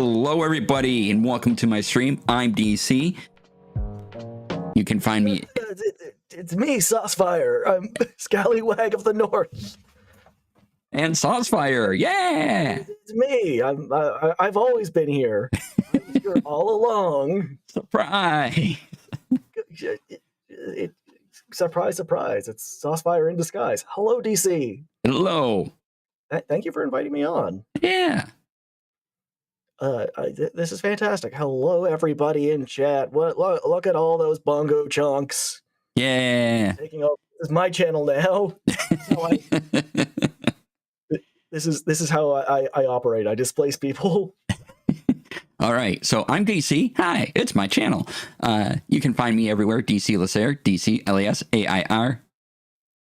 Hello, everybody, and welcome to my stream. I'm DC. You can find me. It's me, Saucefire. I'm Scallywag of the North. And Saucefire, yeah! It's me. I've always been here. I was here all along. Surprise! Surprise, surprise. It's Saucefire in disguise. Hello, DC. Hello. Thank you for inviting me on. Yeah. This is fantastic. Hello, everybody in chat. Look at all those bongo chunks. Yeah. Taking over. This is my channel now. This is how I operate. I displace people. All right, so I'm DC. Hi, it's my channel. You can find me everywhere. DC Lasair, DC Lasair,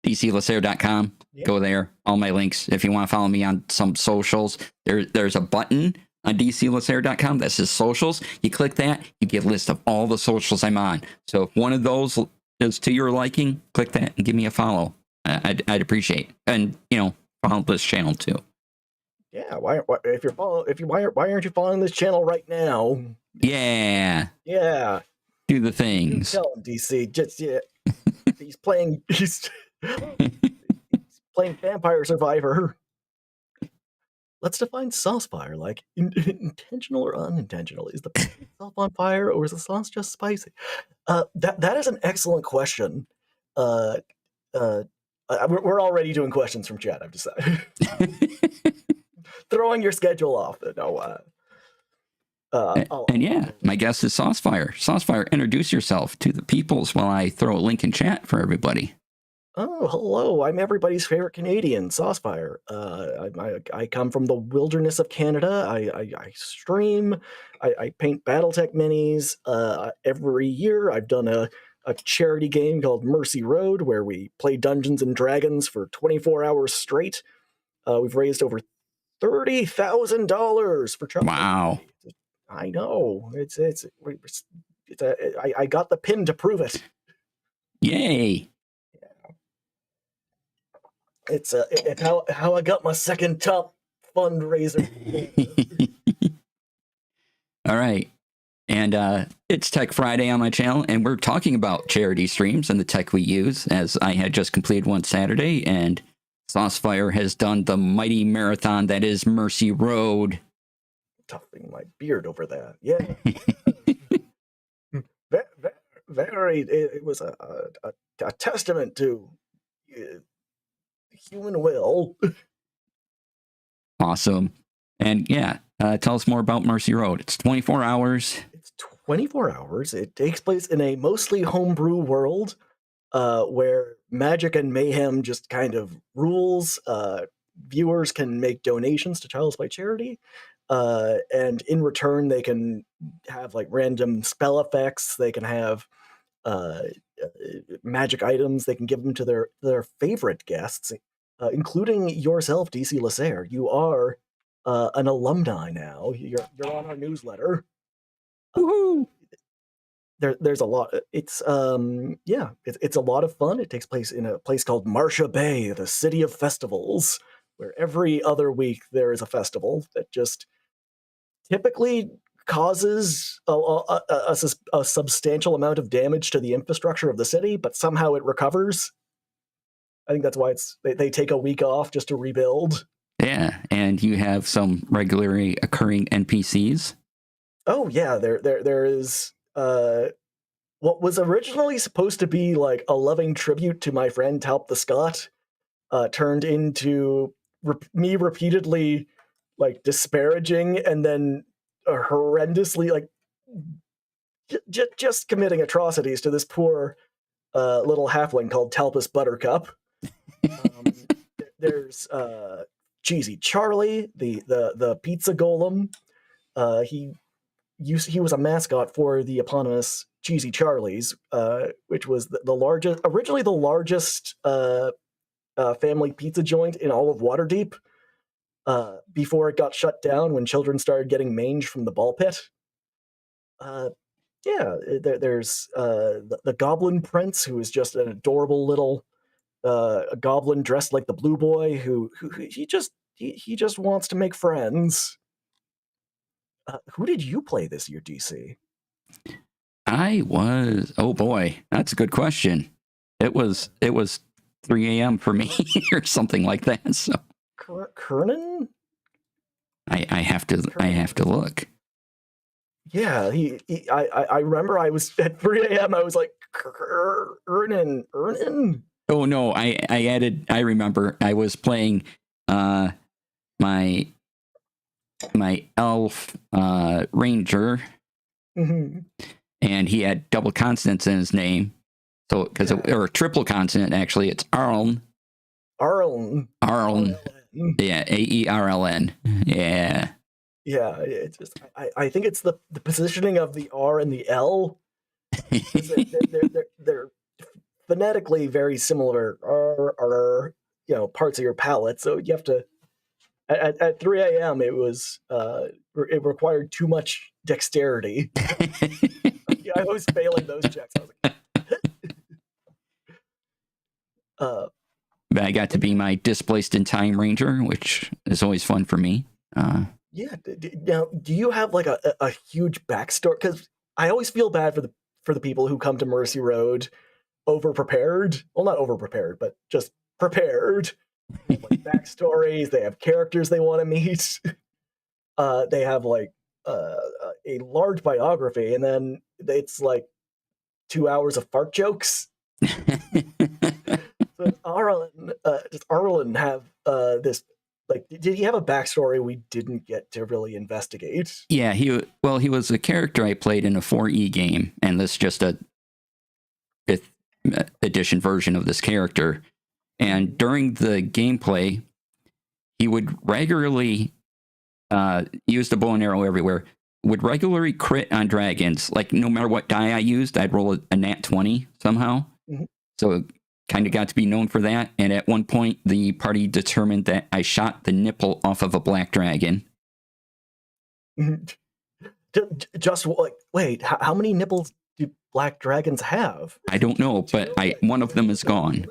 DCLasair.com. Yeah. Go there. All my links. If you want to follow me on some socials, there's a button on DCLasair.com that says socials. You click that, you get a list of all the socials I'm on. So if one of those is to your liking, click that and give me a follow. I'd appreciate. And follow this channel too. Yeah, why aren't you following this channel right now? Yeah. Yeah. Do the things. Tell him, DC. Just he's playing Vampire Survivor. Let's define Saucefire, like intentional or unintentional. Is the self on fire or is the sauce just spicy? That is an excellent question. We're already doing questions from chat, I've decided. Throwing your schedule off. No. And yeah, my guest is Saucefire. Saucefire, introduce yourself to the peoples while I throw a link in chat for everybody. Oh, hello. I'm everybody's favorite Canadian, Saucefire. I come from the wilderness of Canada. I stream. I paint Battletech minis. Every year I've done a charity game called Mercy Road where we play Dungeons and Dragons for 24 hours straight. We've raised over $30,000 for charity. Wow. I know. I got the pin to prove it. Yay. It's how I got my second top fundraiser. All right. And it's Tech Friday on my channel, and we're talking about charity streams and the tech we use, as I had just completed one Saturday, and Saucefire has done the mighty marathon that is Mercy Road. Tuffing my beard over that. Yeah. It was a testament to human will. Awesome. And yeah, tell us more about Mercy Road. It's 24 hours. It's 24 hours. It takes place in a mostly homebrew world where magic and mayhem just kind of rules. Viewers can make donations to Child's Play charity. And in return, they can have like random spell effects. They can have magic items. They can give them to their favorite guests, including yourself, DC Lasair. You are an alumni now. You're on our newsletter. Woohoo! There's a lot. It's a lot of fun. It takes place in a place called Marcia Bay, the city of festivals, where every other week there is a festival that just typically causes a substantial amount of damage to the infrastructure of the city, but somehow it recovers. I think that's why they take a week off just to rebuild. Yeah, and you have some regularly occurring NPCs. Oh yeah, there is what was originally supposed to be like a loving tribute to my friend Talp the Scot, turned into me repeatedly like disparaging and then horrendously like just committing atrocities to this poor little halfling called Talpus Buttercup. There's Cheesy Charlie, the pizza golem. He was a mascot for the eponymous Cheesy Charlie's, which was originally the largest family pizza joint in all of Waterdeep, before it got shut down when children started getting mange from the ball pit. There's the Goblin Prince, who is just an adorable little a goblin dressed like the Blue Boy, who he just wants to make friends. Who did you play this year, DC? Oh boy, that's a good question. It was 3 a.m. for me or something like that. So Kernan? I have to look. Yeah, I remember I was at 3 a.m. I was like, Ernan. Oh no, I remember I was playing my elf ranger, Mm-hmm. and he had double consonants in his name. So or triple consonant actually, it's Arln. Arln. Yeah, Aerln. Yeah. Yeah, it's just I think it's the positioning of the R and the L. They're phonetically very similar, parts of your palate. So you have to at 3 a.m. it was it required too much dexterity. I was failing those checks. I was like, I got to be my displaced in time ranger, which is always fun for me. Yeah. Now, do you have like a huge backstory? Because I always feel bad for the people who come to Mercy Road over prepared. Well, not over prepared, but just prepared. They have, like, backstories. They have characters they want to meet. They have like a large biography, and then it's like 2 hours of fart jokes. So does Arlen have this? Like, did he have a backstory we didn't get to really investigate? Yeah, he was a character I played in a 4E game, and this is just a 5th edition version of this character. And during the gameplay, he would regularly use the bow and arrow everywhere. Would regularly crit on dragons. Like, no matter what die I used, I'd roll a nat 20 somehow. Mm-hmm. So kind of got to be known for that. And at one point, the party determined that I shot the nipple off of a black dragon. Just like, wait, how many nipples do black dragons have? I don't know, but one of them is gone.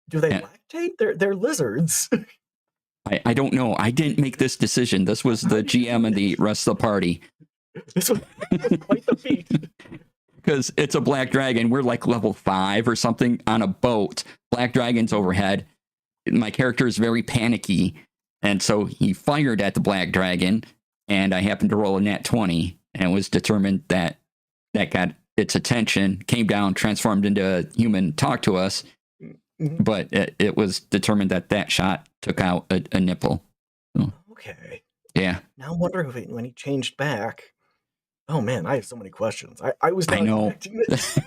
Do they lactate? They're lizards. I don't know. I didn't make this decision. This was the GM and the rest of the party. This was quite the feat. Because it's a black dragon. We're like level 5 or something on a boat. Black dragon's overhead. My character is very panicky. And so he fired at the black dragon. And I happened to roll a nat 20. And it was determined that got its attention, came down, transformed into a human, talked to us. Mm-hmm. But it was determined that shot took out a nipple. So, okay. Yeah. Now I'm wondering if when he changed back. Oh man, I have so many questions. I was not expecting this.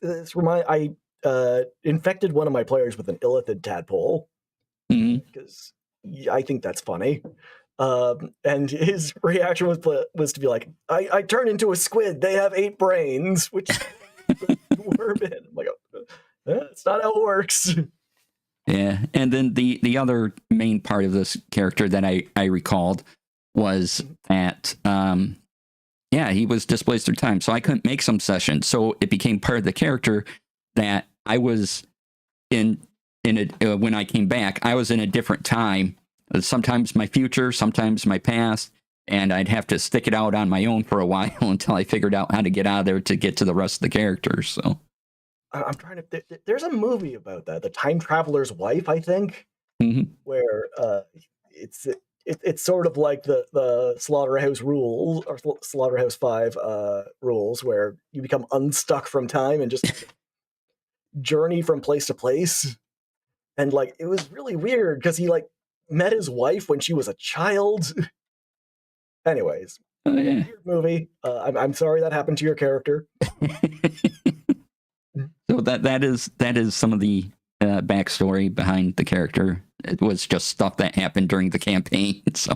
I infected one of my players with an illithid tadpole because I think that's funny. And his reaction was to be like, I turn into a squid. They have 8 brains, which worm in. I'm like, that's not how it works. Yeah, and then the other main part of this character that I recalled was that he was displaced through time, so I couldn't make some sessions. So it became part of the character that I was in when I came back. I was in a different time. Sometimes my future, sometimes my past, and I'd have to stick it out on my own for a while until I figured out how to get out of there to get to the rest of the characters. So I'm trying to. There's a movie about that, The Time Traveler's Wife, I think, where it's sort of like the Slaughterhouse rules or Slaughterhouse 5 rules, where you become unstuck from time and just journey from place to place. And like, it was really weird because he like met his wife when she was a child. Anyways, weird movie. I'm sorry that happened to your character. So that is some of the backstory behind the character. It was just stuff that happened during the campaign. So,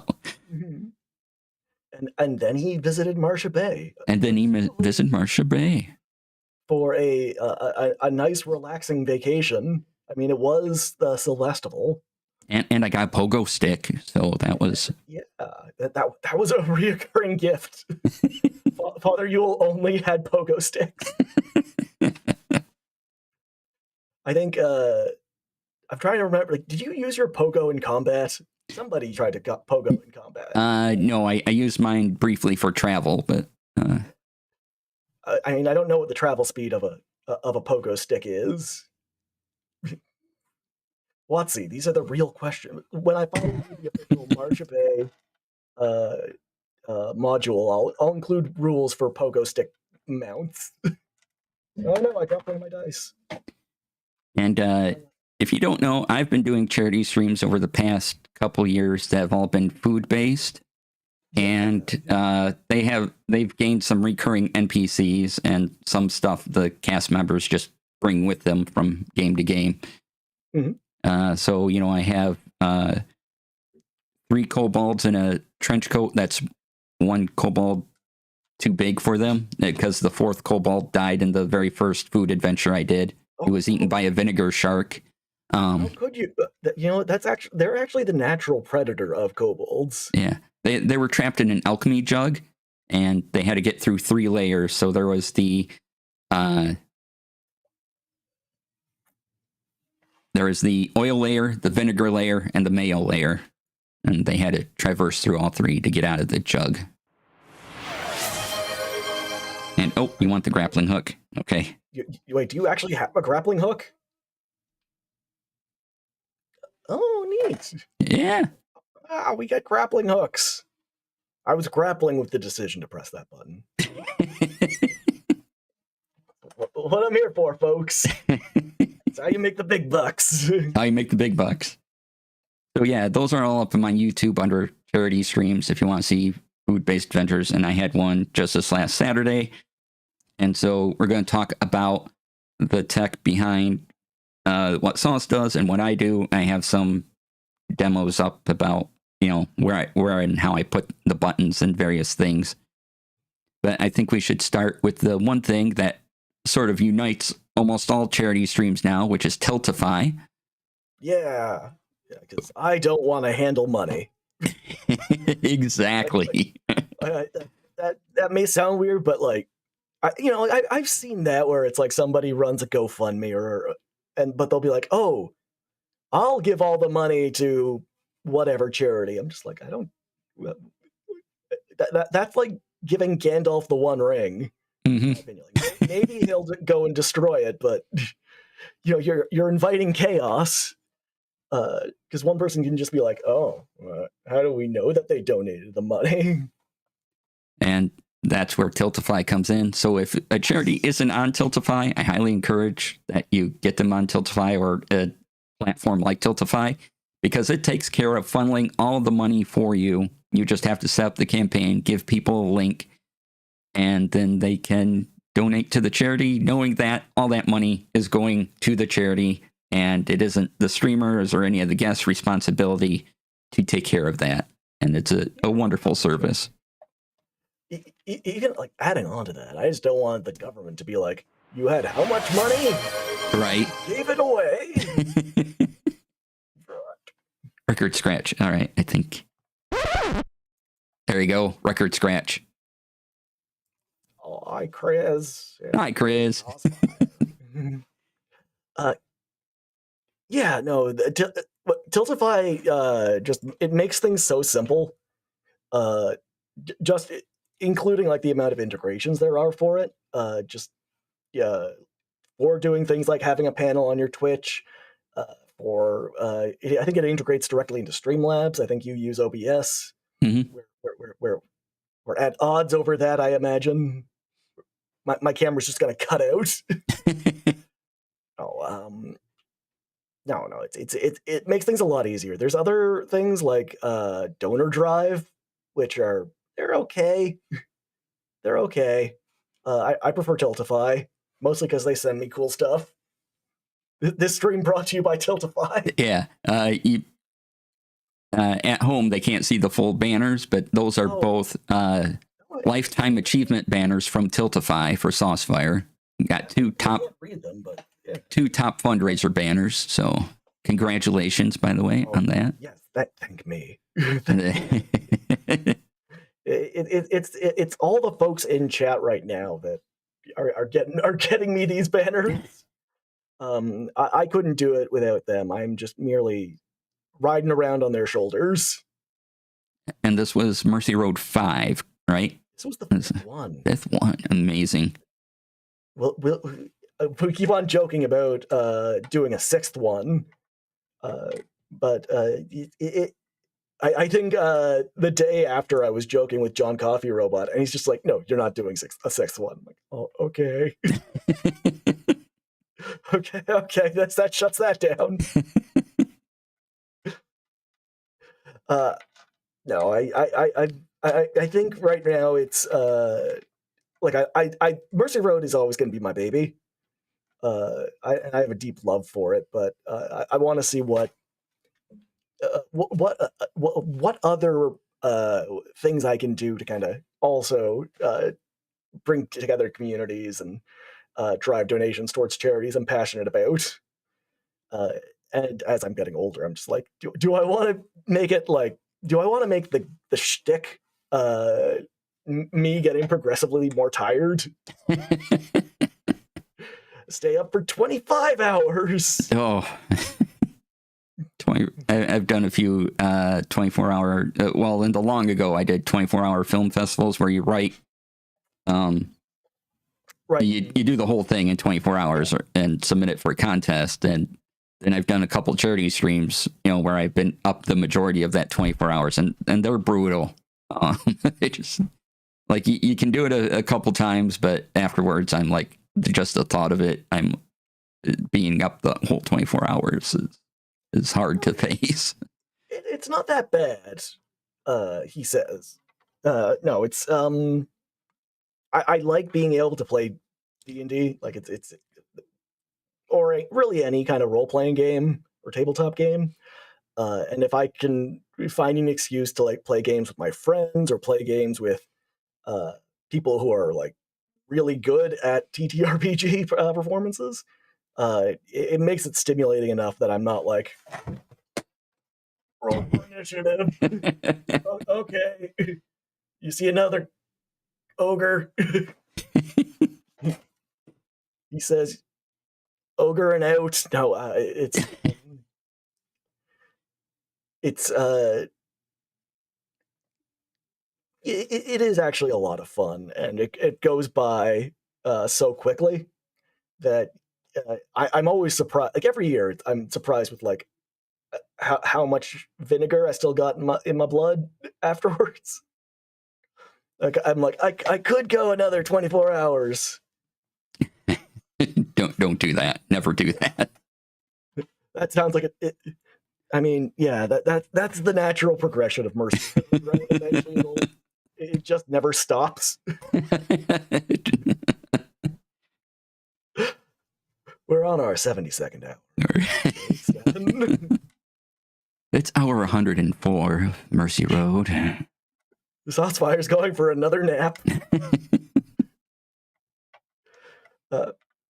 and then he visited Marcia Bay. And then he visited Marcia Bay for a nice, relaxing vacation. I mean, it was the Sylvestival. And I got a pogo stick, so that was that was a reoccurring gift. Father Yule only had pogo sticks. I think I'm trying to remember. Like, did you use your pogo in combat? Somebody tried to pogo in combat. No, I used mine briefly for travel, but I mean, I don't know what the travel speed of a pogo stick is. Watsy, these are the real questions. When I find the official Marsha Bay module, I'll include rules for pogo stick mounts. Oh no, I dropped one of my dice. And if you don't know, I've been doing charity streams over the past couple years that have all been food based, and they've gained some recurring NPCs and some stuff the cast members just bring with them from game to game. So I have 3 kobolds in a trench coat. That's 1 kobold too big for them because the 4th kobold died in the very first food adventure I did. He was eaten by a vinegar shark. How could you? They're actually the natural predator of kobolds. Yeah, they were trapped in an alchemy jug, and they had to get through 3 layers. So there was the oil layer, the vinegar layer, and the mayo layer, and they had to traverse through all 3 to get out of the jug. And you want the grappling hook? Okay. Wait, do you actually have a grappling hook? Oh, neat. Yeah. We got grappling hooks. I was grappling with the decision to press that button. What I'm here for, folks. It's how you make the big bucks. How you make the big bucks. So yeah, those are all up on my YouTube under charity streams if you want to see food-based adventures. And I had one just this last Saturday. And so we're going to talk about the tech behind what Sauce does and what I do. I have some demos up about, where and how I put the buttons and various things. But I think we should start with the one thing that sort of unites almost all charity streams now, which is Tiltify. Yeah, because I don't want to handle money. Exactly. That may sound weird, but I've seen that where it's like somebody runs a GoFundMe but they'll be like, oh, I'll give all the money to whatever charity. I'm just like, I don't. That's like giving Gandalf the One Ring. Mm-hmm. Maybe he'll go and destroy it, but you're inviting chaos. Because one person can just be like, oh, how do we know that they donated the money? And that's where Tiltify comes in. So if a charity isn't on Tiltify, I highly encourage that you get them on Tiltify or a platform like Tiltify, because it takes care of funneling all the money for you. You just have to set up the campaign, give people a link, and then they can donate to the charity, knowing that all that money is going to the charity, and it isn't the streamers or any of the guests' responsibility to take care of that. And it's a wonderful service. Even like adding on to that, I just don't want the government to be like, you had how much money? Right. Gave it away. Record scratch. All right, I think. There you go. Record scratch. Oh, hi, Chris. Hi, Chris. Awesome. Yeah, no, Tiltify just it makes things so simple. Just including like the amount of integrations there are for it. For doing things like having a panel on your Twitch. I think it integrates directly into Streamlabs. I think you use OBS. Mm-hmm. We're at odds over that, I imagine. My camera's just gonna cut out. No, it makes things a lot easier. There's other things like Donor Drive, which they're okay. They're okay. I prefer Tiltify, mostly because they send me cool stuff. This stream brought to you by Tiltify. Yeah. At home, they can't see the full banners, but those are both lifetime achievement banners from Tiltify for Saucefire. You got two top fundraiser banners. So congratulations, by the way, on that. Yes, thank me. It's all the folks in chat right now that are getting me these banners. I couldn't do it without them. I'm just merely riding around on their shoulders. And this was Mercy Road 5, right? This was the fifth one. Fifth one. Amazing. We keep on joking about doing a sixth one, but I think the day after I was joking with John Coffee Robot, and he's just like, "No, you're not doing a sixth one." I'm like, "Oh, okay, okay, that shuts that down." No, I think right now it's like Mercy Road is always going to be my baby. I have a deep love for it, but I want to see what other things I can do to kind of also bring together communities and drive donations towards charities I'm passionate about. And as I'm getting older, I'm just like, do I want to make it like, do I want to make the shtick me getting progressively more tired? Stay up for 25 hours. Oh, I've done a few 24-hour. Well, in the long ago, I did 24-hour film festivals where you write. Right. You do the whole thing in 24 hours and submit it for a contest. And then I've done a couple charity streams, where I've been up the majority of that 24 hours, and they're brutal. It just like you can do it a couple times, but afterwards, I'm like, just the thought of it, I'm being up the whole 24 hours is hard to face. It's not that bad, he says. No, it's I like being able to play D&D, like it's or really any kind of role-playing game or tabletop game. And if I can find an excuse to like play games with my friends or play games with people who are like really good at TTRPG performances, it makes it stimulating enough that I'm not like, roll for initiative. Okay, you see another ogre. He says, ogre and out. No, it is actually a lot of fun, and it goes by so quickly that I'm always surprised. Like every year, I'm surprised with like how much vinegar I still got in my blood afterwards. Like I'm like I could go another 24 hours. Don't do that. Never do that. That sounds like it. I mean, yeah, that's the natural progression of mercy. Right? Eventually, it just never stops. We're on our 72nd hour. It's hour 104 of Mercy Road. The Saucefire's going for another nap.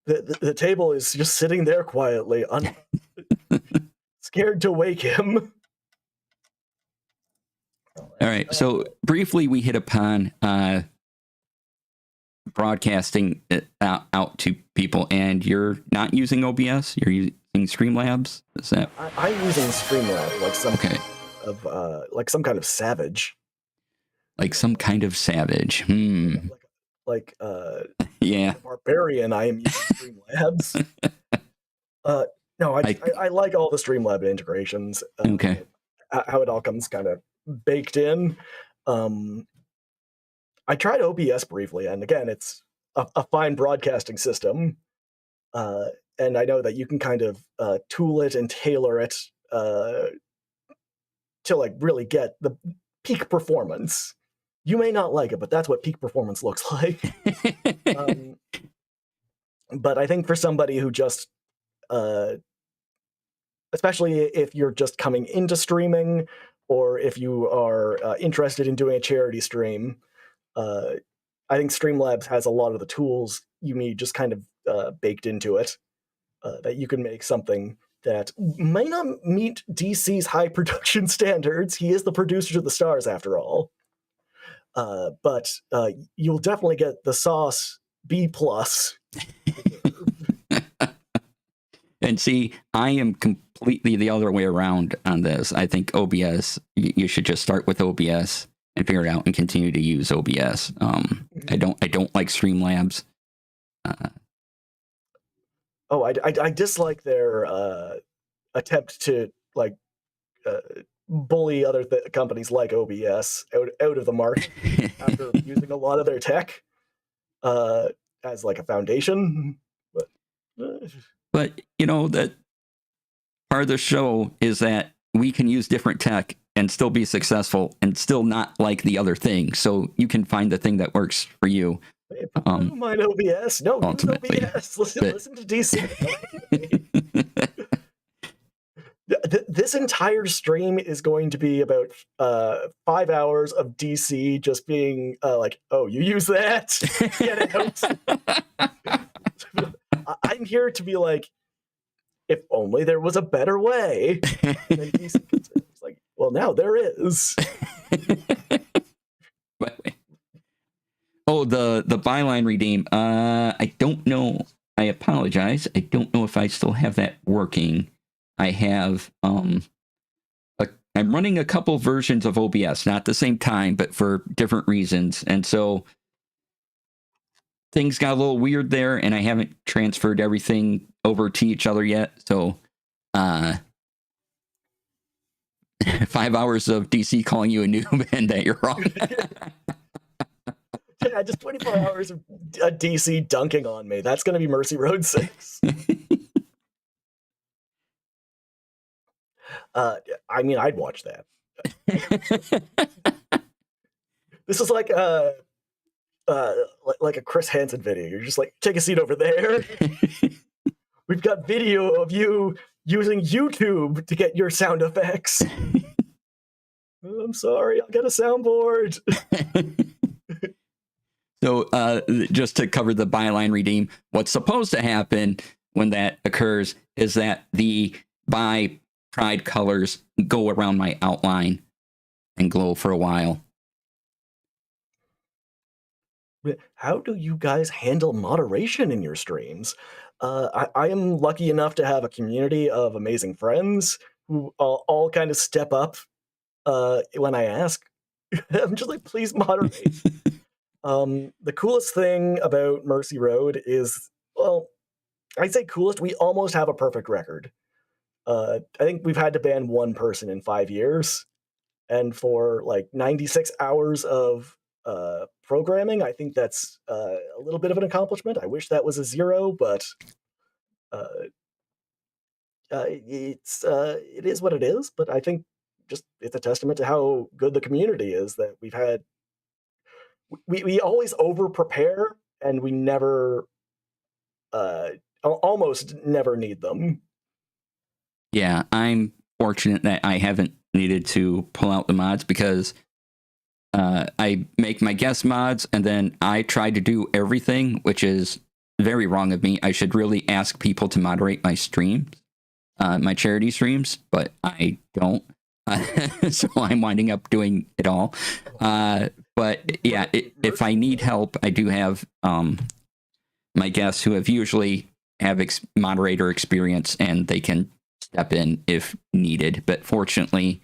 The table is just sitting there quietly, scared to wake him. All right. So briefly, we hit upon broadcasting it out to people, and you're not using OBS. You're using Streamlabs. Is that? I'm using Streamlabs, like some kind of savage. Like some kind of savage. Yeah. Barbarian. I am using Streamlabs. No, I like all the Streamlab integrations. Okay. How it all comes kind of baked in. I tried OBS briefly, and again, it's a fine broadcasting system. And I know that you can kind of tool it and tailor it to like really get the peak performance. You may not like it, but that's what peak performance looks like. But I think for somebody who just, especially if you're just coming into streaming, or if you are interested in doing a charity stream, I think Streamlabs has a lot of the tools you need just kind of baked into it, that you can make something that may not meet DC's high production standards. He is the producer to the stars, after all. But you'll definitely get the sauce B+. And see, I am completely the other way around on this. I think OBS, you should just start with OBS and figure it out and continue to use OBS. I don't like Streamlabs. I dislike their attempt to like bully other companies like OBS out of the market after using a lot of their tech as like a foundation. But you know that part of the show is that we can use different tech and still be successful and still not like the other thing. So you can find the thing that works for you. Don't mind OBS. No, ultimately, OBS. Listen to DC. This entire stream is going to be about 5 hours of DC just being like, oh, you use that? Get it out. I'm here to be like, if only there was a better way. And then DC it's like, well, now there is. Oh, the byline redeem. I don't know. I apologize. I don't know if I still have that working. I have I'm running a couple versions of OBS, not the same time, but for different reasons. And so things got a little weird there, and I haven't transferred everything over to each other yet. So 5 hours of DC calling you a noob and that you're wrong. Yeah, just 24 hours of DC dunking on me. That's going to be Mercy Road 6. I mean, I'd watch that. This is like a Chris Hansen video. You're just like, take a seat over there. We've got video of you using YouTube to get your sound effects. Oh, I'm sorry, I'll get a soundboard. So just to cover the byline redeem, what's supposed to happen when that occurs is that the by pride colors go around my outline and glow for a while. How do you guys handle moderation in your streams? I am lucky enough to have a community of amazing friends who all kind of step up when I ask. I'm just like, please moderate. The coolest thing about Mercy Road is, well, I'd say coolest, we almost have a perfect record. I think we've had to ban one person in 5 years, and for like 96 hours of programming, I think that's a little bit of an accomplishment. I wish that was a 0, but it is what it is. But I think just it's a testament to how good the community is that we've had. We always over prepare, and we never, almost never need them. Yeah, I'm fortunate that I haven't needed to pull out the mods because I make my guest mods and then I try to do everything, which is very wrong of me. I should really ask people to moderate my streams, my charity streams, but I don't. So I'm winding up doing it all. But yeah, if I need help, I do have my guests who have usually have moderator experience and they can step in if needed. But fortunately,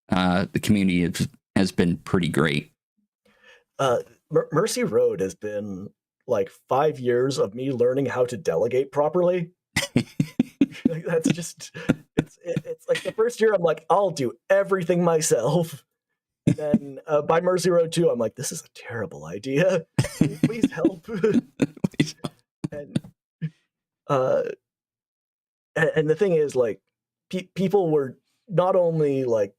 the community has been pretty great. Mercy Road has been like 5 years of me learning how to delegate properly. That's just it's like the first year I'm like, I'll do everything myself. And then by Mercy Road 2, I'm like, this is a terrible idea. Please help. Please. And the thing is, like, people were not only like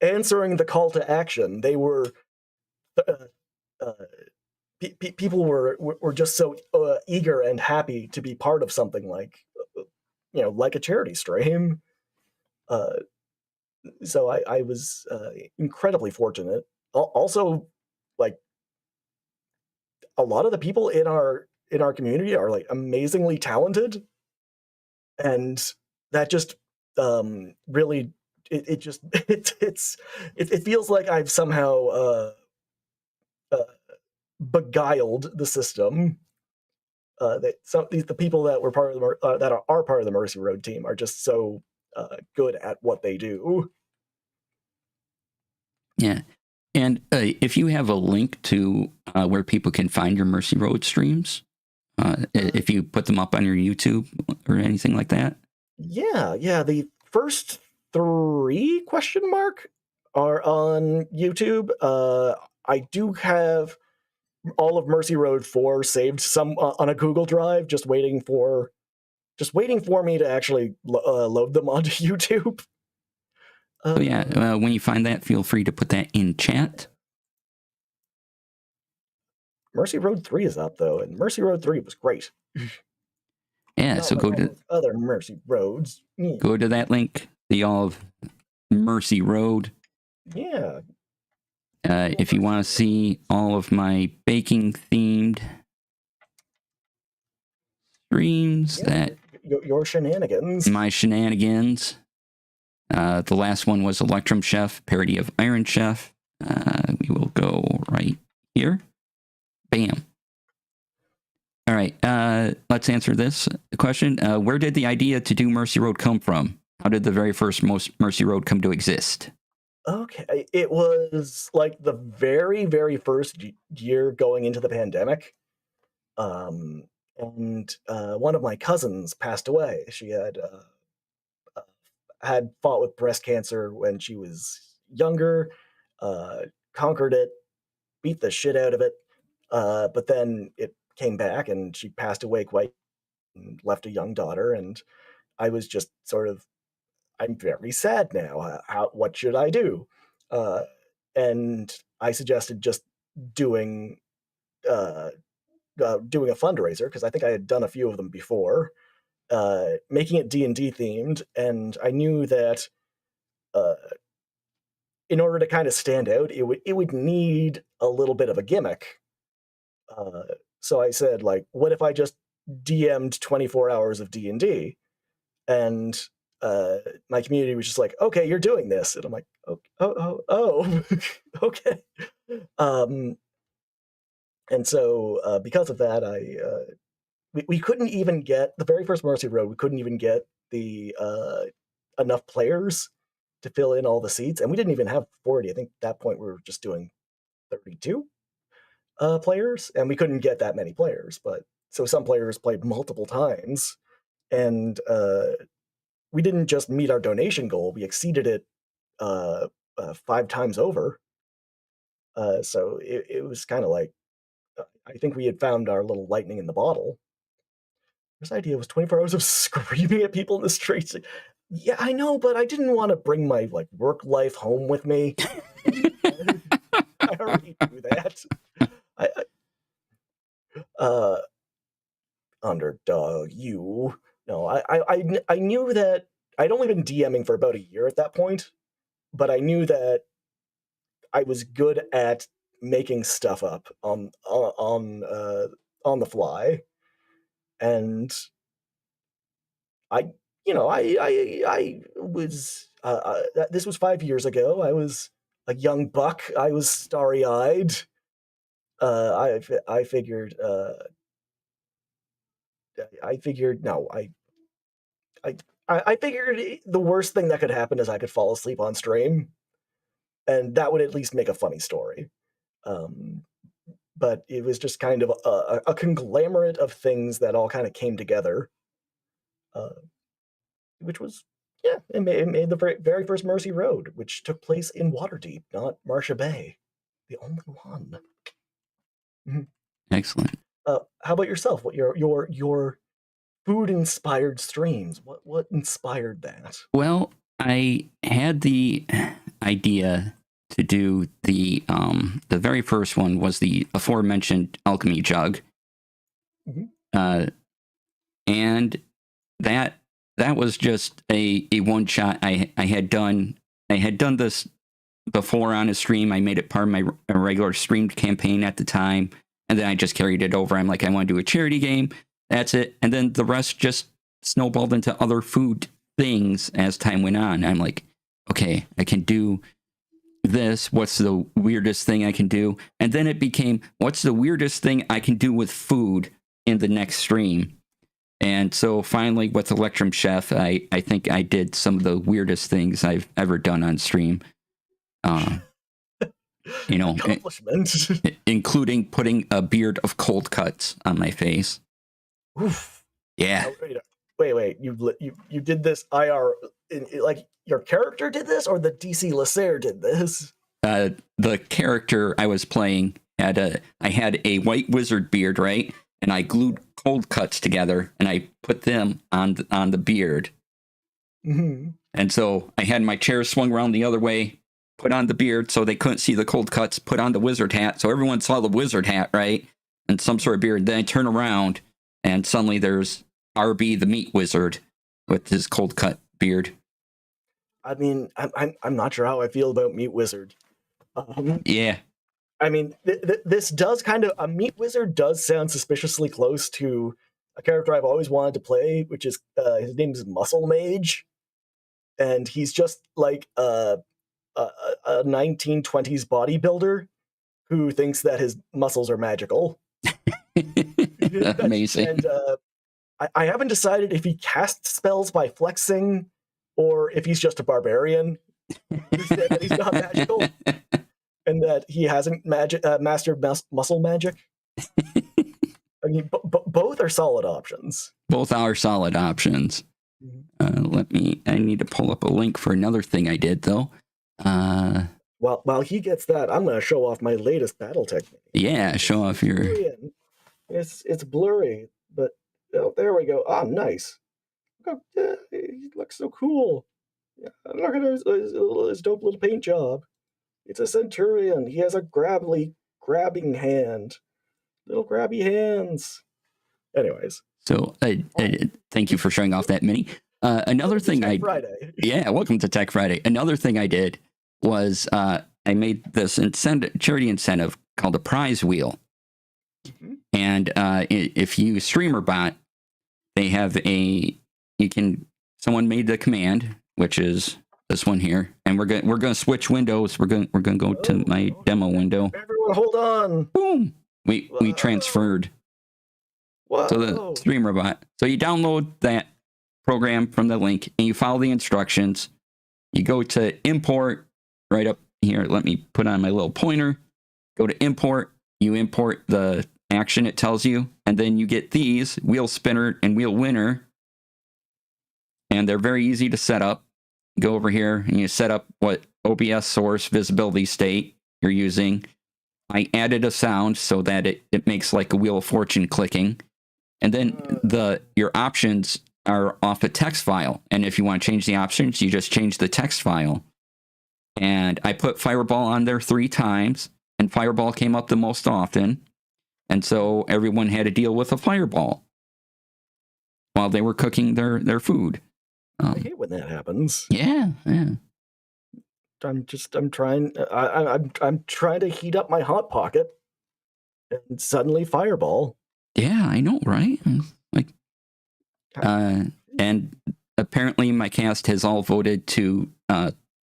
answering the call to action, they were people were just so eager and happy to be part of something like like a charity stream. So I was incredibly fortunate. Also, like, a lot of the people in our community are like amazingly talented, and that just really it feels like I've somehow beguiled the system. The people that were part of the that are part of the Mercy Road team are just so good at what they do. Yeah. And if you have a link to where people can find your Mercy Road streams, if you put them up on your YouTube or anything like that. Yeah. The first 3 question mark are on YouTube. I do have all of Mercy Road 4 saved some on a Google Drive, just waiting for me to actually load them onto YouTube. So yeah, when you find that, feel free to put that in chat. Mercy Road 3 is up though, and Mercy Road 3 was great. Yeah, Not so like go all to those other Mercy Roads. go to that link, the All of Mercy Road. Yeah. If you want to see all of my baking themed streams, that your shenanigans, my shenanigans. The last one was Electrum Chef, parody of Iron Chef. We will go right here. Bam. All right, let's answer this question. Where did the idea to do Mercy Road come from? How did the very first Mercy Road come to exist? Okay, it was like the very, very first year going into the pandemic. And one of my cousins passed away. She had fought with breast cancer when she was younger, conquered it, beat the shit out of it, but then it came back and she passed away quite and left a young daughter. And I was just sort of, I'm very sad now. What should I do? And I suggested just doing uh, doing a fundraiser because I think I had done a few of them before, making it D&D themed, and I knew that uh, in order to kind of stand out, it would need a little bit of a gimmick. So I said, like, what if I just DM'd 24 hours of D&D? And my community was just like, okay, you're doing this. And I'm like, oh, okay. And so because of that, we couldn't even get the very first Mercy Road. We couldn't even get the enough players to fill in all the seats, and we didn't even have 40. I think at that point we were just doing 32 players, and we couldn't get that many players. But so some players played multiple times, and we didn't just meet our donation goal; we exceeded it 5 times over. So it was kind of like I think we had found our little lightning in the bottle. This idea was 24 hours of screaming at people in the streets. Yeah, I know, but I didn't want to bring my like work life home with me. I already do that. Underdog, you. No, I knew that I'd only been DMing for about a year at that point, but I knew that I was good at making stuff up on the fly, and I, I was. This was 5 years ago. I was a young buck. I was starry-eyed. I figured. I figured. No, I. I figured the worst thing that could happen is I could fall asleep on stream, and that would at least make a funny story. Um, but it was just kind of a conglomerate of things that all kind of came together, uh, which was it made the very first Mercy Road, which took place in Waterdeep, not Marcia Bay, the only one. Mhm. Excellent. How about yourself? What your food inspired streams? What inspired that? Well, I had the idea to do the very first one was the aforementioned alchemy jug, and that was just a one shot. I had done this before on a stream. I made it part of my regular streamed campaign at the time, and then I just carried it over. I'm like, I want to do a charity game. That's it, and then the rest just snowballed into other food things as time went on. I'm like, okay, I can do this. What's the weirdest thing I can do? And then it became, what's the weirdest thing I can do with food? in the next stream. And so finally with Electrum Chef, I think I did some of the weirdest things I've ever done on stream. You know, accomplishment. Including putting a beard of cold cuts on my face. Oof. Yeah. Wait. You did this IR, like your character did this, or the DC Lasair did this? The character I was playing I had a white wizard beard, right? And I glued cold cuts together and I put them on the beard. Mm-hmm. And so I had my chair swung around the other way, put on the beard so they couldn't see the cold cuts, put on the wizard hat so everyone saw the wizard hat, right? And some sort of beard. Then I turn around and suddenly there's RB the meat wizard with his cold cut beard. I mean, I'm not sure how I feel about meat wizard. Yeah. I mean, this does kind of, a meat wizard does sound suspiciously close to a character I've always wanted to play, which is his name is Muscle Mage, and he's just like a 1920s bodybuilder who thinks that his muscles are magical. Amazing. And I haven't decided if he casts spells by flexing or if he's just a barbarian. That he's not magical. And that he hasn't mastered muscle magic. I mean, both are solid options. Both are solid options. I need to pull up a link for another thing I did, though. While he gets that, I'm going to show off my latest battle technique. Yeah, show off your... It's blurry, but oh, there we go. Ah, nice. Look, he looks so cool. Yeah, look at his dope little paint job. It's a centurion. He has a grabbing hand. Little grabby hands. Anyways. So, thank you for showing off that mini. Another thing Friday. Yeah, welcome to Tech Friday. Another thing I did was I made this charity incentive called a prize wheel. Mm-hmm. And if you StreamerBot, they have someone made the command, which is this one here, and we're gonna switch windows. We're gonna go to my demo window. Everyone, hold on. Boom. We transferred. Whoa. So the StreamerBot. So you download that program from the link, and you follow the instructions. You go to import right up here. Let me put on my little pointer. Go to import. You import the action it tells you, and then you get these wheel spinner and wheel winner, and they're very easy to set up. Go over here and you set up what OBS source visibility state you're using. I added a sound so that it makes like a Wheel of Fortune clicking, and then your options are off a text file, and if you want to change the options, you just change the text file. And I put Fireball on there 3 times, and Fireball came up the most often. And so everyone had to deal with a fireball while they were cooking their food. I hate when that happens. Yeah. I'm trying to heat up my hot pocket, and suddenly fireball. Yeah, I know, right? Like, and apparently my cast has all voted to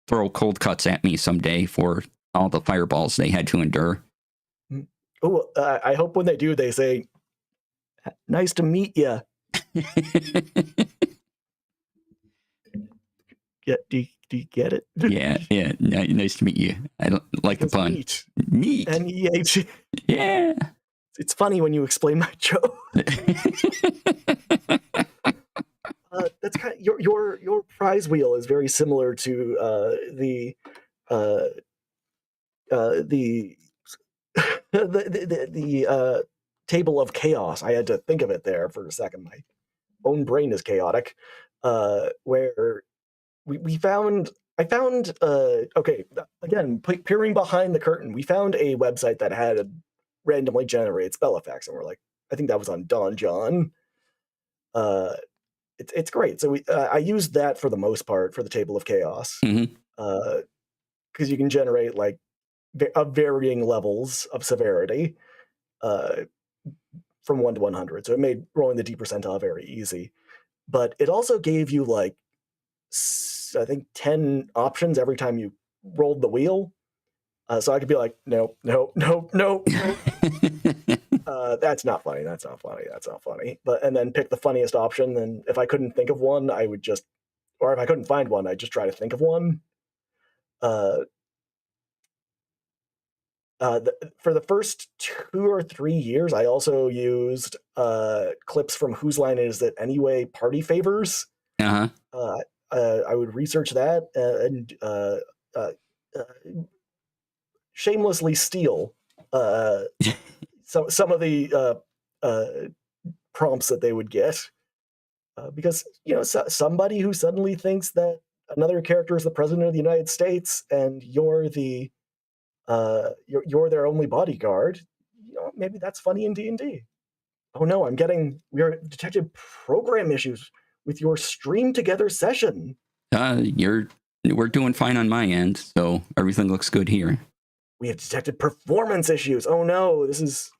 throw cold cuts at me someday for all the fireballs they had to endure. Oh, I hope when they do, they say, "Nice to meet you." Do you get it? Yeah. Nice to meet you. I don't like the pun. Meat. N-E-H. Yeah. It's funny when you explain my joke. That's kind of, your prize wheel is very similar to the table of chaos. I had to think of it there for a second. My own brain is chaotic. Where I found okay, again, peering behind the curtain, we found a website that had a randomly generated spell effects, and we're like, I think that was on Don John. It's great. So I used that for the most part for the table of chaos, because you can generate like varying levels of severity from 1 to 100. So it made rolling the D percentile very easy. But it also gave you like, I think 10 options every time you rolled the wheel. So I could be like, no. That's not funny. That's not funny. That's not funny. But and then pick the funniest option. And if I couldn't think of one, I would just, or if I couldn't find one, I'd just try to think of one. Uh, for the first 2 or 3 years, I also used clips from Whose Line Is It Anyway party favors. Uh-huh. I would research that and uh, shamelessly steal some of the prompts that they would get. Because somebody who suddenly thinks that another character is the president of the United States and you're their only bodyguard, maybe that's funny in D&D. Oh no, we are detected program issues with your stream together session. We're doing fine on my end, so everything looks good here. We have detected performance issues. Oh no, this is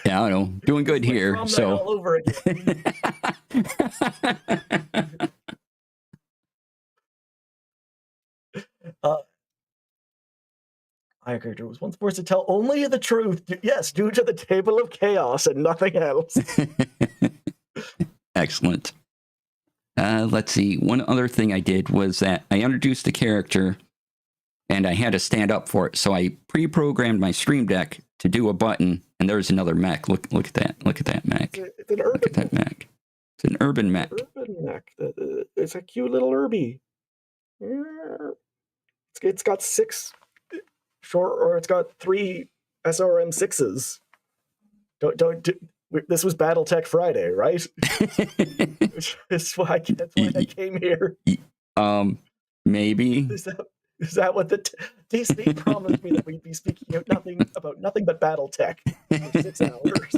yeah, I know, doing good here. So all over again. My character was once forced to tell only the truth. Yes, due to the table of chaos and nothing else. Excellent. Let's see. One other thing I did was that I introduced the character and I had to stand up for it. So I pre-programmed my Stream Deck to do a button, and there's another mech. Look at that. Look at that mech. It's an urban Look at that mech. It's an urban mech. Urban mech. It's a cute little Irby. It's got 6 short, or it's got 3 SRM 6s. This was BattleTech Friday, right? That's why I came here. Maybe. Is that what the DC promised me, that we'd be speaking about nothing but BattleTech for 6 hours?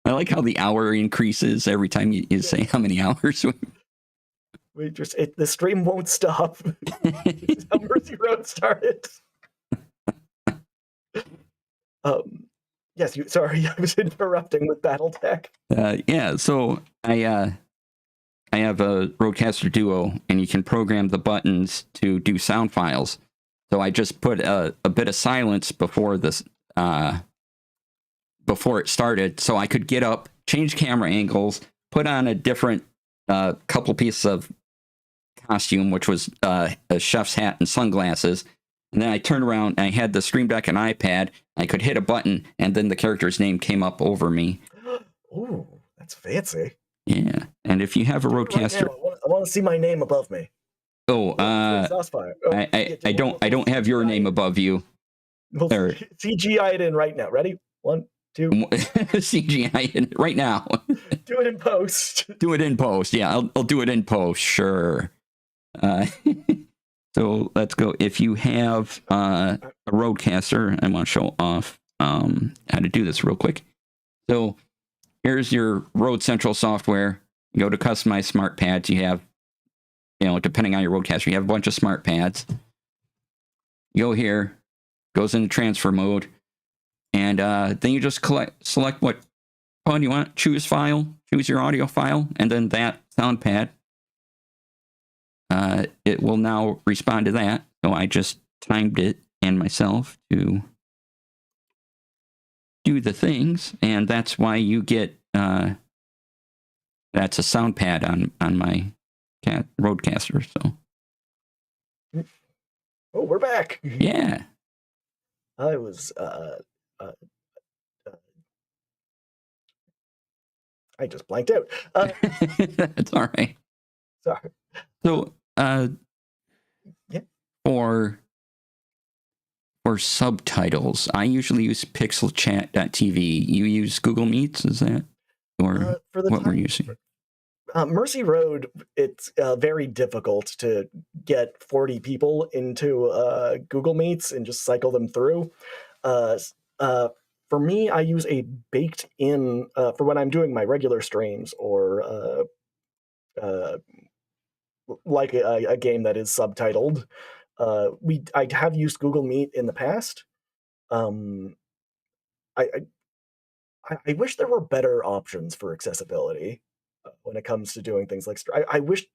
I like how the hour increases every time you say how many hours. The stream won't stop. This is how Mercy Road started. Yes, sorry, I was interrupting with BattleTech. Yeah, so I have a Rodecaster Duo, and you can program the buttons to do sound files. So I just put a bit of silence before this, before it started, so I could get up, change camera angles, put on a different couple pieces of costume, which was a chef's hat and sunglasses. And then I turned around and I had the Stream Deck and iPad. I could hit a button, and then the character's name came up over me. Ooh, that's fancy. Yeah, and if you have a Rodecaster, right, I want to see my name above me. Oh, Saucefire. I don't have your name above you. We'll CGI it in right now. Ready? 1, 2. CGI it right now. Do it in post. Do it in post. Yeah, I'll do it in post. Sure. So let's go. If you have a Rodecaster, I want to show off how to do this real quick. So here's your Rode Central software. You go to customize smart pads. You have, depending on your Rodecaster, you have a bunch of smart pads. You go here, goes into transfer mode, and then you just select what phone you want. Choose file, choose your audio file, and then that sound pad. It will now respond to that. So I just timed it and myself to do the things, and that's why you get that's a sound pad on my Rodecaster. So oh, we're back. Yeah, I was I just blanked out. that's all right. Sorry. So yeah. For subtitles, I usually use pixelchat.tv. You use Google Meets, is that? Or what we're using? Mercy Road, it's very difficult to get 40 people into Google Meets and just cycle them through. For me, I use a baked-in, for when I'm doing my regular streams, or like a game that is subtitled. I have used Google Meet in the past. I wish there were better options for accessibility when it comes to doing things like. I wish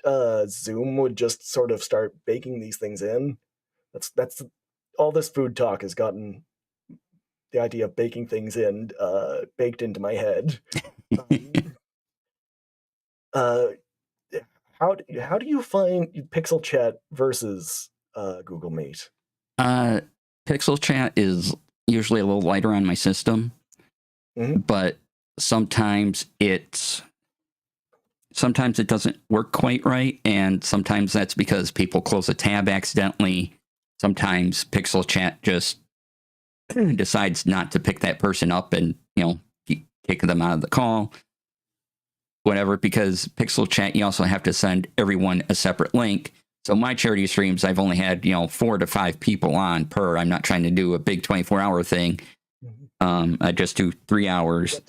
Zoom would just sort of start baking these things in. That's all this food talk has gotten the idea of baking things in baked into my head. Um, uh, how do you find Pixel Chat versus Google Meet? Uh, Pixel Chat is usually a little lighter on my system, but sometimes it doesn't work quite right, and sometimes that's because people close a tab accidentally. Sometimes Pixel Chat just decides not to pick that person up and kick them out of the call, whatever. Because Pixel Chat, you also have to send everyone a separate link. So my charity streams, I've only had 4 to 5 people on per. I'm not trying to do a big 24-hour thing. I just do 3 hours.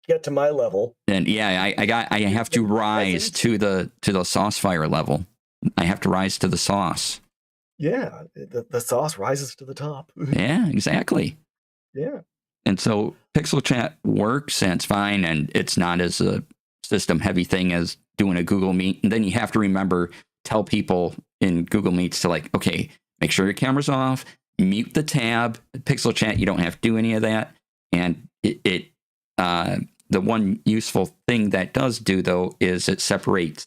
Get to my level. And yeah, I have to rise to the Saucefire level. I have to rise to the sauce. Yeah, the sauce rises to the top. Yeah, exactly. Yeah. And so Pixel Chat works and it's fine, and it's not as a system heavy thing as doing a Google Meet. And then you have to remember, tell people in Google Meets to okay, make sure your camera's off, mute the tab. Pixel Chat, you don't have to do any of that. And the one useful thing that does do, though, is it separates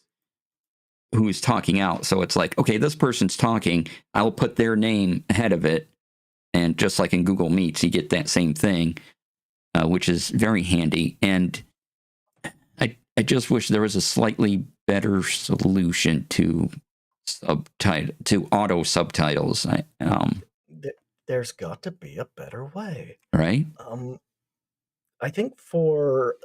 who's talking out. So it's okay, this person's talking. I'll put their name ahead of it. And just like in Google Meets, you get that same thing, which is very handy. And I just wish there was a slightly better solution to auto subtitles. There's got to be a better way, right? I think for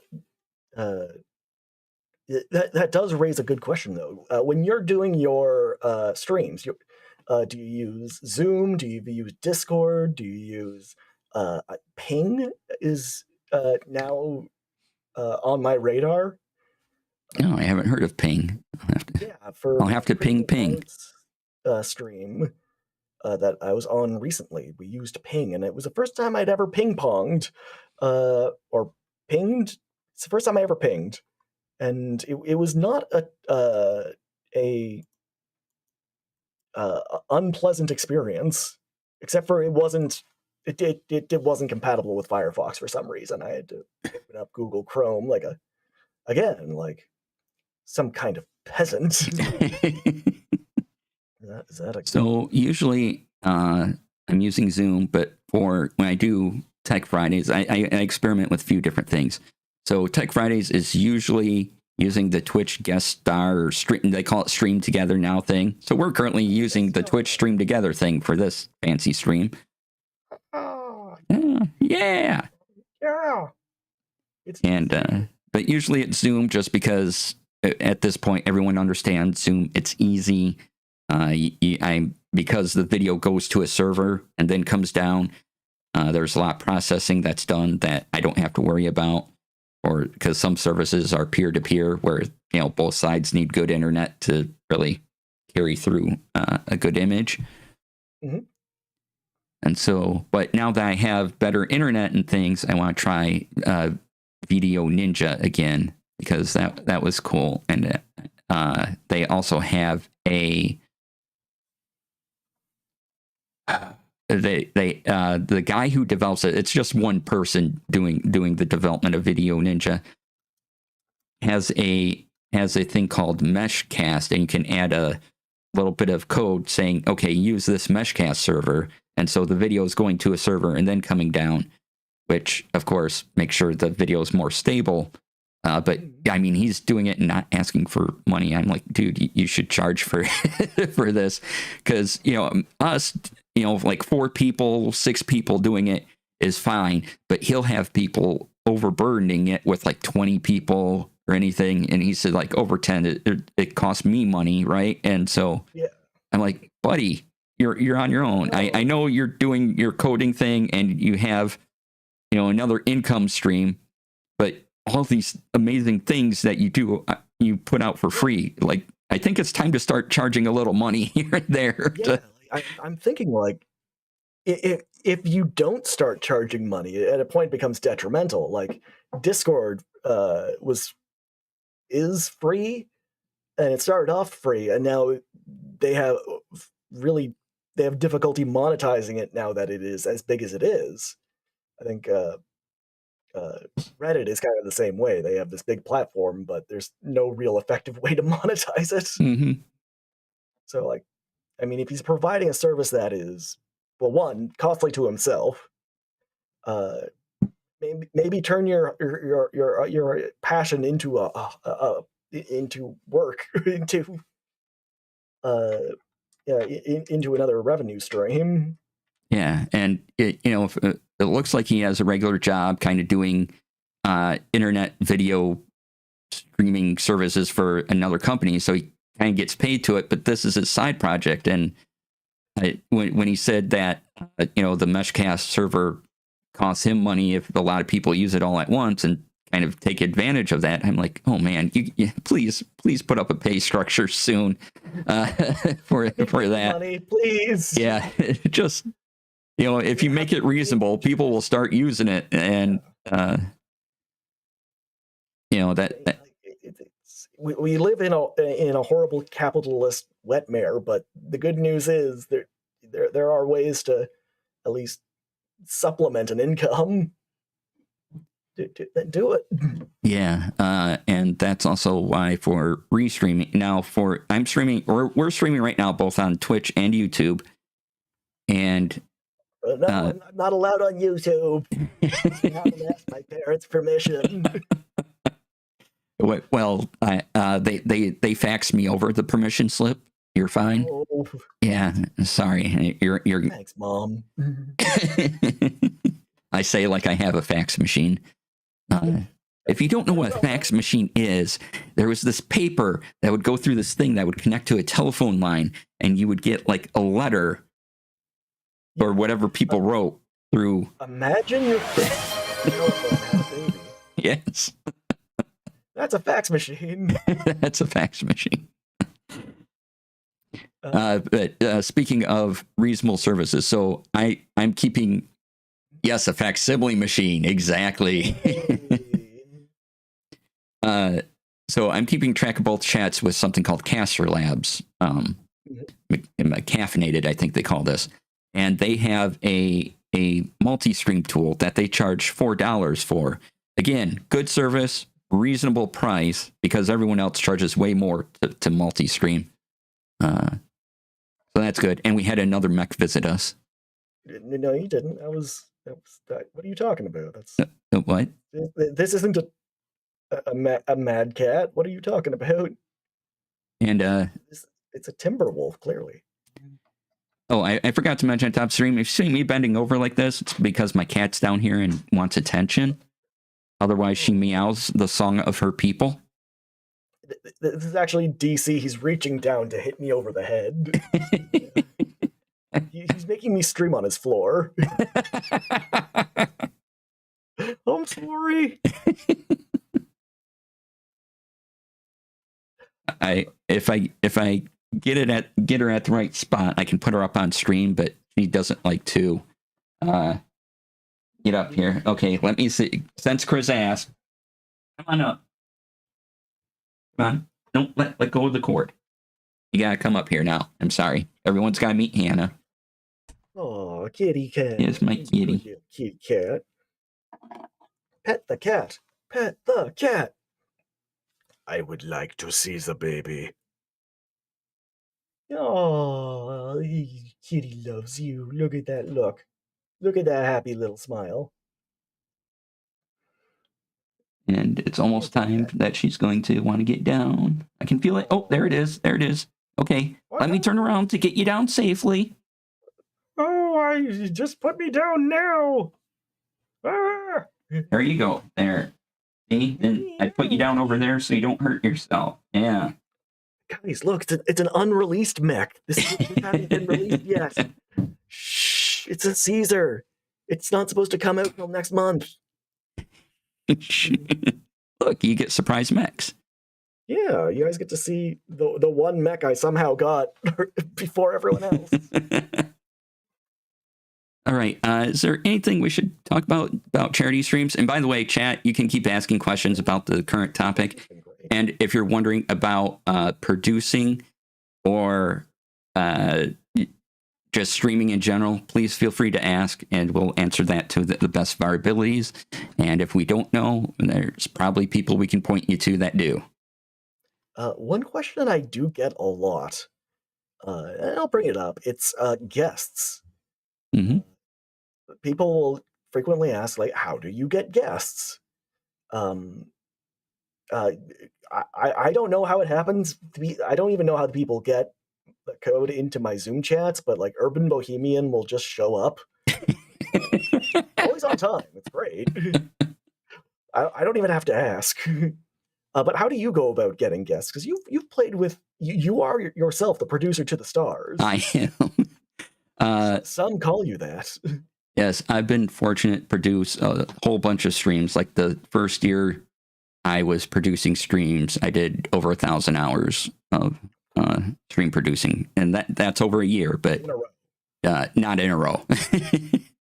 that does raise a good question, though. When you're doing your streams, do you use Zoom? Do you use Discord? Do you use Ping? Is now on my radar. No, I haven't heard of Ping. I'll have to ping. Stream that I was on recently, we used Ping, and it was the first time I'd ever ping-ponged or pinged. It's the first time I ever pinged, and it was not a unpleasant experience, except for it wasn't compatible with Firefox for some reason. I had to open up Google Chrome like some kind of peasant. So usually I'm using Zoom, but for when I do Tech Fridays, I experiment with a few different things. So Tech Fridays is usually using the Twitch guest star or stream. They call it stream together now thing. So we're currently using the Twitch stream together thing for this fancy stream. Yeah. And but usually it's Zoom, just because at this point everyone understands Zoom. It's easy. Because the video goes to a server and then comes down, there's a lot of processing that's done that I don't have to worry about, or because some services are peer-to-peer where both sides need good internet to really carry through a good image. And so, but now that I have better internet and things, I want to try Video Ninja again, because that was cool. And they also have a the guy who develops it, it's just one person doing the development of Video Ninja, has a thing called Meshcast, and you can add a little bit of code saying, okay, use this Meshcast server, and so the video is going to a server and then coming down, which of course makes sure the video is more stable. But I mean, he's doing it and not asking for money. I'm like, dude, you should charge for for this, because us, like 4 people, 6 people doing it is fine, but he'll have people overburdening it with like 20 people or anything, and he said like over 10, it costs me money, right? And so I'm like, buddy, you're on your own. I know you're doing your coding thing and you have another income stream, but all these amazing things that you do, you put out for free. Like, I think it's time to start charging a little money here and there. Yeah, I'm thinking like, if you don't start charging money, at a point it becomes detrimental. Like Discord is free, and it started off free, and now they have difficulty monetizing it now that it is as big as it is. I think Reddit is kind of the same way. They have this big platform, but there's no real effective way to monetize it. Mm-hmm. So, like, I mean, if he's providing a service that is, well, one, costly to himself, uh, maybe turn your passion into into work, into yeah, into another revenue stream. Yeah, and it looks like he has a regular job, kind of doing internet video streaming services for another company, so he kind of gets paid to it. But this is his side project, and when he said that the Meshcast server costs him money if a lot of people use it all at once and kind of take advantage of that, I'm like, oh man, please put up a pay structure soon for that. Money, please. Yeah, just if you make it reasonable, people will start using it, and we live in a horrible capitalist wetmare, but the good news is there are ways to at least supplement an income. Do it. Yeah, and that's also why for restreaming now, I'm streaming, or we're streaming right now both on Twitch and YouTube, and no, I'm not allowed on YouTube. I haven't asked my parents' permission. Well, they faxed me over the permission slip. You're fine. Oh. Yeah, sorry. You're. Thanks, Mom. I say like I have a fax machine. If you don't know what a fax machine is, there was this paper that would go through this thing that would connect to a telephone line, and you would get like a letter or whatever people wrote through. Imagine your baby. Yes. That's a fax machine. That's a fax machine. But speaking of reasonable services, so I'm keeping, yes, a facsimile machine, exactly. So I'm keeping track of both chats with something called Caster Labs, caffeinated, I think they call this, and they have a multi-stream tool that they charge $4 for. Again, good service, reasonable price, because everyone else charges way more to multi-stream. So that's good. And we had another mech visit us. No, you didn't. What are you talking about? That's what? This isn't a mad cat. What are you talking about? And it's a timber wolf, clearly. Oh, I forgot to mention at top stream. If you see me bending over like this, it's because my cat's down here and wants attention. Otherwise, she meows the song of her people. This is actually DC. He's reaching down to hit me over the head. He's making me stream on his floor. I'm sorry. If I get her at the right spot, I can put her up on stream, but she doesn't like to get up here. Okay, let me see. Since Chris asked, come on up. Come on. Don't let go of the cord. You gotta come up here now. I'm sorry. Everyone's gotta meet Hannah. Oh, kitty cat. Here's my kitty. Cute cat. Pet the cat. Pet the cat. I would like to see the baby. Oh, kitty loves you. Look at that look. Look at that happy little smile. And it's almost time that she's going to want to get down. I can feel it. Oh, there it is. There it is. Okay, let me turn around to get you down safely. Oh, you just put me down now. Ah. There you go. There. See? And I put you down over there so you don't hurt yourself. Yeah. Guys, look, it's an unreleased mech. This hasn't been released yet. Shh, it's a Caesar. It's not supposed to come out until next month. Look, you get surprise mechs. Yeah, you guys get to see the one mech I somehow got before everyone else. All right. Is there anything we should talk about charity streams? And by the way, chat, you can keep asking questions about the current topic. And if you're wondering about producing or just streaming in general, please feel free to ask, and we'll answer that to the best of our abilities. And if we don't know, there's probably people we can point you to that do. One question I do get a lot, and I'll bring it up. It's guests. Mm-hmm. People will frequently ask, like, how do you get guests? Um, uh, I don't know how it happens. I don't even know how the people get the code into my Zoom chats, but like Urban Bohemian will just show up. Always on time. It's great. I don't even have to ask. But how do you go about getting guests? Because you've played with you are yourself the producer to the stars. I am. Some call you that. Yes, I've been fortunate to produce a whole bunch of streams. Like the first year I was producing streams, I did over 1,000 hours of stream producing, and that's over a year, but not in a row.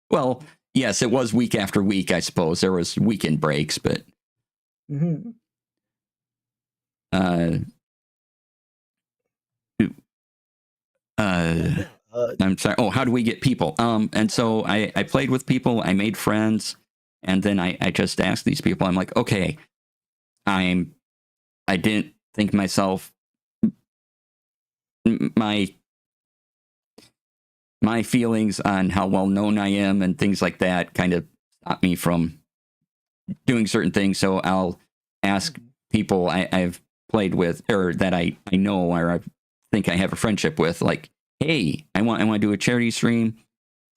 Well, yes, it was week after week. I suppose there was weekend breaks, but Mm-hmm. I'm sorry. Oh, how do we get people? And so I played with people, I made friends, and then I just asked these people, I'm like, okay, I didn't think myself, my feelings on how well known I am and things like that kind of stop me from doing certain things. So I'll ask people I've played with, or that I know, or I think I have a friendship with, like, hey, I want to do a charity stream.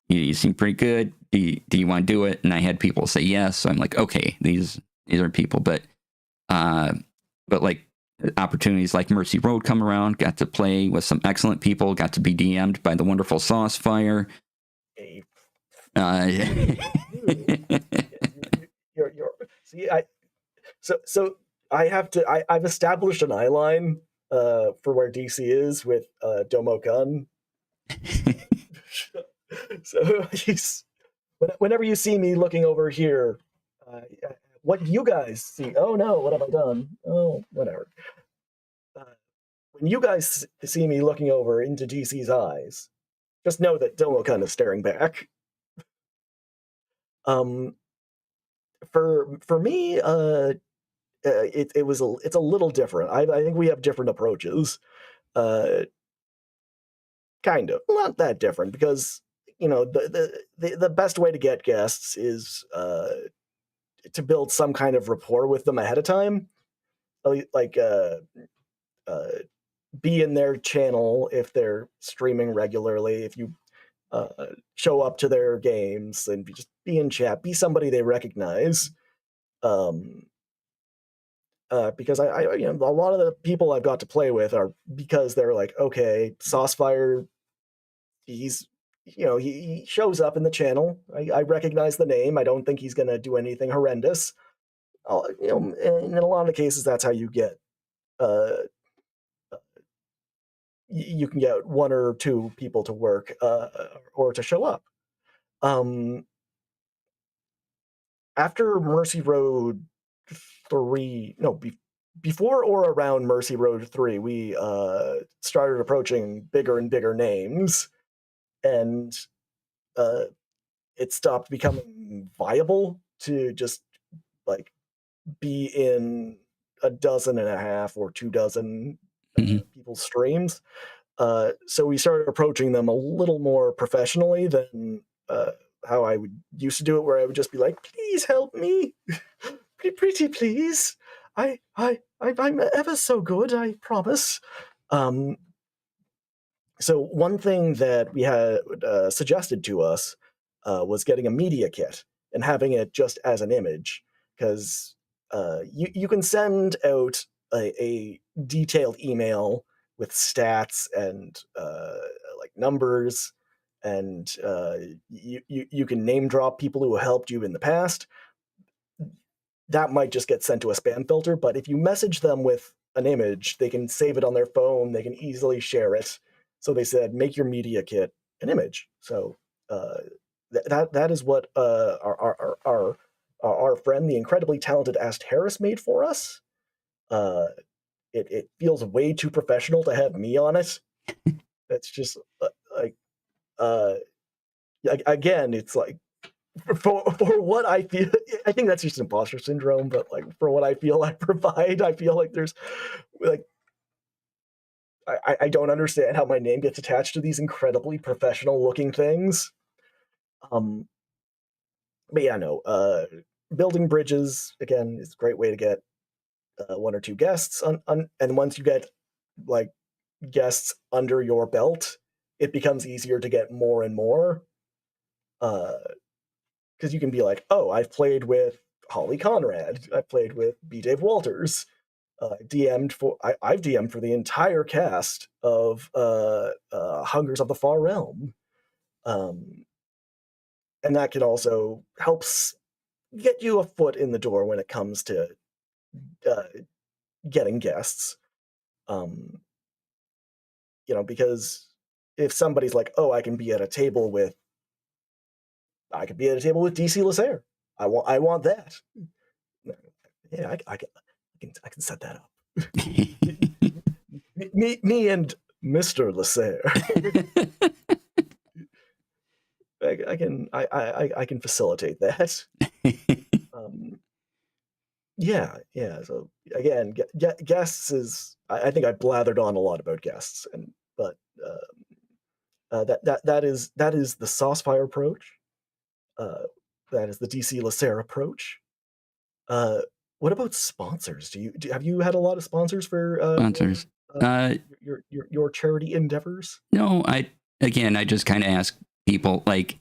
You seem pretty good. Do you want to do it? And I had people say yes. So I'm like, okay, these are people. But like opportunities like Mercy Road come around, got to play with some excellent people, got to be DM'd by the wonderful Saucefire. See, so I have to. I've established an eye line for where DC is with Domo Kun. So whenever you see me looking over here, what do you guys see? Oh no, what have I done? Oh, whatever. When you guys see me looking over into DC's eyes, just know that Domo Kun is staring back. For me, it's a little different. I think we have different approaches. Kind of, not that different, because the best way to get guests is to build some kind of rapport with them ahead of time, like be in their channel if they're streaming regularly. If you show up to their games and just be in chat, be somebody they recognize. Because I a lot of the people I've got to play with are because they're like, okay, Saucefire, he shows up in the channel. I recognize the name. I don't think he's going to do anything horrendous. And in a lot of cases, that's how you get. You can get one or two people to work or to show up. After Mercy Road 3, no, before or around Mercy Road 3, we started approaching bigger and bigger names, and it stopped becoming viable to just like be in a dozen and a half or 2 dozen people's streams. So we started approaching them a little more professionally than how I would used to do it, where I would just be like, "Please help me, pretty please. I'm ever so good, I promise." So one thing that we had suggested to us was getting a media kit and having it just as an image, because you can send out a detailed email with stats and like numbers, and you can name drop people who helped you in the past. That might just get sent to a spam filter, but if you message them with an image, they can save it on their phone, they can easily share it. So they said, make your media kit an image. So that is what our friend, the incredibly talented Ast Harris, made for us. It feels way too professional to have me on it. It's just like again, it's like for what I feel, I think that's just imposter syndrome. But like for what I feel I provide, I feel like there's like I don't understand how my name gets attached to these incredibly professional looking things. But yeah, no. Building bridges again is a great way to get one or two guests and once you get like guests under your belt, it becomes easier to get more and more. Because you can be like, oh, I've played with Holly Conrad, I've played with B. Dave Walters, I've DM'd for the entire cast of Hungers of the Far Realm, and that can also helps get you a foot in the door when it comes to uh, getting guests. Because if somebody's like, oh, I could be at a table with DC Lasair. I want that. Yeah, I can set that up. me and Mr. Lasair. I can facilitate that. Yeah. So again, guests is. I think I blathered on a lot about guests, but that is the Saucefire approach. That is the DC Lasair approach. What about sponsors? Have you had a lot of sponsors for Sponsors. Your charity endeavors? No, I just kind of ask people like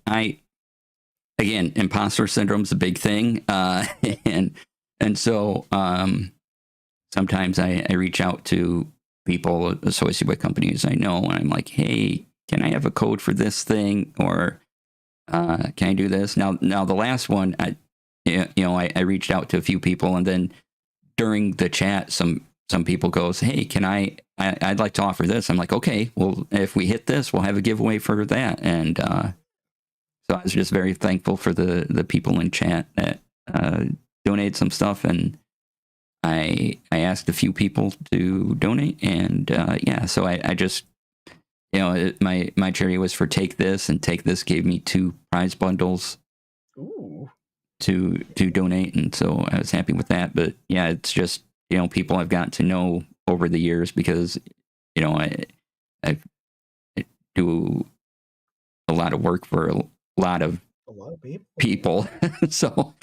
imposter syndrome's a big thing, and so sometimes I reach out to people associated with companies I know, and I'm like, hey, can I have a code for this thing, or can I do this? Now the last one, I reached out to a few people, and then during the chat, some people goes, hey, I'd like to offer this. I'm like, okay, well, if we hit this, we'll have a giveaway for that. And so I was just very thankful for the people in chat that donated some stuff, and I asked a few people to donate, and so I just, my charity was for Take This, and Take This gave me 2 prize bundles. Ooh. To donate, and so I was happy with that. But yeah, it's just people I've gotten to know over the years, because I do a lot of work for a lot of people. So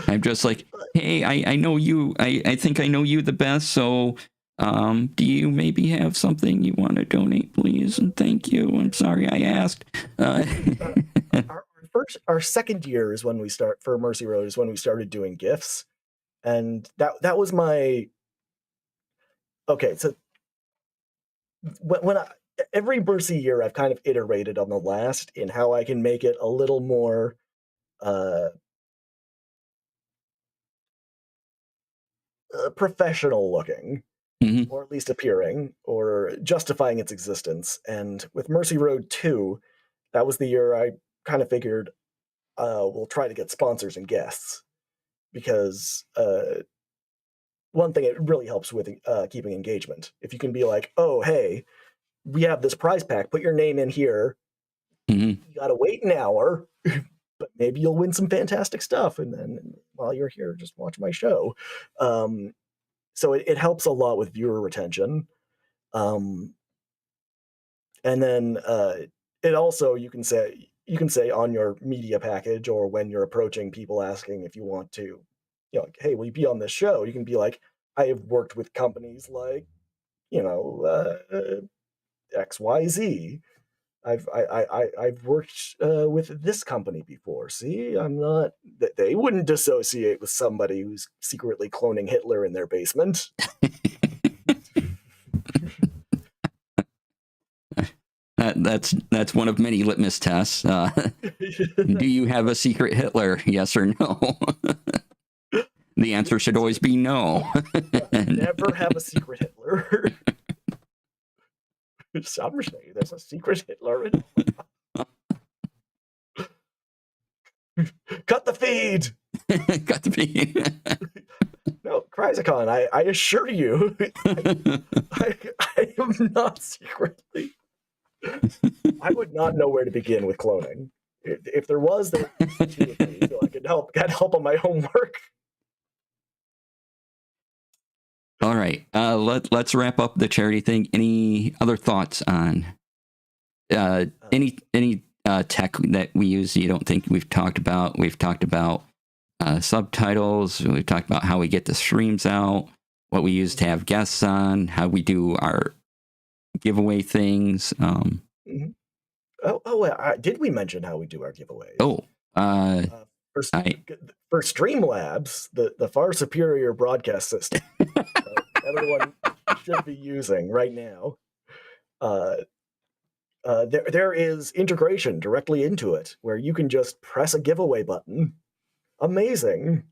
I'm just like, hey, I know you. I think I know you the best. So do you maybe have something you want to donate, please? And thank you. I'm sorry I asked. Our second year is when we start for Mercy Road is when we started doing gifts, and that was my okay. So when every Mercy year, I've kind of iterated on the last in how I can make it a little more professional looking, mm-hmm. or at least appearing, or justifying its existence. And with Mercy Road 2, that was the year I kind of figured we'll try to get sponsors and guests, because one thing, it really helps with keeping engagement. If you can be like, oh, hey, we have this prize pack, put your name in here. Mm-hmm. You gotta wait an hour, but maybe you'll win some fantastic stuff, and then while you're here, just watch my show. So it helps a lot with viewer retention. And then it also, you can say on your media package, or when you're approaching people asking if you want to, like, hey, will you be on this show? You can be like, I have worked with companies like, XYZ. I've worked with this company before. See, I'm not. They wouldn't associate with somebody who's secretly cloning Hitler in their basement. That's one of many litmus tests. Do you have a secret Hitler? Yes or no? The answer should always be no. Never have a secret Hitler. Some say there's a secret Hitler in. Cut the feed. Cut the feed. No, Chrysicon, I assure you, I am not secretly. I would not know where to begin with cloning. If there was, there would be two of me, so I could help on my homework. All right. Let's wrap up the charity thing. Any other thoughts on any tech that we use you don't think we've talked about? We've talked about subtitles. We've talked about how we get the streams out, what we use to have guests on, how we do our giveaway things. Mhm. Did we mention how we do our giveaways? Oh, for, for Streamlabs, the far superior broadcast system everyone should be using right now. There is integration directly into it where you can just press a giveaway button. Amazing.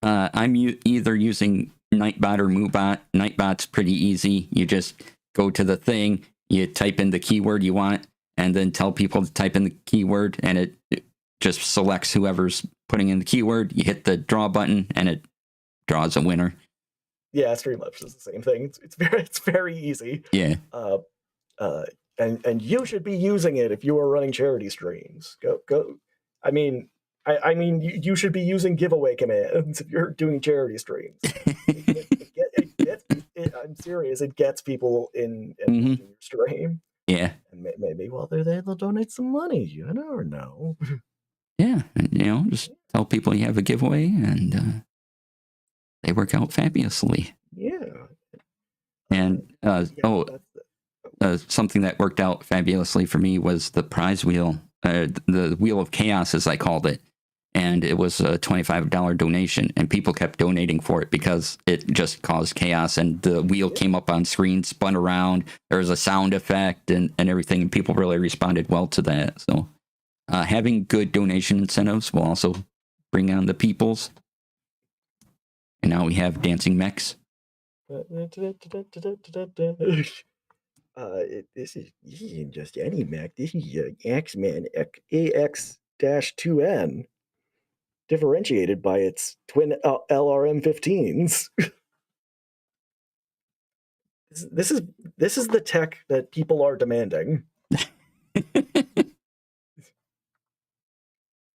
I'm either using Nightbot or MooBot. Nightbot's pretty easy. You just go to the thing, you type in the keyword you want, and then tell people to type in the keyword, and it just selects whoever's putting in the keyword. You hit the draw button, and it draws a winner. Yeah, Streamlabs is the same thing. It's very easy. Yeah. And you should be using it if you are running charity streams. Go. I mean, you should be using giveaway commands if you're doing charity streams. I'm serious. It gets people in your stream. Yeah. And maybe while they're there, they'll donate some money. You never know. Yeah. Just tell people you have a giveaway, and they work out fabulously. Yeah. And something that worked out fabulously for me was the prize wheel, the Wheel of Chaos, as I called it. And it was a $25 donation, and people kept donating for it because it just caused chaos. And the wheel came up on screen, spun around. There was a sound effect and everything, and people really responded well to that. So having good donation incentives will also bring on the peoples. And now we have dancing mechs. This isn't just any mech. This is Axeman AX-2N, differentiated by its twin LRM-15s. This is the tech that people are demanding.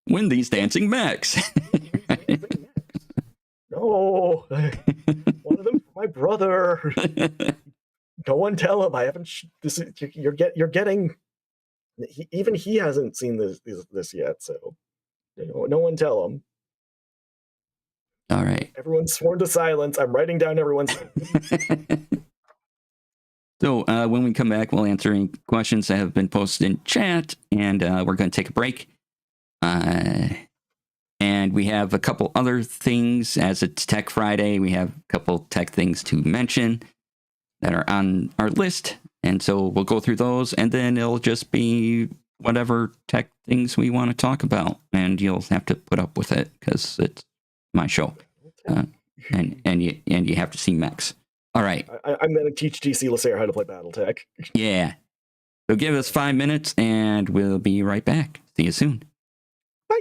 Win these dancing mechs. No, one of them for my brother. No one tell him. I haven't. You're getting. Even he hasn't seen this yet, so no one tell him. All right. Everyone's sworn to silence. I'm writing down everyone's. So when we come back, we'll answer any questions that have been posted in chat, and we're going to take a break. And we have a couple other things. As it's Tech Friday, we have a couple tech things to mention that are on our list. And so we'll go through those, and then it'll just be whatever tech things we want to talk about. And you'll have to put up with it because it's my show. And you have to see mechs. All right. I'm going to teach DC Lasair how to play Battletech. Yeah. So give us 5 minutes, and we'll be right back. See you soon. Bye.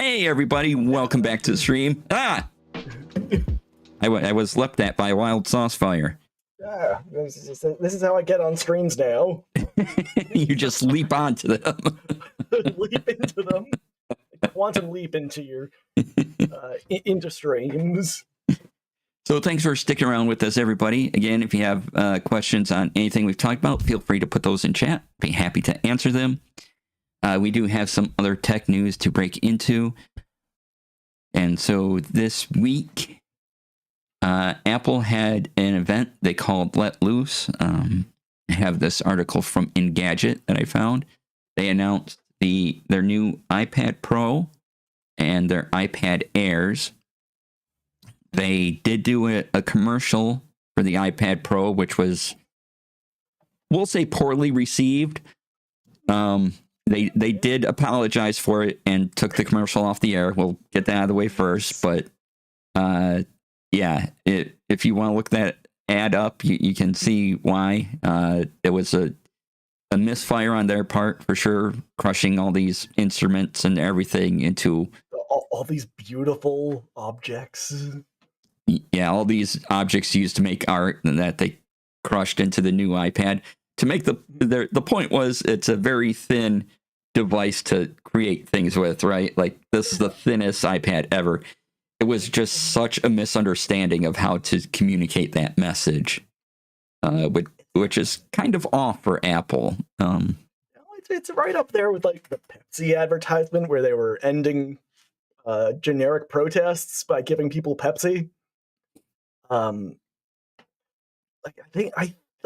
Hey everybody, welcome back to the stream. I was leapt at by a wild Saucefire. Yeah, this is how I get on streams now. You just leap onto them. Leap into them. Quantum leap into your into streams. So thanks for sticking around with us, everybody. Again, if you have questions on anything we've talked about, feel free to put those in chat. Be happy to answer them. We do have some other tech news to break into. And so this week, Apple had an event they called Let Loose. I have this article from Engadget that I found. They announced their new iPad Pro and their iPad Airs. They did do a commercial for the iPad Pro, which was, we'll say, poorly received. They did apologize for it and took the commercial off the air. We'll get that out of the way first. But yeah, if you want to look that ad up, you can see why. It was a misfire on their part for sure, crushing all these instruments and everything into all these beautiful objects. Yeah, all these objects used to make art and that they crushed into the new iPad. To make the point was, it's a very thin device to create things with, right? Like, this is the thinnest iPad ever. It was just such a misunderstanding of how to communicate that message, which is kind of off for Apple. It's right up there with like the Pepsi advertisement where they were ending generic protests by giving people Pepsi.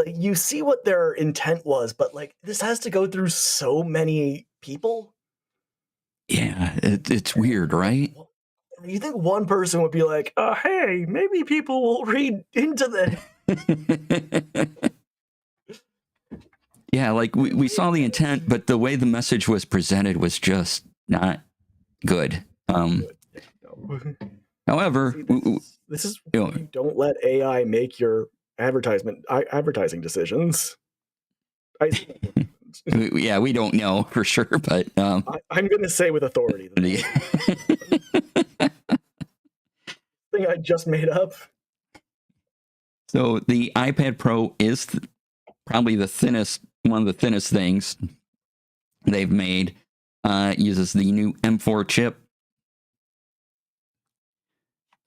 You see what their intent was, but like, this has to go through so many people. Yeah, it's weird, right? You think one person would be like, hey, maybe people will read into this. Yeah, like we saw the intent, but the way the message was presented was just not good. However, this is you don't let AI make your advertising decisions. Yeah, we don't know for sure, but I'm going to say with authority. Thing I just made up. So the iPad Pro is probably one of the thinnest things they've made. Uses the new M4 chip.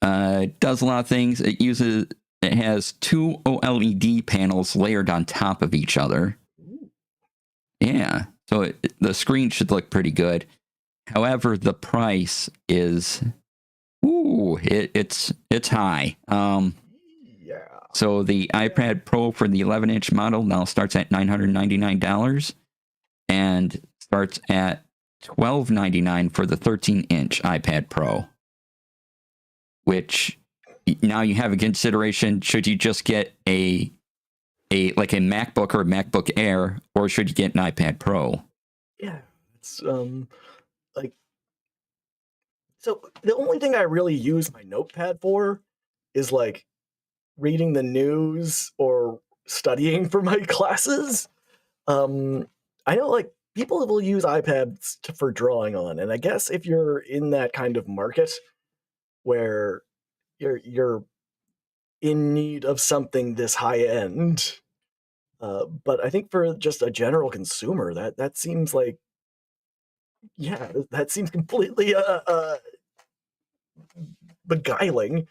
Does a lot of things. It has two OLED panels layered on top of each other. Yeah, so the screen should look pretty good. However, the price is, it's high. Yeah. So the iPad Pro for the 11-inch model now starts at $999 and starts at $1,299 for the 13-inch iPad Pro. Which now you have a consideration: should you just get a MacBook or a MacBook Air, or should you get an iPad Pro? Yeah, it's like, so the only thing I really use my notepad for is like reading the news or studying for my classes. I know like people will use iPads for drawing on, and I guess if you're in that kind of market where you're in need of something this high end, but I think for just a general consumer, that seems like, yeah, that seems completely beguiling.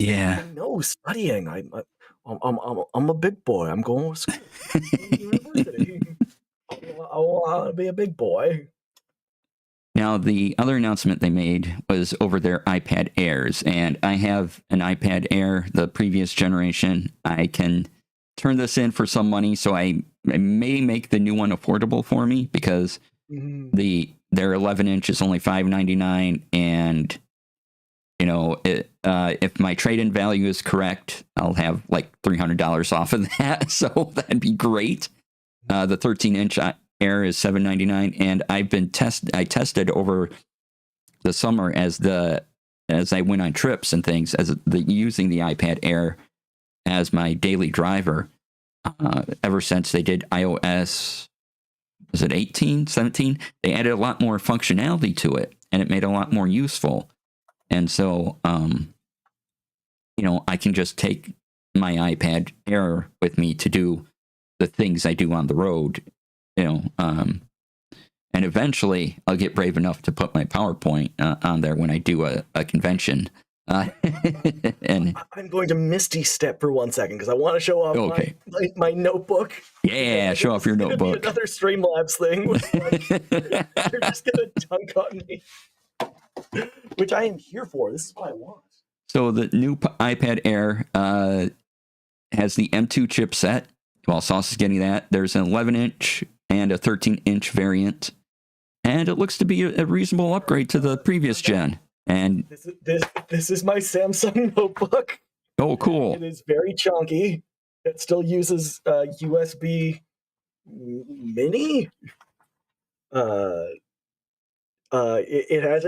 Yeah. No studying. I'm a big boy. I'm going to school, university. I want to be a big boy. Now, the other announcement they made was over their iPad Airs, and I have an iPad Air, the previous generation. I can turn this in for some money, so I may make the new one affordable for me, because their 11-inch is only $599, and if my trade-in value is correct, I'll have like $300 off of that, so that'd be great. The 13-inch Air is $799, and I tested over the summer as I went on trips and things, using the iPad Air as my daily driver. Ever since they did iOS, was it 18, 17? They added a lot more functionality to it, and it made it a lot more useful. And so, I can just take my iPad Air with me to do the things I do on the road and eventually I'll get brave enough to put my PowerPoint on there when I do a convention. And I'm going to Misty step for 1 second because I want to show off my notebook. Yeah, show off your notebook. Another Streamlabs thing. You're just going to dunk on me. Which I am here for. This is what I want. So the new iPad Air has the M2 chipset. Well, Sauce is getting that. There's an 11-inch and a 13-inch variant. And it looks to be a reasonable upgrade to the previous gen. And this is my Samsung notebook. Oh, cool. It is very chunky. It still uses USB Mini. It has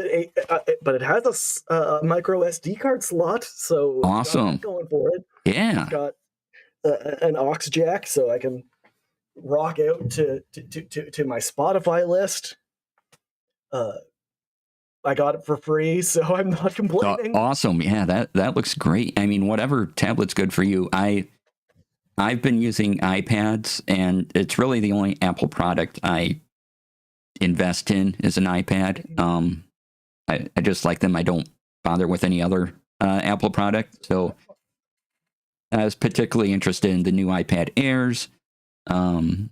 but it has a micro SD card slot. So awesome. Going for it. Yeah. It's got an aux jack, so I can rock out to my Spotify list. I got it for free, so I'm not complaining. Awesome. Yeah, that looks great. I mean, whatever tablet's good for you. I've been using iPads, and it's really the only Apple product I invest in is an iPad. I just like them. I don't bother with any other Apple product. So I was particularly interested in the new iPad Airs, and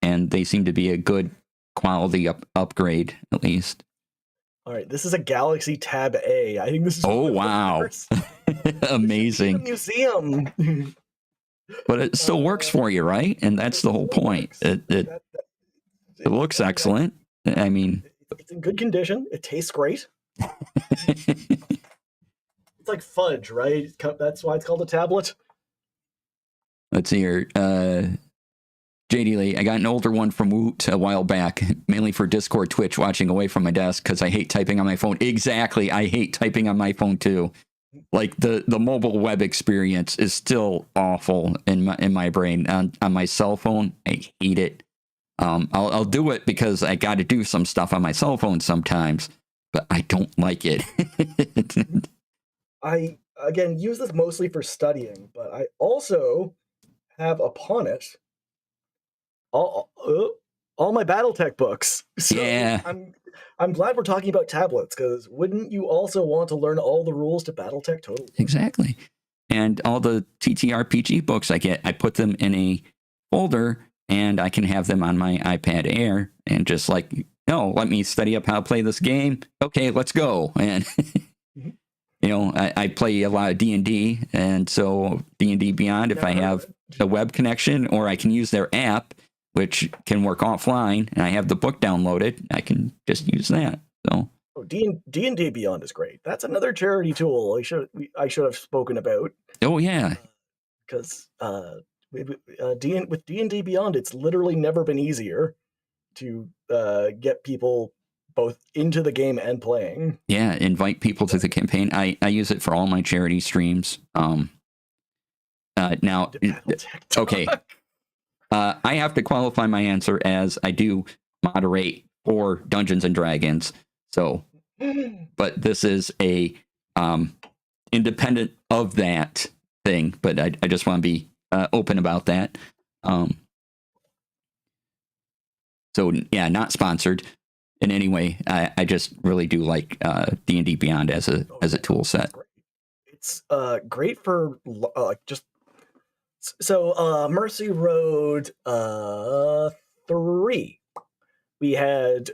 they seem to be a good quality upgrade, at least. All right, this is a Galaxy Tab A. I think this is wow. Amazing. A museum. But it still works for you, right? And that's the whole point. It looks excellent. I mean, it's in good condition. It tastes great. It's like fudge, right? That's why it's called a tablet. Let's see here. JD Lee, I got an older one from Woot a while back, mainly for Discord, Twitch, watching away from my desk because I hate typing on my phone. Exactly. I hate typing on my phone too. Like the mobile web experience is still awful in my brain. On my cell phone, I hate it. I'll do it because I got to do some stuff on my cell phone sometimes, but I don't like it. I, again, use this mostly for studying, but I also have upon it all my BattleTech books. So yeah. I'm glad we're talking about tablets, because wouldn't you also want to learn all the rules to BattleTech Total War? Exactly. And all the TTRPG books I get, I put them in a folder, and I can have them on my iPad Air, and just like, let me study up how to play this game. Okay, let's go. And I play a lot of D&D, and so D&D Beyond, if I have a web connection, or I can use their app, which can work offline, and I have the book downloaded, I can just use that. So D&D Beyond is great. That's another charity tool I should have spoken about. Oh yeah, because with D&D Beyond, it's literally never been easier to get people both into the game and playing. Yeah, invite people to the campaign. I use it for all my charity streams. Now, okay. I have to qualify my answer as I do moderate for Dungeons and Dragons. So, but this is a independent of that thing. But I just want to be open about that. So yeah, not sponsored in any way. I just really do like D&D Beyond as a tool set. It's great for just. So, Mercy Road 3, we had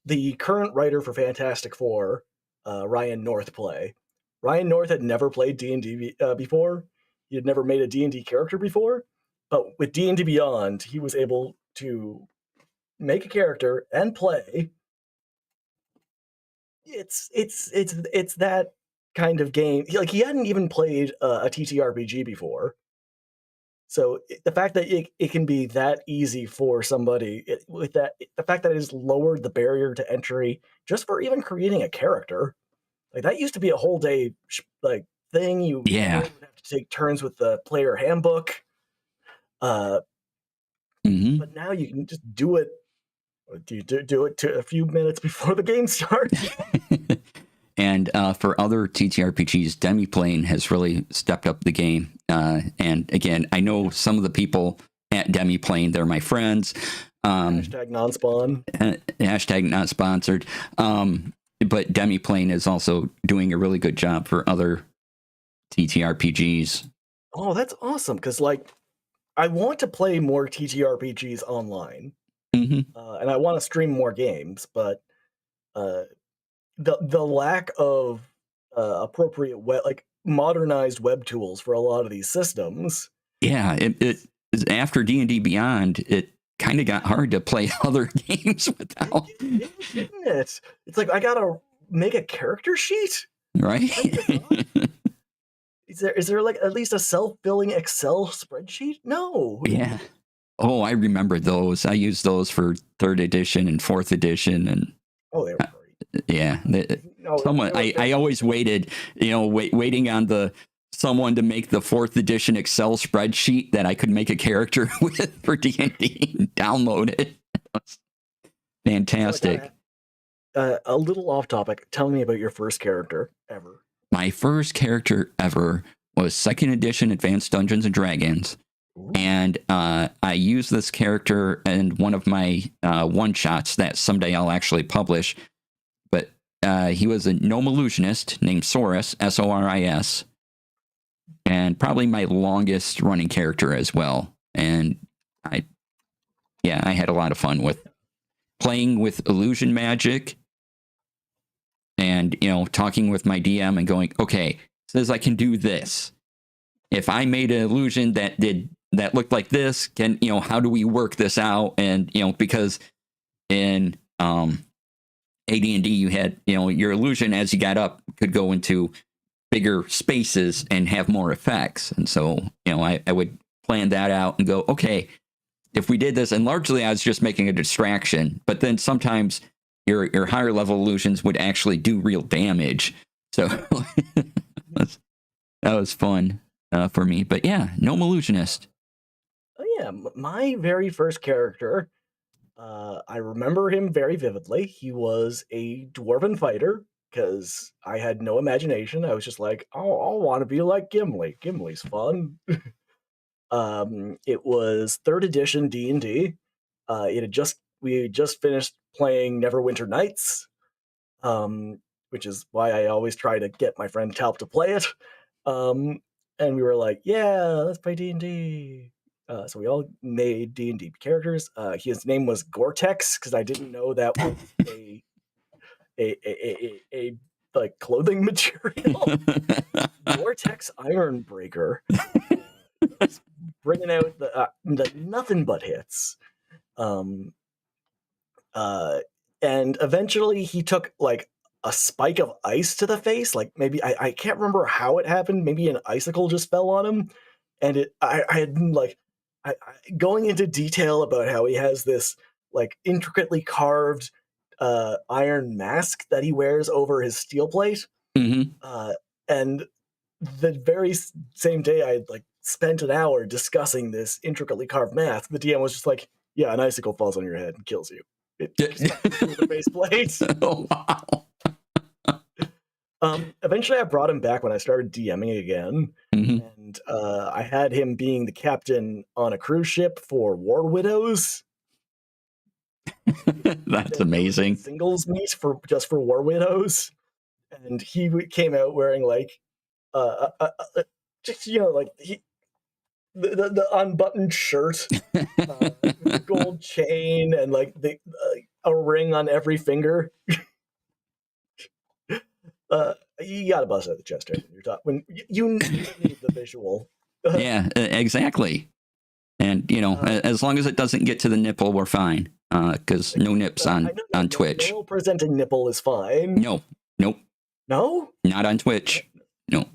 the current writer for Fantastic Four, Ryan North, play. Ryan North had never played D&D before. He had never made a D&D character before. But with D&D Beyond, he was able to make a character and play. It's that kind of game. Like, he hadn't even played a TTRPG before. So the fact that it can be that easy for somebody, the fact that it has lowered the barrier to entry just for even creating a character, like that used to be a whole day thing. You would have to take turns with the player handbook. But now you can just do it. You do it to a few minutes before the game starts. And for other TTRPGs, Demiplane has really stepped up the game. And again, I know some of the people at Demiplane. They're my friends. Hashtag non-spawn. Hashtag not sponsored. But Demiplane is also doing a really good job for other TTRPGs. Oh, that's awesome. Because, like, I want to play more TTRPGs online. Mm-hmm. And I want to stream more games, but the lack of appropriate modernized web tools for a lot of these systems. Yeah, it after D&D Beyond, it kind of got hard to play other games without. Didn't it? It's like I gotta make a character sheet, right? Is there like at least a self-filling Excel spreadsheet? No. Yeah. Oh, I remember those. I used those for 3rd edition and 4th edition, and oh, they were great. Yeah, I always waited, waiting on someone to make the 4th edition Excel spreadsheet that I could make a character with for D&D and download it. That's fantastic. A little off topic. Tell me about your first character ever. My first character ever was 2nd edition Advanced Dungeons and Dragons. Ooh. And I used this character in one of my one-shots that someday I'll actually publish. But he was a gnome illusionist named Soris, Soris, and probably my longest running character as well. And I had a lot of fun with playing with illusion magic and, talking with my DM and going, okay, says I can do this. If I made an illusion that looked like this, how do we work this out? And, because in AD&D, you had, your illusion as you got up could go into bigger spaces and have more effects. And so, I would plan that out and go, okay, if we did this, and largely I was just making a distraction, but then sometimes your higher level illusions would actually do real damage. So that was fun for me. But yeah, gnome illusionist. Oh yeah, my very first character, I remember him very vividly. He was a dwarven fighter, because I had no imagination. I was just like, oh, I want to be like Gimli. Gimli's fun. It was 3rd edition D&D. We had just finished playing Neverwinter Nights, which is why I always try to get my friend Talp to play it. And we were like, yeah, let's play D&D. So we all made D&D characters. His name was Gore-Tex, because I didn't know that was a like clothing material. Gore-Tex Ironbreaker, bringing out the nothing but hits. And eventually he took like a spike of ice to the face. Like maybe I can't remember how it happened. Maybe an icicle just fell on him, and I had been like going into detail about how he has this like intricately carved iron mask that he wears over his steel plate. Mm-hmm. And the very same day I had like spent an hour discussing this intricately carved mask, the DM was just like, yeah, an icicle falls on your head and kills you. It through the faceplate. Oh, wow. Eventually I brought him back when I started DMing again. Mm-hmm. And I had him being the captain on a cruise ship for War Widows. That's amazing. Singles meet for War Widows, and he came out wearing like just like the unbuttoned shirt, with gold chain, and like a ring on every finger. You gotta bust out the chest hair when you're talking. When you need the visual. Yeah, exactly. And as long as it doesn't get to the nipple, we're fine. Because no nips on Twitch. No presenting nipple is fine. No, nope. No? Not on Twitch. No.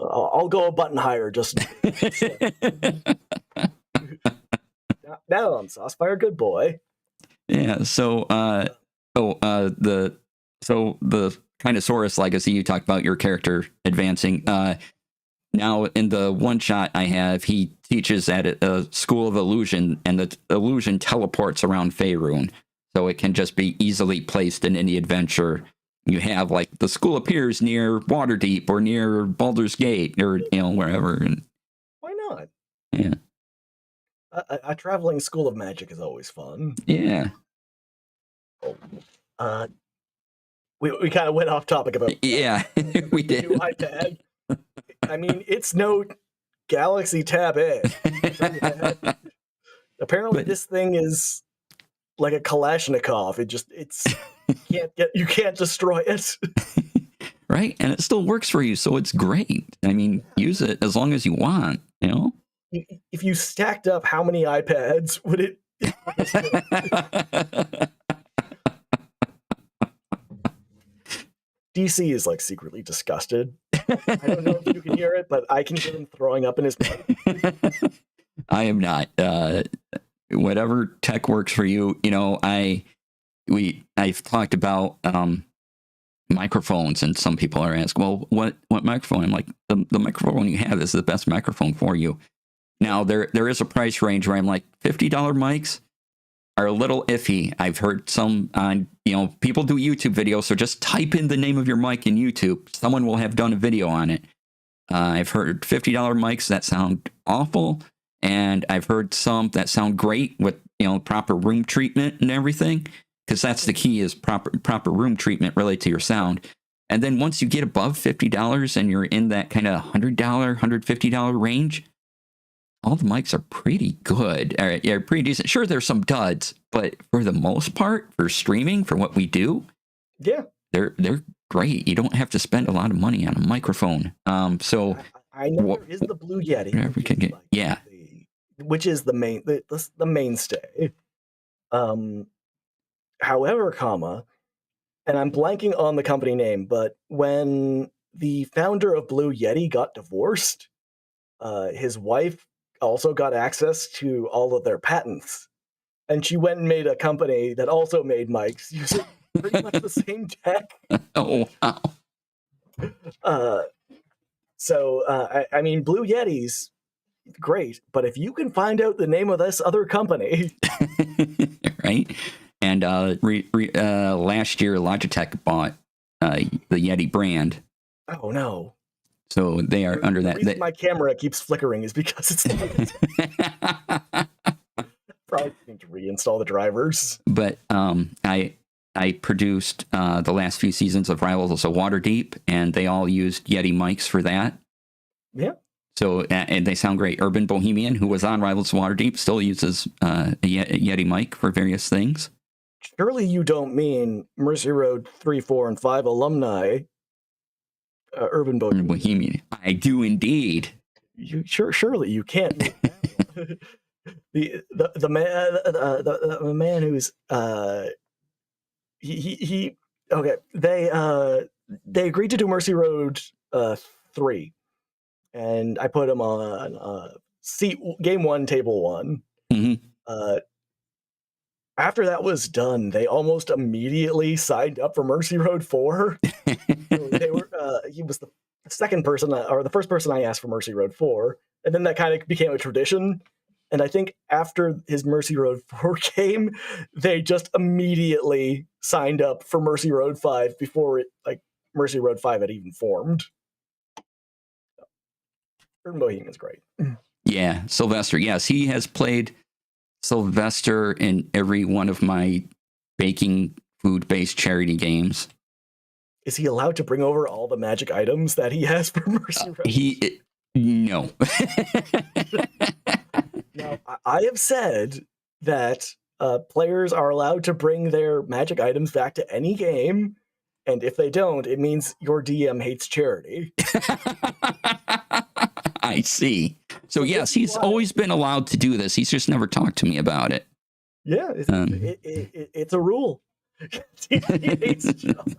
I'll go a button higher. Just now on Saucefire, good boy. Yeah. So, the kind of Saurus legacy you talked about, your character advancing. Now, in the one shot I have, he teaches at a school of illusion, and the illusion teleports around Faerun, so it can just be easily placed in any adventure you have like the School of Piers near Waterdeep or near Baldur's Gate or wherever. And Why not? yeah, A traveling school of magic is always fun. yeah, We kind of went off topic about yeah. We the did. new iPad. I mean, it's no Galaxy Tab Edge. Apparently, this thing is like a Kalashnikov. You can't destroy it. Right, and it still works for you, so it's great. I mean, use it as long as you want. If you stacked up how many iPads, would it? DC is like secretly disgusted. I don't know if you can hear it, but I can hear him throwing up in his mouth. I am not. Whatever tech works for you. I've talked about microphones, and some people are asking, well, what microphone? I'm like, the microphone you have is the best microphone for you. Now there is a price range where I'm like, $50 mics are a little iffy. I've heard some on, people do YouTube videos, so just type in the name of your mic in YouTube. Someone will have done a video on it. I've heard $50 mics that sound awful, and I've heard some that sound great with, proper room treatment and everything, because that's the key, is proper room treatment related to your sound. And then once you get above $50 and you're in that kind of $100, $150 range, all the mics are pretty good. They're pretty decent. Sure, there's some duds, but for the most part, for streaming, for what we do, yeah, they're great. You don't have to spend a lot of money on a microphone. So I know there is the Blue Yeti, which is the mainstay. However, and I'm blanking on the company name, but when the founder of Blue Yeti got divorced, his wife also got access to all of their patents, and she went and made a company that also made mics using pretty much the same tech. Oh, wow. I mean, Blue Yeti's great, but if you can find out the name of this other company, right? And last year, Logitech bought the Yeti brand. Oh no! So they are under that. The reason my camera keeps flickering is because it's probably need to reinstall the drivers. But I produced the last few seasons of Rivals of Waterdeep, and they all used Yeti mics for that. Yeah. So and they sound great. Urban Bohemian, who was on Rivals of Waterdeep, still uses a Yeti mic for various things. Surely you don't mean Mercy Road 3, 4, and 5 alumni, Urban Bohemian. I do indeed. Surely you can't. the man who's okay. They agreed to do Mercy Road 3, and I put him on game 1, table 1. Mm-hmm. After that was done, they almost immediately signed up for Mercy Road 4. They were he was the second person, or the first person I asked for Mercy Road 4, and then that kind of became a tradition. And I think after his Mercy Road 4 came, they just immediately signed up for Mercy Road 5 before Mercy Road 5 had even formed. Urban Bohemian's great. Yeah, Sylvester. Yes, he has played Sylvester in every one of my baking food-based charity games. Is he allowed to bring over all the magic items that he has for Mercy Road? No. Now, I have said that players are allowed to bring their magic items back to any game, and if they don't, it means your DM hates charity. I see. So yes, he's always been allowed to do this. He's just never talked to me about it. Yeah, it's a rule. He hates the job.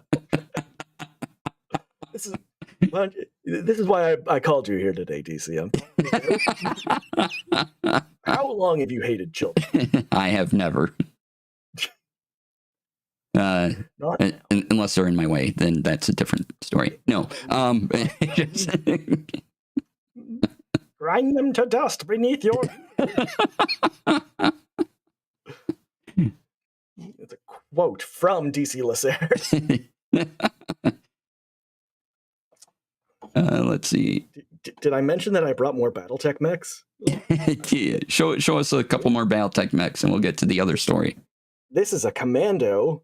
This is why I called you here today, DC. How long have you hated children? I have never. Unless they're in my way, then that's a different story. No. Grind them to dust beneath your... It's a quote from DC Lasair. Let's see. Did I mention that I brought more BattleTech mechs? Yeah, show us a couple more BattleTech mechs, and we'll get to the other story. This is a commando.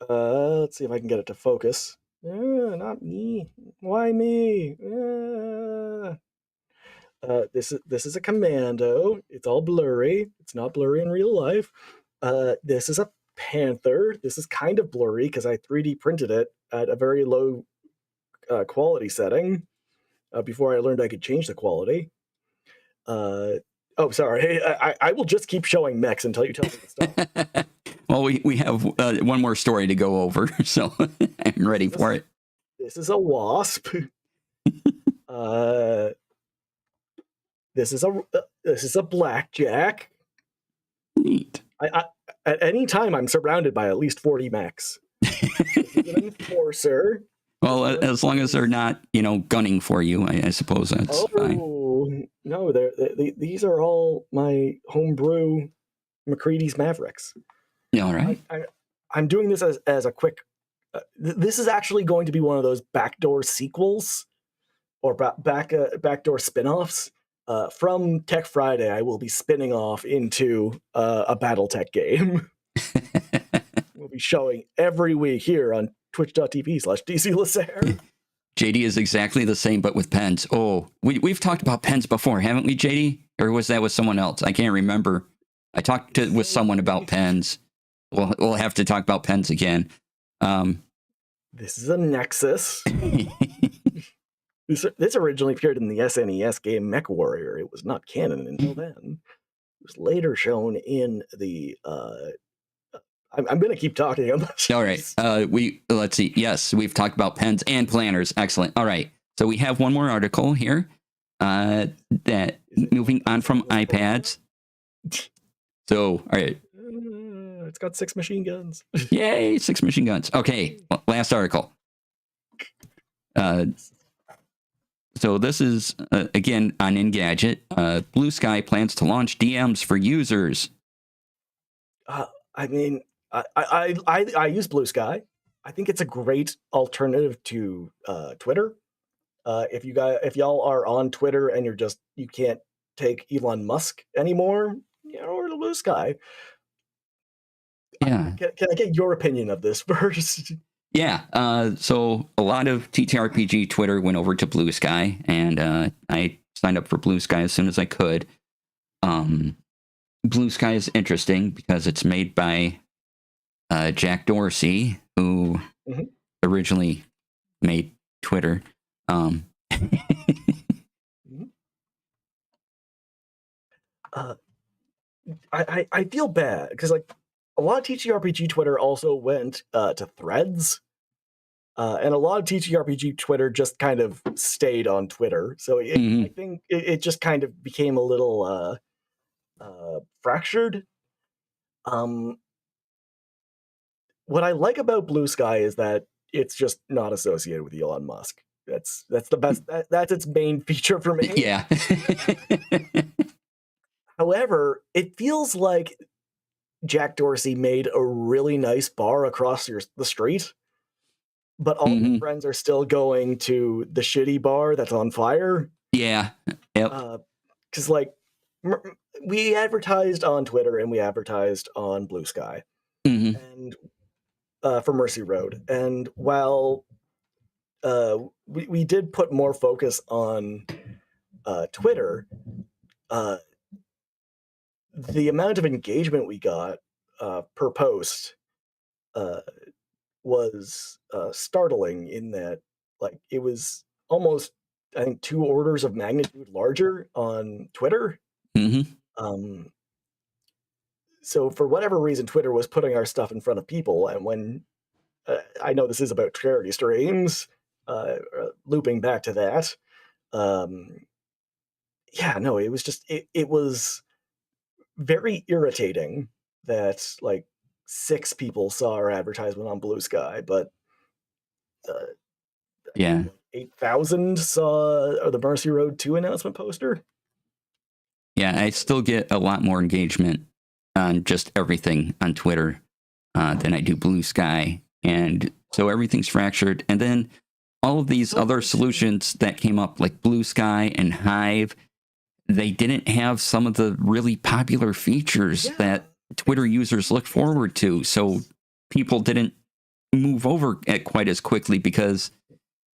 Let's see if I can get it to focus. Not me. Why me? This is a commando. It's all blurry. It's not blurry in real life. This is a panther. This is kind of blurry because I 3D printed it at a very low quality setting before I learned I could change the quality. Oh, sorry. I will just keep showing mechs until you tell me to stop. Well, we have one more story to go over, so I'm ready for it. This is a wasp. This is a blackjack. Neat. At any time, I'm surrounded by at least 40 mechs. This is an enforcer. Well, as long as they're not, gunning for you, I suppose that's fine. Oh, no, these are all my homebrew McCready's Mavericks. Yeah, all right. I'm doing this as a quick... this is actually going to be one of those backdoor sequels or backdoor spin-offs. From Tech Friday, I will be spinning off into a BattleTech game. We'll be showing every week here on twitch.tv/DC Lasair. JD is exactly the same, but with pens. Oh, we've talked about pens before, haven't we, JD? Or was that with someone else? I can't remember. I talked with someone about pens. We'll have to talk about pens again. This is a Nexus. This originally appeared in the SNES game Mech Warrior. It was not canon until then. It was later shown in the... I'm going to keep talking. All right. Let's see. Yes, we've talked about pens and planners. Excellent. All right. So we have one more article here. That moving on from iPads. So, all right. It's got 6 machine guns. Yay, 6 machine guns. Okay, last article. So this is, again, on Engadget. Blue Sky plans to launch DMs for users. I mean, I use Blue Sky. I think it's a great alternative to Twitter. If y'all are on Twitter and you can't take Elon Musk anymore, or Blue Sky. Yeah. Can I get your opinion of this first? Yeah. So a lot of TTRPG Twitter went over to Blue Sky, and I signed up for Blue Sky as soon as I could. Blue Sky is interesting because it's made by Jack Dorsey, who originally made Twitter. I feel bad because a lot of TTRPG Twitter also went to Threads, and a lot of TTRPG Twitter just kind of stayed on Twitter. So I think it just kind of became a little fractured. What I like about Blue Sky is that it's just not associated with Elon Musk. That's the best. That's its main feature for me. Yeah. However, it feels like Jack Dorsey made a really nice bar across the street, but all your friends are still going to the shitty bar that's on fire. Yeah. Yep. Because we advertised on Twitter and we advertised on Blue Sky, and for Mercy Road. And while we did put more focus on Twitter, the amount of engagement we got per post was startling in that it was almost, I think, 2 orders of magnitude larger on Twitter. So for whatever reason, Twitter was putting our stuff in front of people. And when I know this is about charity streams, looping back to that, it was just, it was very irritating that 6 people saw our advertisement on Blue Sky, but 8,000 saw the Mercy Road 2 announcement poster. Yeah, I still get a lot more engagement on just everything on Twitter than I do Blue Sky, and so everything's fractured. And then all of these other solutions that came up, like Blue Sky and Hive, they didn't have some of the really popular features that Twitter users look forward to. So people didn't move over at quite as quickly because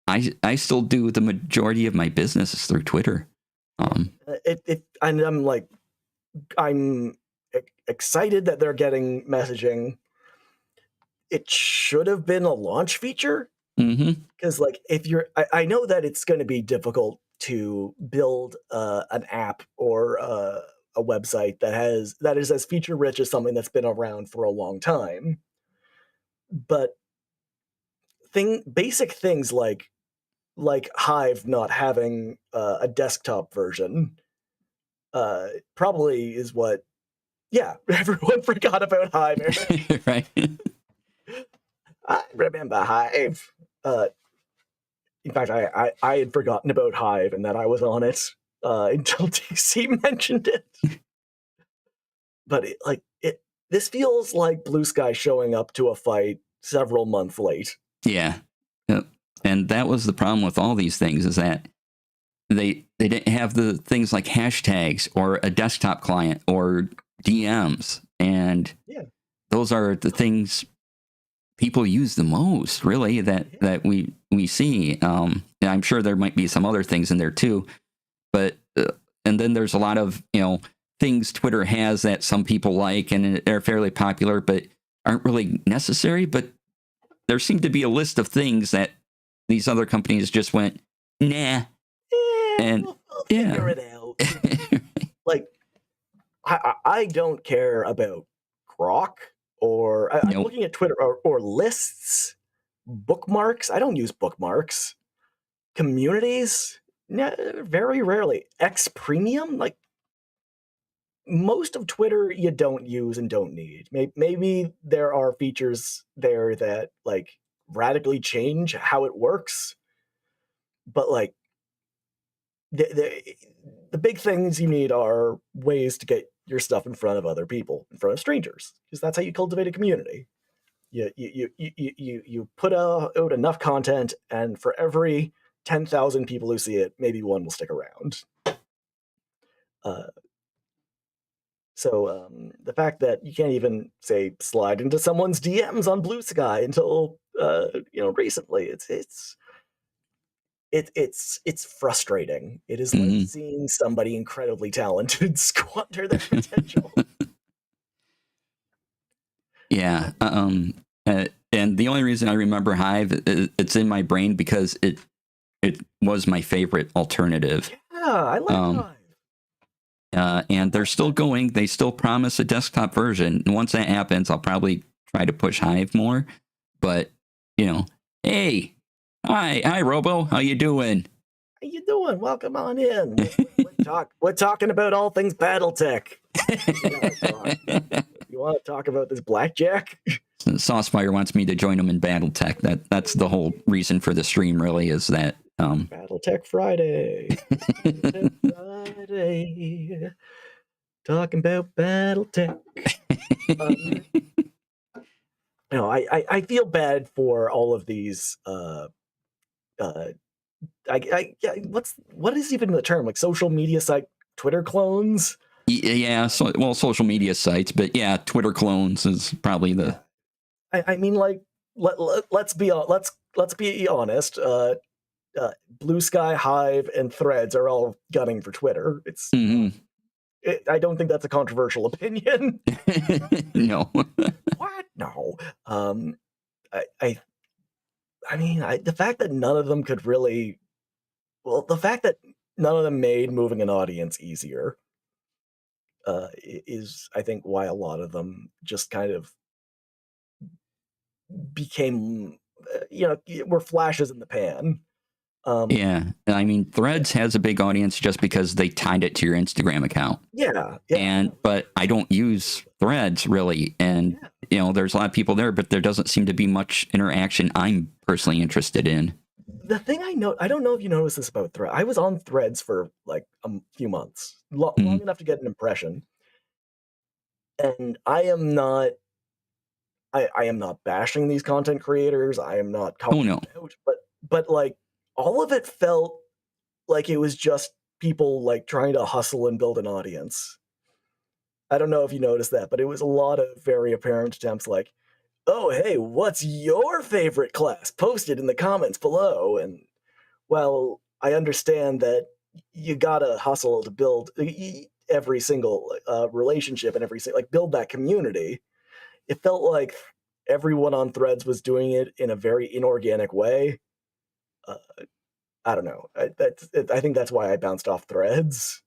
I still do the majority of my business through Twitter. And I'm excited that they're getting messaging. It should have been a launch feature. Because like if you're, I know that it's going to be difficult to build an app or a website that is as feature rich as something that's been around for a long time. But basic things like Hive not having a desktop version probably is what. Yeah, everyone forgot about Hive. Right. I remember Hive. In fact, I had forgotten about Hive and that I was on it until DC mentioned it. But this feels like Blue Sky showing up to a fight several months late. Yeah. And that was the problem with all these things, is that they didn't have the things like hashtags or a desktop client or DMs. And those are the things people use the most, really, that we see. And I'm sure there might be some other things in there too. But and then there's a lot of, things Twitter has that some people like and they're fairly popular, but aren't really necessary. But there seemed to be a list of things that these other companies just went, nah. And we'll figure it out. Like, I don't care about Grok or I'm looking at Twitter or lists, bookmarks. I don't use bookmarks. Communities, very rarely. X Premium, like most of Twitter you don't use and don't need. Maybe there are features there that like radically change how it works, but like the big things you need are ways to get your stuff in front of other people, in front of strangers, because that's how you cultivate a community. You put out enough content, and for every 10,000 people who see it, maybe one will stick around. So the fact that you can't even say slide into someone's DMs on Blue Sky until recently, it's frustrating. It is like seeing somebody incredibly talented squander their potential. Yeah. And the only reason I remember Hive, it's in my brain because it was my favorite alternative. Yeah, I like Hive. And they're still going. They still promise a desktop version. And once that happens, I'll probably try to push Hive more. But, hey, hi, Robo. How you doing? How you doing? Welcome on in. We're talking about all things BattleTech. You want to talk about this blackjack? Saucefire wants me to join him in BattleTech. That's the whole reason for the stream, really, is that BattleTech Friday. BattleTech Friday. Talking about BattleTech. I feel bad for all of these what is even the term? Like social media site Twitter clones? Yeah, social media sites, but yeah, Twitter clones is probably the. I mean, like, let's be honest. Blue Sky, Hive, and Threads are all gunning for Twitter. It's. I don't think that's a controversial opinion. No. What? No. I mean, the fact that none of them could really. Well, the fact that none of them made moving an audience easier is, I think, why a lot of them just kind of became, were flashes in the pan. Yeah, I mean, Threads has a big audience just because they tied it to your Instagram account. Yeah. But I don't use Threads really, and there's a lot of people there, but there doesn't seem to be much interaction I'm personally interested in. The thing I don't know if you noticed this about Threads. I was on Threads for like a few months, long enough to get an impression, and I am not bashing these content creators. I am not calling them out, but like all of it felt like it was just people like trying to hustle and build an audience. I don't know if you noticed that, but it was a lot of very apparent attempts like, oh, hey, what's your favorite class? Post it in the comments below. And well, I understand that you gotta hustle to build every single relationship and like build that community. It felt like everyone on Threads was doing it in a very inorganic way. Uh, I don't know. I think that's why I bounced off Threads.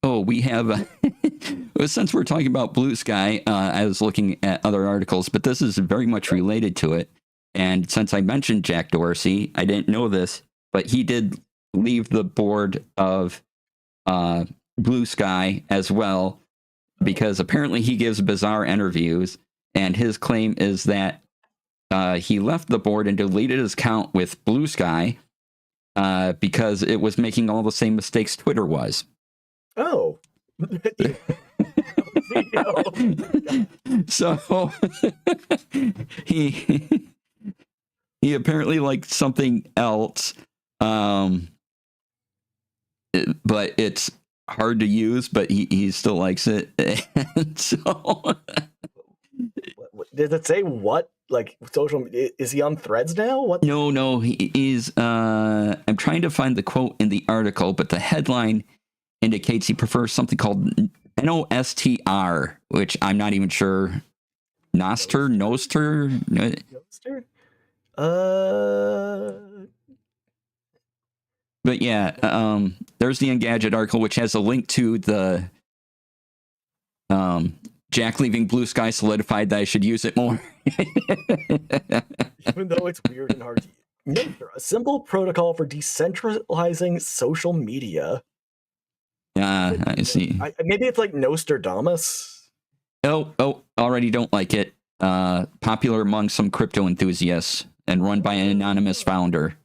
Oh, we have, since we're talking about Blue Sky, I was looking at other articles, but this is very much related to it. And since I mentioned Jack Dorsey, I didn't know this, but he did leave the board of Blue Sky as well, because apparently he gives bizarre interviews. And his claim is that he left the board and deleted his account with Blue Sky because it was making all the same mistakes Twitter was. Oh. So he apparently liked something else, but it's hard to use, but he still likes it. And so did it say what? Like social? Is he on Threads now? What? No, he is. I'm trying to find the quote in the article, but the headline indicates he prefers something called Nostr, which I'm not even sure. Noster? But yeah, there's the Engadget article, which has a link to the Jack leaving Blue Sky solidified that I should use it more. Even though it's weird and hard to use. A simple protocol for decentralizing social media. I see. Maybe it's like Nostradamus. Oh, already don't like it. Popular among some crypto enthusiasts and run by an anonymous founder.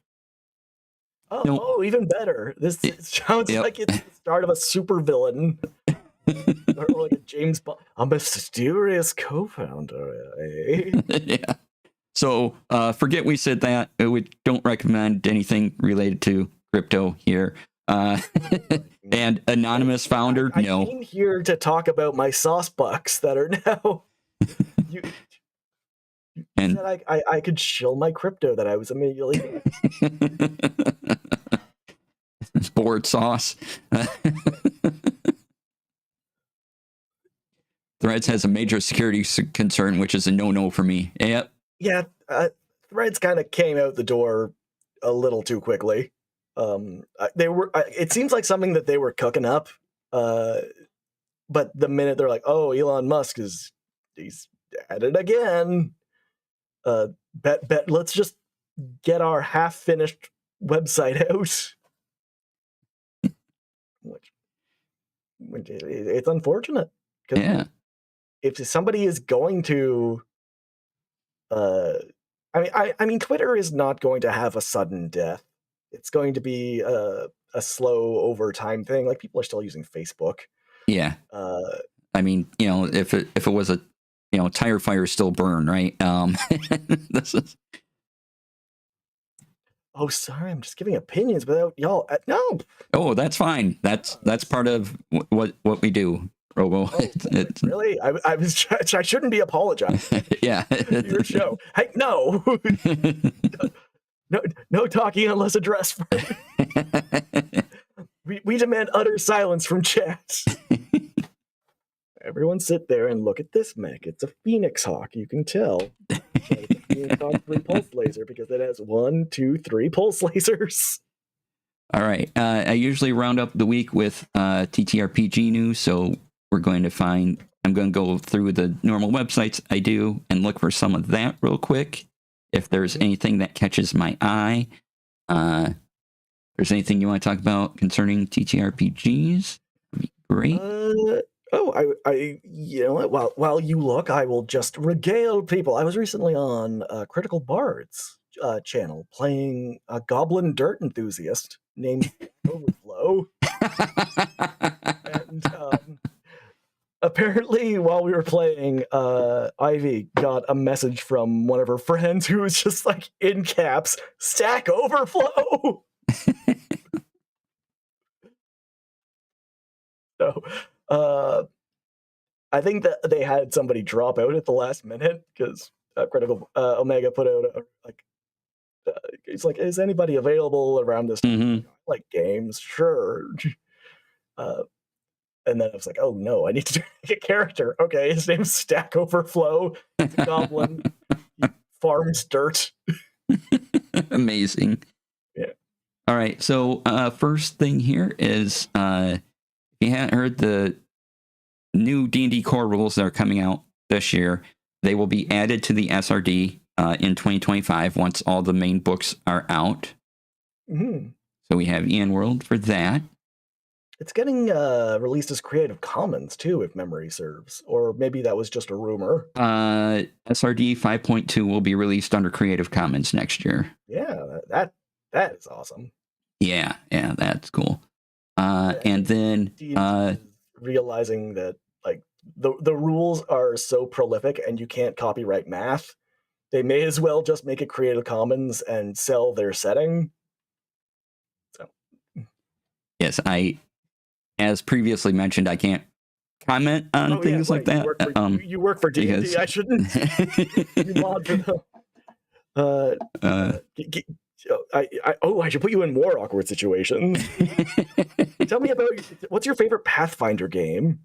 Oh, even better. This sounds like it's the start of a supervillain. Or like a James Bond. A mysterious co-founder, eh? Yeah. So forget we said that. We don't recommend anything related to crypto here. And anonymous founder, no. I came here to talk about my sauce bucks that are now. you said I could shill my crypto that I was immediately. Board sauce. Threads has a major security concern, which is a no-no for me. Yep. Yeah, Threads kind of came out the door a little too quickly. They were. It seems like something that they were cooking up. But the minute they're like, "Oh, Elon Musk he's at it again," bet let's just get our half-finished website out. Which it's unfortunate. Yeah. If somebody is going to, I mean, Twitter is not going to have a sudden death. It's going to be a slow over time thing. Like people are still using Facebook. Yeah. I mean, if it was a, tire fire still burn, right? This is. Oh, sorry, I'm just giving opinions without y'all. No. Oh, that's fine. That's part of what we do. Robo. Really? I shouldn't be apologizing. Yeah. Your show. Hey, no. No talking unless addressed. We demand utter silence from chat. Everyone sit there and look at this mech. It's a Phoenix Hawk. You can tell. It's a Phoenix Hawk 3 pulse laser because it has 1, 2, 3 pulse lasers. All right. I usually round up the week with TTRPG news, so I'm going to go through the normal websites I do and look for some of that real quick. If there's anything that catches my eye, there's anything you want to talk about concerning TTRPGs, that'd be great. I while you look, I will just regale people. I was recently on Critical Bard's channel playing a Goblin Dirt enthusiast named Overflow. And apparently, while we were playing, Ivy got a message from one of her friends who was just like in caps, Stack Overflow. So, I think that they had somebody drop out at the last minute because Critical Omega put out it's like, is anybody available around this time? Mm-hmm. Like games, sure. And then I was like, oh no, I need to make a character. Okay, his name's Stack Overflow. He's a goblin. He farms dirt. Amazing. Yeah. All right. So first thing here is if you haven't heard, the new D&D core rules that are coming out this year, they will be added to the SRD in 2025 once all the main books are out. Mm-hmm. So we have Ian World for that. It's getting released as Creative Commons too, if memory serves, or maybe that was just a rumor. SRD 5.2 will be released under Creative Commons next year. Yeah, that is awesome. Yeah, that's cool. And then realizing that like the rules are so prolific and you can't copyright math, they may as well just make it Creative Commons and sell their setting. So yes, as previously mentioned, I can't comment on things like that. You work for D&D. I shouldn't. You mod for them. I should put you in more awkward situations. Tell me about what's your favorite Pathfinder game?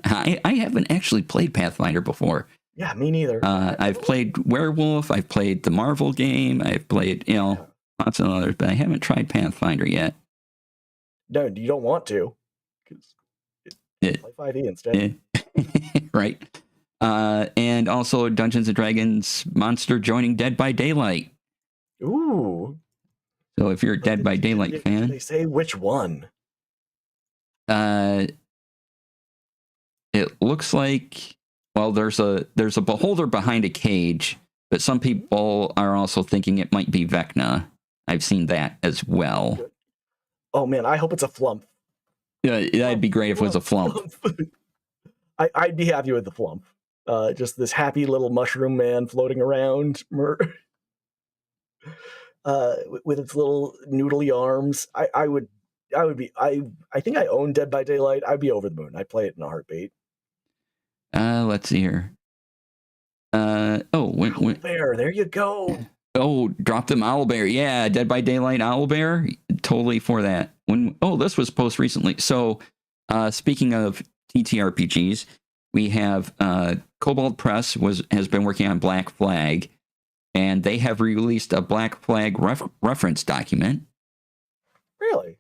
I haven't actually played Pathfinder before. Yeah, me neither. I've played Werewolf. I've played the Marvel game. I've played lots of others, but I haven't tried Pathfinder yet. No, you don't want to. Play 5e instead. Right. And also Dungeons and Dragons Monster joining Dead by Daylight. Ooh. So if you're a Dead by Daylight fan. Did they say which one? It looks like, well, there's a beholder behind a cage, but some people are also thinking it might be Vecna. I've seen that as well. Oh man, I hope it's a flump. Yeah, that'd be great if it was a flump. I'd be happy with the flump. Just this happy little mushroom man floating around with its little noodly arms. I think I own Dead by Daylight. I'd be over the moon. I'd play it in a heartbeat. Let's see here. Owlbear, there you go. Oh, drop them Owlbear. Yeah, Dead by Daylight Owlbear. Totally for that. This was post recently. So, speaking of TTRPGs, we have Cobalt Press has been working on Black Flag, and they have released a Black Flag reference document. Really?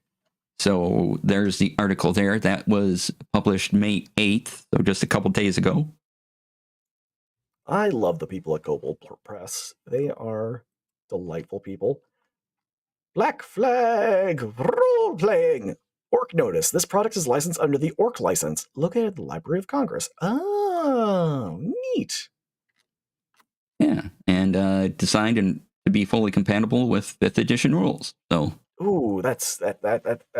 So there's the article there that was published May 8th, so just a couple days ago. I love the people at Cobalt Press. They are delightful people. Black Flag role playing. Orc Notice. This product is licensed under the Orc license, located at the Library of Congress. Oh, neat. Yeah, and designed to be fully compatible with 5th edition rules. So, ooh, that's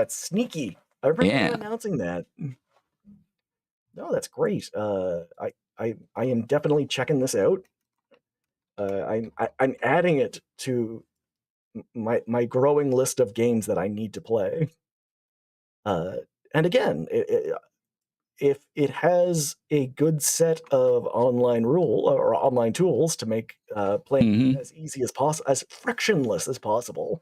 sneaky. I remember announcing that. No, that's great. I am definitely checking this out. I'm adding it to my growing list of games that I need to play. And again, if it has a good set of online online tools to make playing as easy as possible, as frictionless as possible,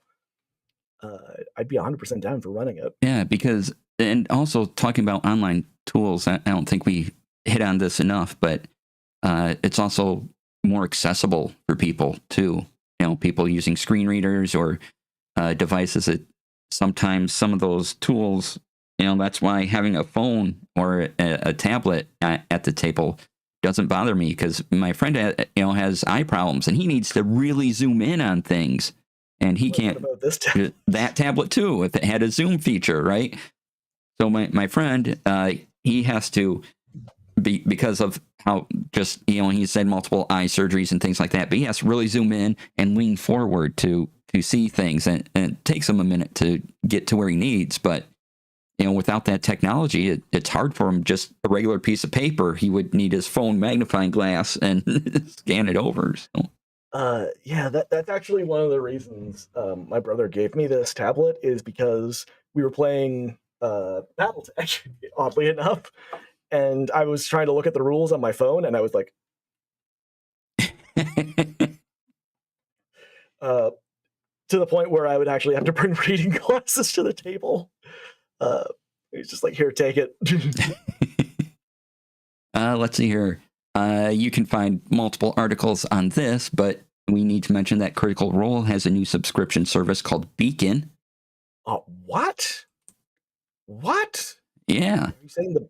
I'd be 100% down for running it. Yeah, because, and also talking about online tools, I don't think we hit on this enough, but it's also more accessible for people too. People using screen readers or devices that sometimes some of those tools, that's why having a phone or a tablet at the table doesn't bother me, because my friend has eye problems and he needs to really zoom in on things, and he can't. What about this tablet? That tablet too, if it had a zoom feature, right? So my friend, he has to because of how just he's had multiple eye surgeries and things like that, but he has to really zoom in and lean forward to see things, and it takes him a minute to get to where he needs. But without that technology, it's hard for him. Just a regular piece of paper, he would need his phone magnifying glass and scan it over. So. Yeah, that's actually one of the reasons my brother gave me this tablet, is because we were playing Battletech, oddly enough, and I was trying to look at the rules on my phone, and I was like, to the point where I would actually have to bring reading glasses to the table. He's just like, here, take it. Let's see here. You can find multiple articles on this, but we need to mention that Critical Role has a new subscription service called Beacon. What? What? Yeah. Are you saying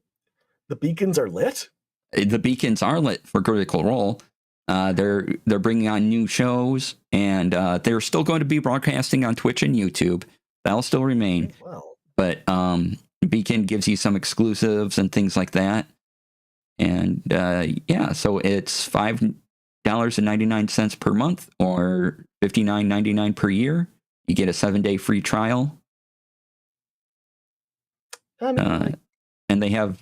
the beacons are lit? The beacons are lit for Critical Role. They're bringing on new shows, and they're still going to be broadcasting on Twitch and YouTube. That'll still remain. Well, but Beacon gives you some exclusives and things like that. And yeah, so it's $5.99 per month or $59.99 per year. You get a 7-day free trial. And they have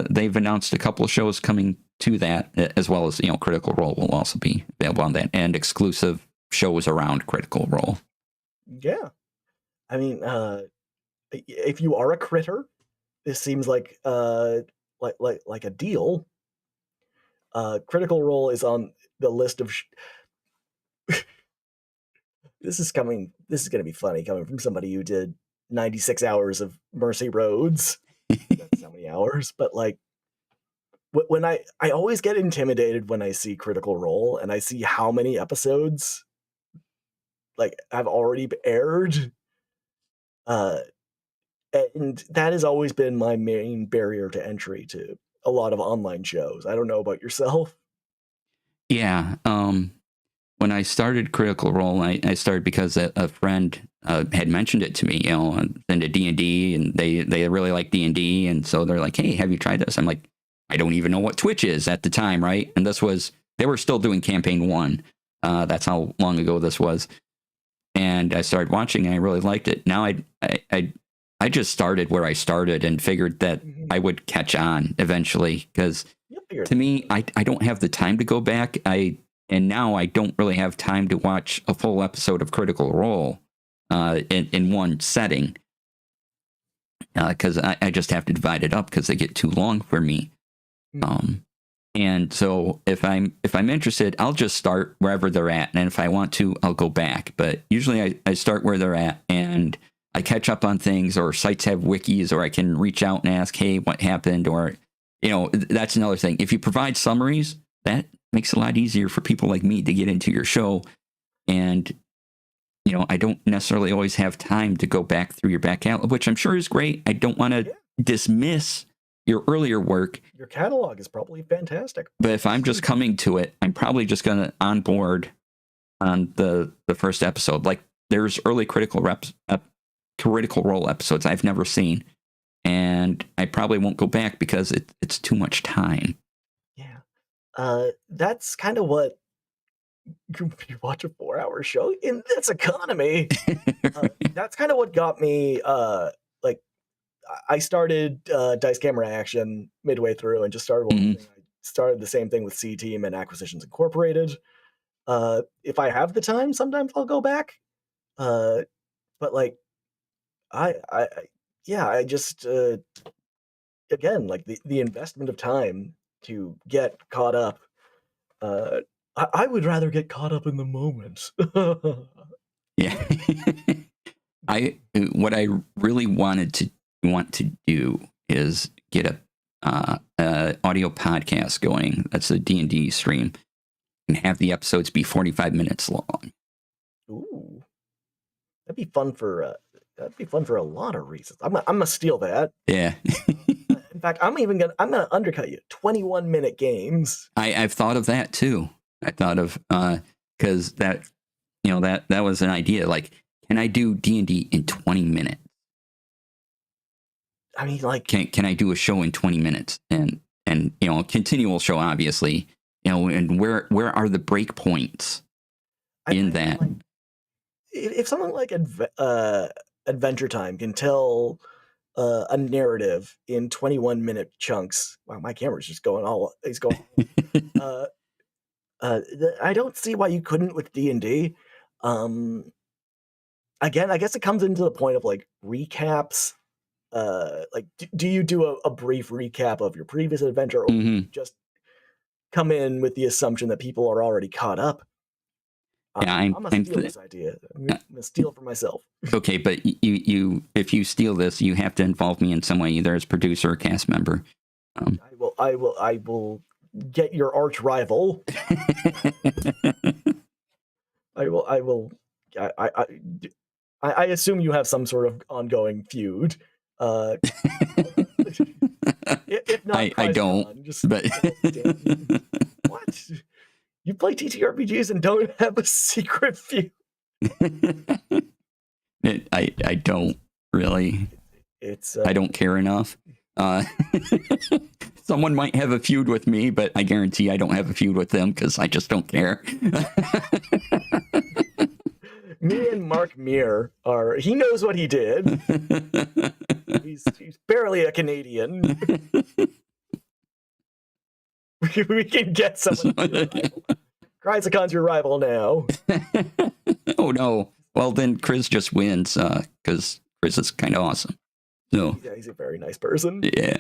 they've announced a couple of shows coming to that, as well as Critical Role will also be available on that, and exclusive shows around Critical Role. Yeah, I mean, if you are a critter, this seems like a deal. Critical Role is on the list of. This is going to be funny coming from somebody who did 96 hours of Mercy Roads. That's how many hours, but like when I always get intimidated when I see Critical Role and I see how many episodes like have already aired. And that has always been my main barrier to entry to a lot of online shows. I don't know about yourself. Yeah. When I started Critical Role, I started because a friend had mentioned it to me, into D&D, and they really like D&D, and so they're like, hey, have you tried this? I'm like, I don't even know what Twitch is at the time, right? And they were still doing Campaign 1. That's how long ago this was. And I started watching, and I really liked it. Now I just started where I started and figured that I would catch on eventually, because to me, I don't have the time to go back. And now I don't really have time to watch a full episode of Critical Role in one setting, because I just have to divide it up because they get too long for me. And so if I'm interested, I'll just start wherever they're at, and if I want to, I'll go back. But usually I start where they're at, and I catch up on things, or sites have wikis, or I can reach out and ask, hey, what happened? Or, that's another thing. If you provide summaries, that makes it a lot easier for people like me to get into your show. And, I don't necessarily always have time to go back through your back catalog, which I'm sure is great. I don't want to dismiss your earlier work. Your catalog is probably fantastic. But if I'm just coming to it, I'm probably just going to onboard on the first episode. Like, there's early Critical Role episodes I've never seen, and I probably won't go back because it's too much time. Yeah. That's kind of what you watch a 4-hour show in this economy. That's kind of what got me like I started Dice Camera Action midway through and just started watching. I started the same thing with C Team and Acquisitions Incorporated. If I have the time, sometimes I'll go back. But like I just again, like the investment of time to get caught up. I would rather get caught up in the moment. Yeah. What I really want to do is get a audio podcast going. That's a D&D stream, and have the episodes be 45 minutes long. Ooh, that'd be fun for a lot of reasons. I'm gonna steal that. Yeah. In fact, I'm gonna undercut you. 21-minute games. I've thought of that too. I thought of because that was an idea. Like, can I do D&D in 20 minutes? I mean, like, can I do a show in 20 minutes and a continual show, obviously, and where are the break points in that? Like, if someone like Adventure Time can tell a narrative in 21-minute chunks. Wow, my camera's just going all. It's going. uh, I don't see why you couldn't with D&D. Again, I guess it comes into the point of like recaps. Like, do you do a brief recap of your previous adventure, or just come in with the assumption that people are already caught up? Yeah, I'm gonna steal this idea. I'm gonna steal it for myself. Okay, but you if you steal this, you have to involve me in some way, either as producer or cast member. I will get your arch rival. I assume you have some sort of ongoing feud. If not, I don't. But what? You play TTRPGs and don't have a secret feud? I don't really. I don't care enough. Someone might have a feud with me, but I guarantee I don't have a feud with them because I just don't care. Me and Mark Meir he knows what he did. He's barely a Canadian. We can get someone. Chrysacon's your rival now. Oh no. Well, then Chris just wins because Chris is kind of awesome. So yeah, he's a very nice person. Yeah.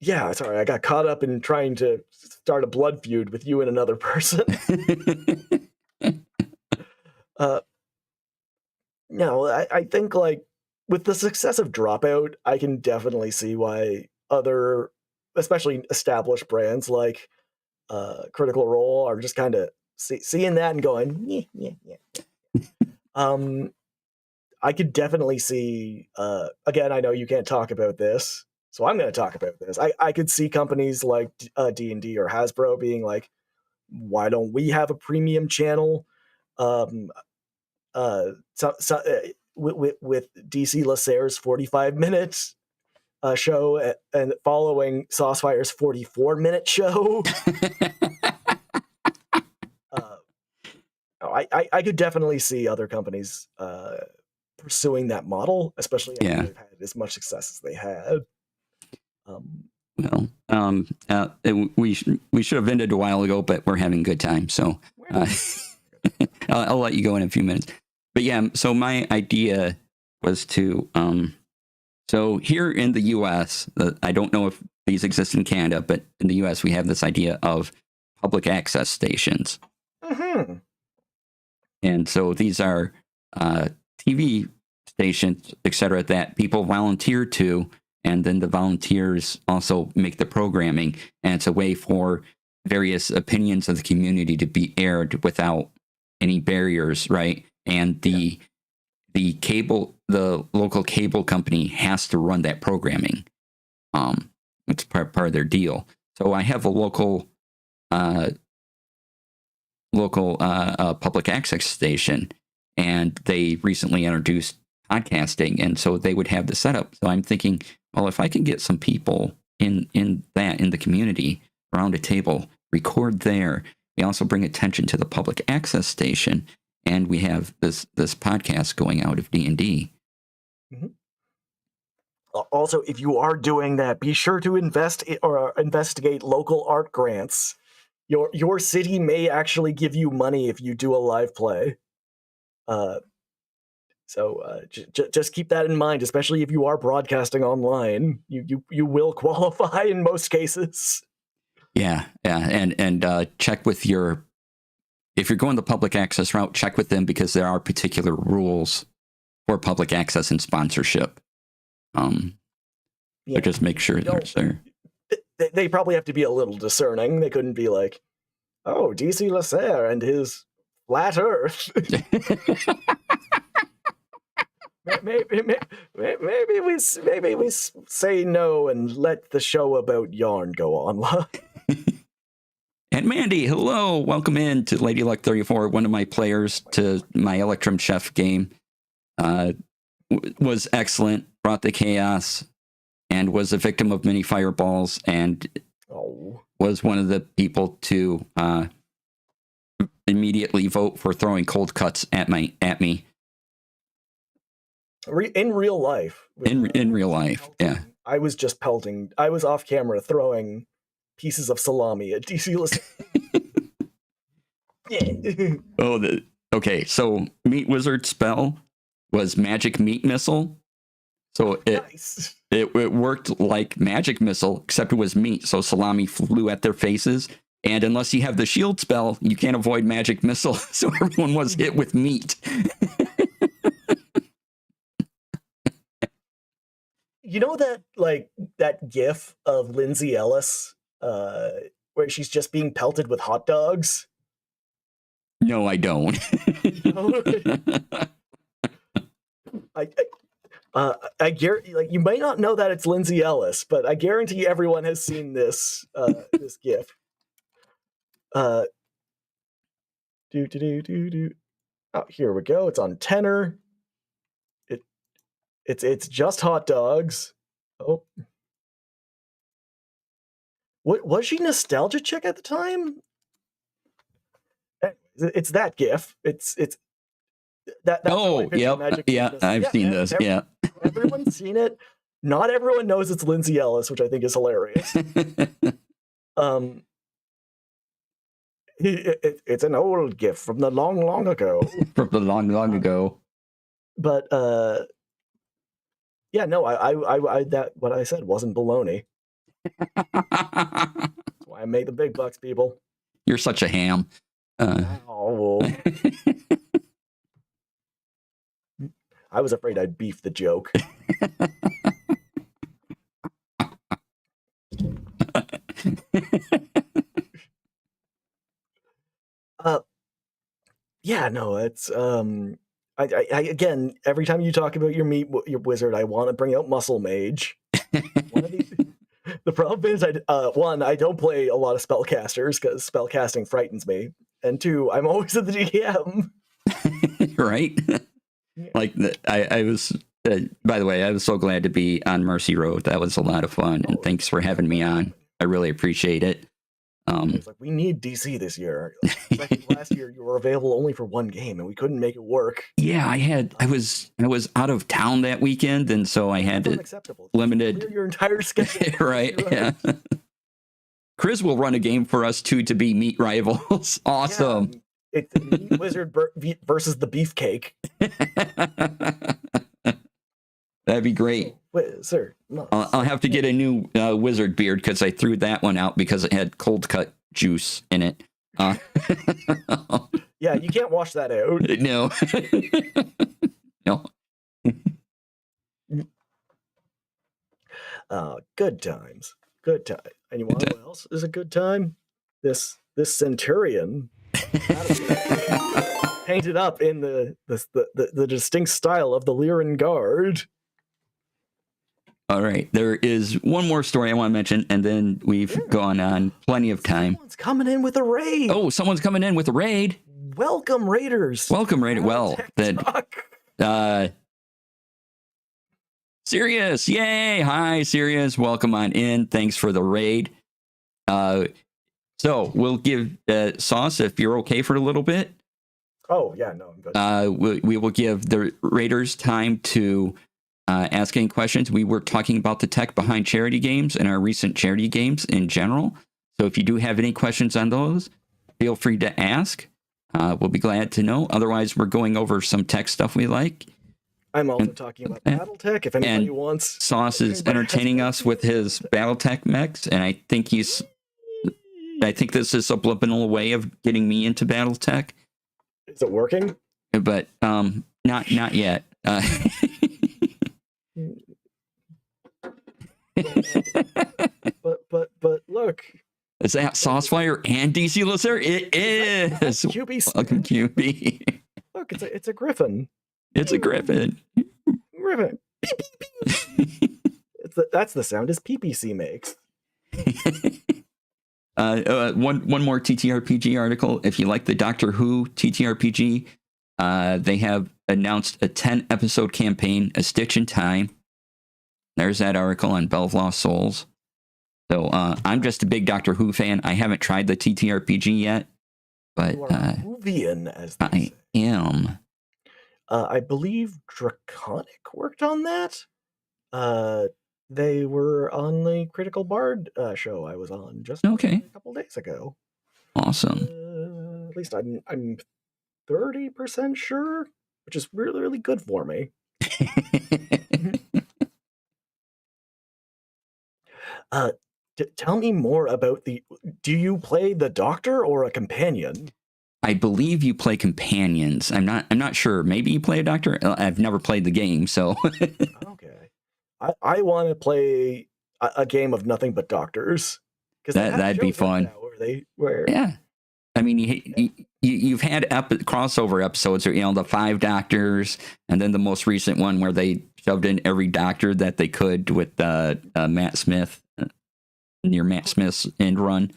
Yeah, sorry, I got caught up in trying to start a blood feud with you and another person. No, I think like with the success of Dropout, I can definitely see why other, especially established brands like Critical Role, are just kind of seeing that and going, yeah. I could definitely see. Again, I know you can't talk about this, so I'm going to talk about this. I could see companies like D&D or Hasbro being like, why don't we have a premium channel? With DC Lasair's 45-minute show and following Saucefire's 44-minute show. I could definitely see other companies pursuing that model, especially after they've had as much success as they had. We should have ended a while ago, but we're having a good time, so I'll let you go in a few minutes. But yeah, so my idea was to so here in the U.S., I don't know if these exist in Canada, but in the U.S. we have this idea of public access stations. Mm-hmm. And so these are TV stations, etc., that people volunteer to, and then the volunteers also make the programming. And it's a way for various opinions of the community to be aired without any barriers, right? And the local cable company has to run that programming. It's part of their deal. So I have a local public access station, and they recently introduced podcasting, and so they would have the setup. So I'm thinking, well, if I can get some people in the community around a table, record there. We also bring attention to the public access station, and we have this podcast going out of D&D. Mm-hmm. Also, if you are doing that, be sure to investigate local art grants. Your city may actually give you money if you do a live play. So just keep that in mind, especially if you are broadcasting online. You will qualify in most cases. Yeah, and check with if you're going the public access route, check with them, because there are particular rules for public access and sponsorship. So just make sure they're there. They probably have to be a little discerning. They couldn't be like, oh, DC Lasair and his flat Earth. maybe we say no and let the show about yarn go online. And Mandy, hello, welcome in to Lady Luck 34. One of my players to my Electrum Chef game was excellent, brought the chaos, and was a victim of many fireballs, and was one of the people to immediately vote for throwing cold cuts at me. In real life. In real life, yeah. I was just pelting. I was off camera throwing pieces of salami at DC Lasair. Yeah. Oh, okay. So Meat Wizard spell was Magic Meat Missile. So Nice. it worked like Magic Missile, except it was meat. So salami flew at their faces. And unless you have the shield spell, you can't avoid Magic Missile. So everyone was hit with meat. You know that that GIF of Lindsay Ellis, where she's just being pelted with hot dogs? No, I don't. I guarantee, like, you might not know that it's Lindsay Ellis, but I guarantee everyone has seen this this GIF. Oh, here we go. It's on tenor. It's just hot dogs. Oh, what was she nostalgia chick at the time? It's that GIF. It's that. Oh, yep. Yeah, I've seen this. Yeah, everyone's seen it. Not everyone knows it's Lindsay Ellis, which I think is hilarious. It's an old GIF from the long ago. From the long ago. But yeah, no, I that what I said wasn't baloney. That's why I made the big bucks, people. You're such a ham. Oh. I was afraid I'd beef the joke. Yeah, no, it's I again, every time you talk about your wizard, I want to bring out Muscle Mage. One of these, the problem is, one, I don't play a lot of spellcasters because spellcasting frightens me, and two, I'm always at the DM. Right? Like I was. By the way, I was so glad to be on Mercy Road. That was a lot of fun, and thanks for having me on. I really appreciate it. It's like, we need DC this year. Last year you were available only for one game, and we couldn't make it work. Yeah, I was out of town that weekend, and so I had to limited your entire schedule. Right? Yeah. Chris will run a game for us too to be meat rivals. Awesome. Yeah, it's the Meat Wizard versus the Beefcake. That'd be great. Sir, I'll have to get a new wizard beard because I threw that one out because it had cold cut juice in it. Yeah, you can't wash that out. No. No. Good times. Good time. And you want to know what else is a good time? This Centurion painted up in the distinct style of the Lyran Guard. All right. There is one more story I want to mention, and then we've gone on plenty of time. Someone's coming in with a raid. Oh, someone's coming in with a raid. Welcome, Raiders. Welcome, Raiders. Well, then, Sirius. Yay. Hi, Sirius. Welcome on in. Thanks for the raid. So we'll give Sauce, if you're okay for a little bit. Oh, yeah, no, I'm good. We will give the Raiders time to ask any questions. We were talking about the tech behind charity games and our recent charity games in general. So if you do have any questions on those, feel free to ask. We'll be glad to know. Otherwise, we're going over some tech stuff we like. I'm also talking about BattleTech, if anybody wants. Sauce is entertaining us with his BattleTech mechs, and I think this is a subliminal way of getting me into BattleTech. Is it working? But not yet. But look. Is that Saucefire and DC Lasair? It is. QB. Welcome, QB. Look, it's a griffin. It's a griffin. Griffin. That's the sound his PPC makes. One more TTRPG article. If you like the Doctor Who TTRPG, they have announced a 10-episode campaign, A Stitch in Time. There's that article on Belvoir Souls. So I'm just a big Doctor Who fan. I haven't tried the TTRPG yet, but you are Whovian, as they I am. I believe Draconic worked on that. They were on the Critical Bard show I was on just Okay. a couple days ago. Awesome. At least I'm 30% sure, which is really, really good for me. Tell me more about do you play the Doctor or a companion? I believe you play companions. I'm not sure. Maybe you play a doctor. I've never played the game, so Okay. I want to play a game of nothing but doctors, because that'd be fun. Now where Yeah. I mean, you've had crossover episodes, or the 5 doctors, and then the most recent one where they shoved in every doctor that they could with Matt Smith, near Matt Smith's end run.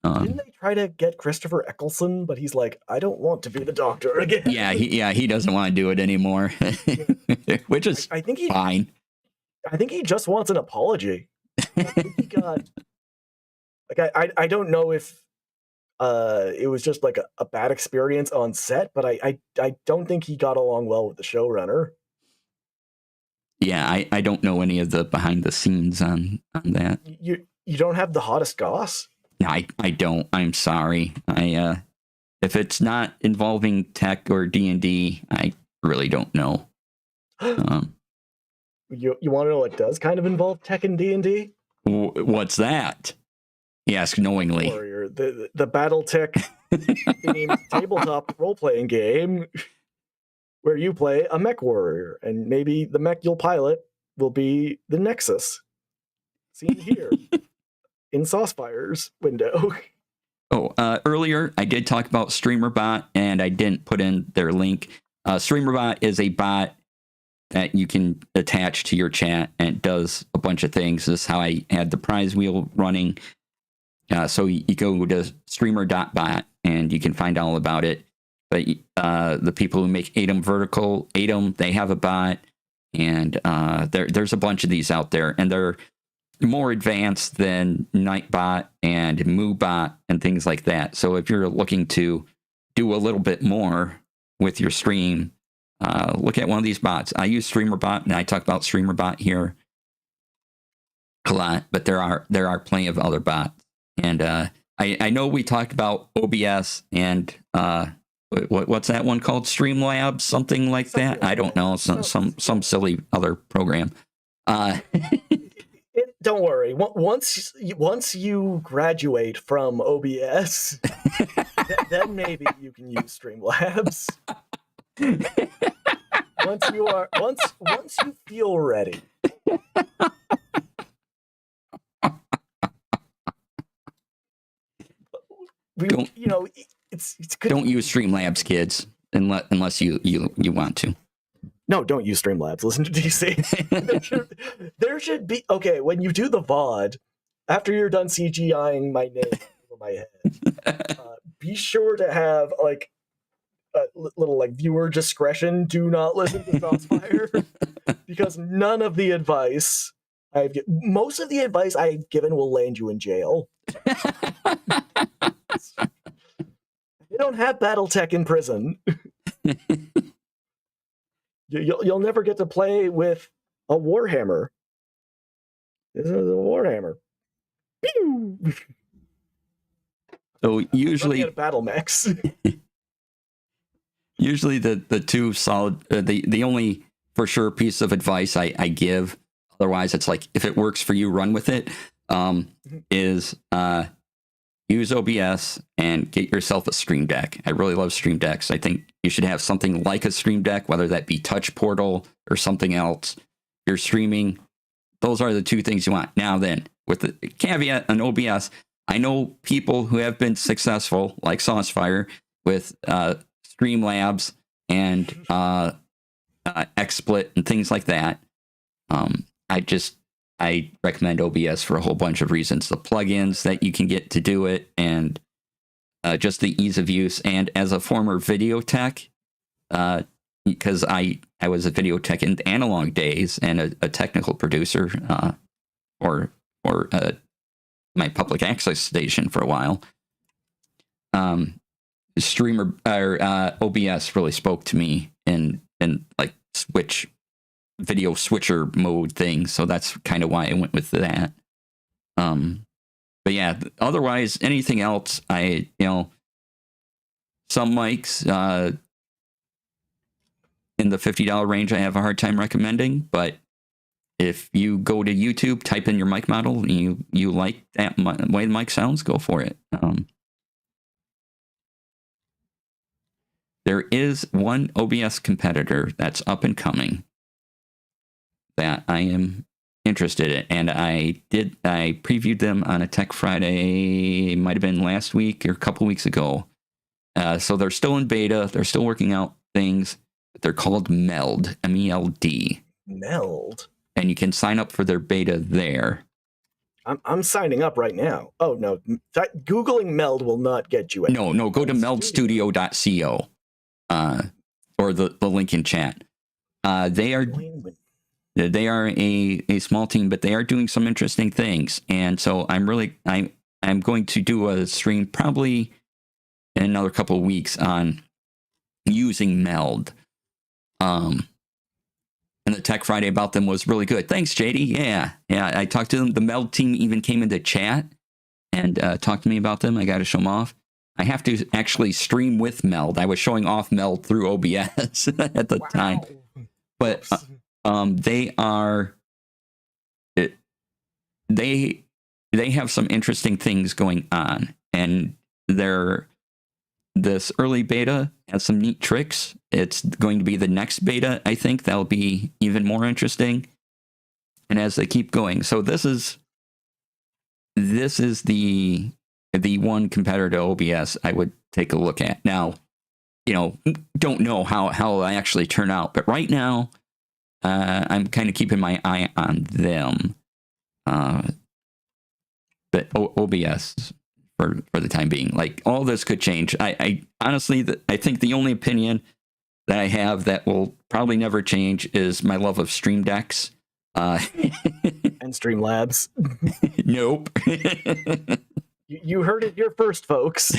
Didn't they try to get Christopher Eccleston, but he's like, I don't want to be the Doctor again. Yeah, he doesn't want to do it anymore, which is I think fine. I think he just wants an apology. I think he got like I don't know if it was just like a bad experience on set, but I don't think he got along well with the showrunner. Yeah, I don't know any of the behind the scenes on that. You don't have the hottest goss? No, I don't. I'm sorry. If it's not involving tech or D&D, I really don't know. You want to know what does kind of involve tech and D&D? What's that? Yes, knowingly. Warrior, the BattleTech themed tabletop role-playing game where you play a mech warrior, and maybe the mech you'll pilot will be the Nexus. Seen here in Saucefire's window. Oh, earlier I did talk about StreamerBot, and I didn't put in their link. StreamerBot is a bot that you can attach to your chat, and it does a bunch of things. This is how I had the prize wheel running. So you go to streamer.bot, and you can find all about it. But the people who make Atom Vertical, Atom, they have a bot, and there's a bunch of these out there, and they're more advanced than Nightbot and MooBot and things like that. So if you're looking to do a little bit more with your stream, look at one of these bots. I use StreamerBot, and I talk about StreamerBot here a lot, but there are plenty of other bots. And I know we talked about OBS and what's that one called? Streamlabs, something like that. I don't know, some silly other program. Don't worry. Once you graduate from OBS, then maybe you can use Streamlabs. Once you feel ready. It's good. Don't use Streamlabs, kids, unless you want to. No, don't use Streamlabs. Listen to DC. there should be when you do the VOD, after you're done CGIing my name over my head, be sure to have like a little like viewer discretion. Do not listen to Saucefire because none of the advice most of the advice I've given will land you in jail. They don't have BattleTech in prison. You'll never get to play with a Warhammer. This is a Warhammer. Pew! So usually battle mechs. Usually the two solid the only for sure piece of advice I give, otherwise it's like if it works for you, run with it, is use OBS and get yourself a Stream Deck. I really love Stream Decks. I think you should have something like a Stream Deck, whether that be Touch Portal or something else. You're streaming. Those are the two things you want. Now then, with the caveat on OBS, I know people who have been successful, like Saucefire, with Streamlabs and XSplit and things like that. I recommend OBS for a whole bunch of reasons. The plugins that you can get to do it, and just the ease of use. And as a former video tech, because I was a video tech in the analog days and a technical producer or my public access station for a while, OBS really spoke to me in video switcher mode thing, so that's kind of why I went with that. But yeah, otherwise, anything else, some mics in the $50 range, I have a hard time recommending. But if you go to YouTube, type in your mic model, and you like that way the mic sounds, go for it. There is one OBS competitor that's up and coming that I am interested in, and I previewed them on a Tech Friday. It might have been last week or a couple weeks ago. So they're still in beta. They're still working out things. They're called Meld, M-E-L-D. Meld. And you can sign up for their beta there. I'm signing up right now. Oh no, Googling Meld will not get you. No. Go to meldstudio.co, or the link in chat. They are a small team, but they are doing some interesting things. And so I'm going to do a stream probably in another couple of weeks on using Meld. And the Tech Friday about them was really good. Thanks, JD. Yeah, I talked to them. The Meld team even came into chat and talked to me about them. I got to show them off. I have to actually stream with Meld. I was showing off Meld through OBS at the time. But they have some interesting things going on, and this early beta has some neat tricks. It's going to be the next beta, I think, that'll be even more interesting. And as they keep going, so this is the one competitor to OBS I would take a look at. Now, don't know how I actually turn out, but right now, I'm kind of keeping my eye on them. But OBS for the time being, like, all this could change. I honestly, I think the only opinion that I have that will probably never change is my love of Stream Decks. And Streamlabs. Nope. You heard it here first, folks.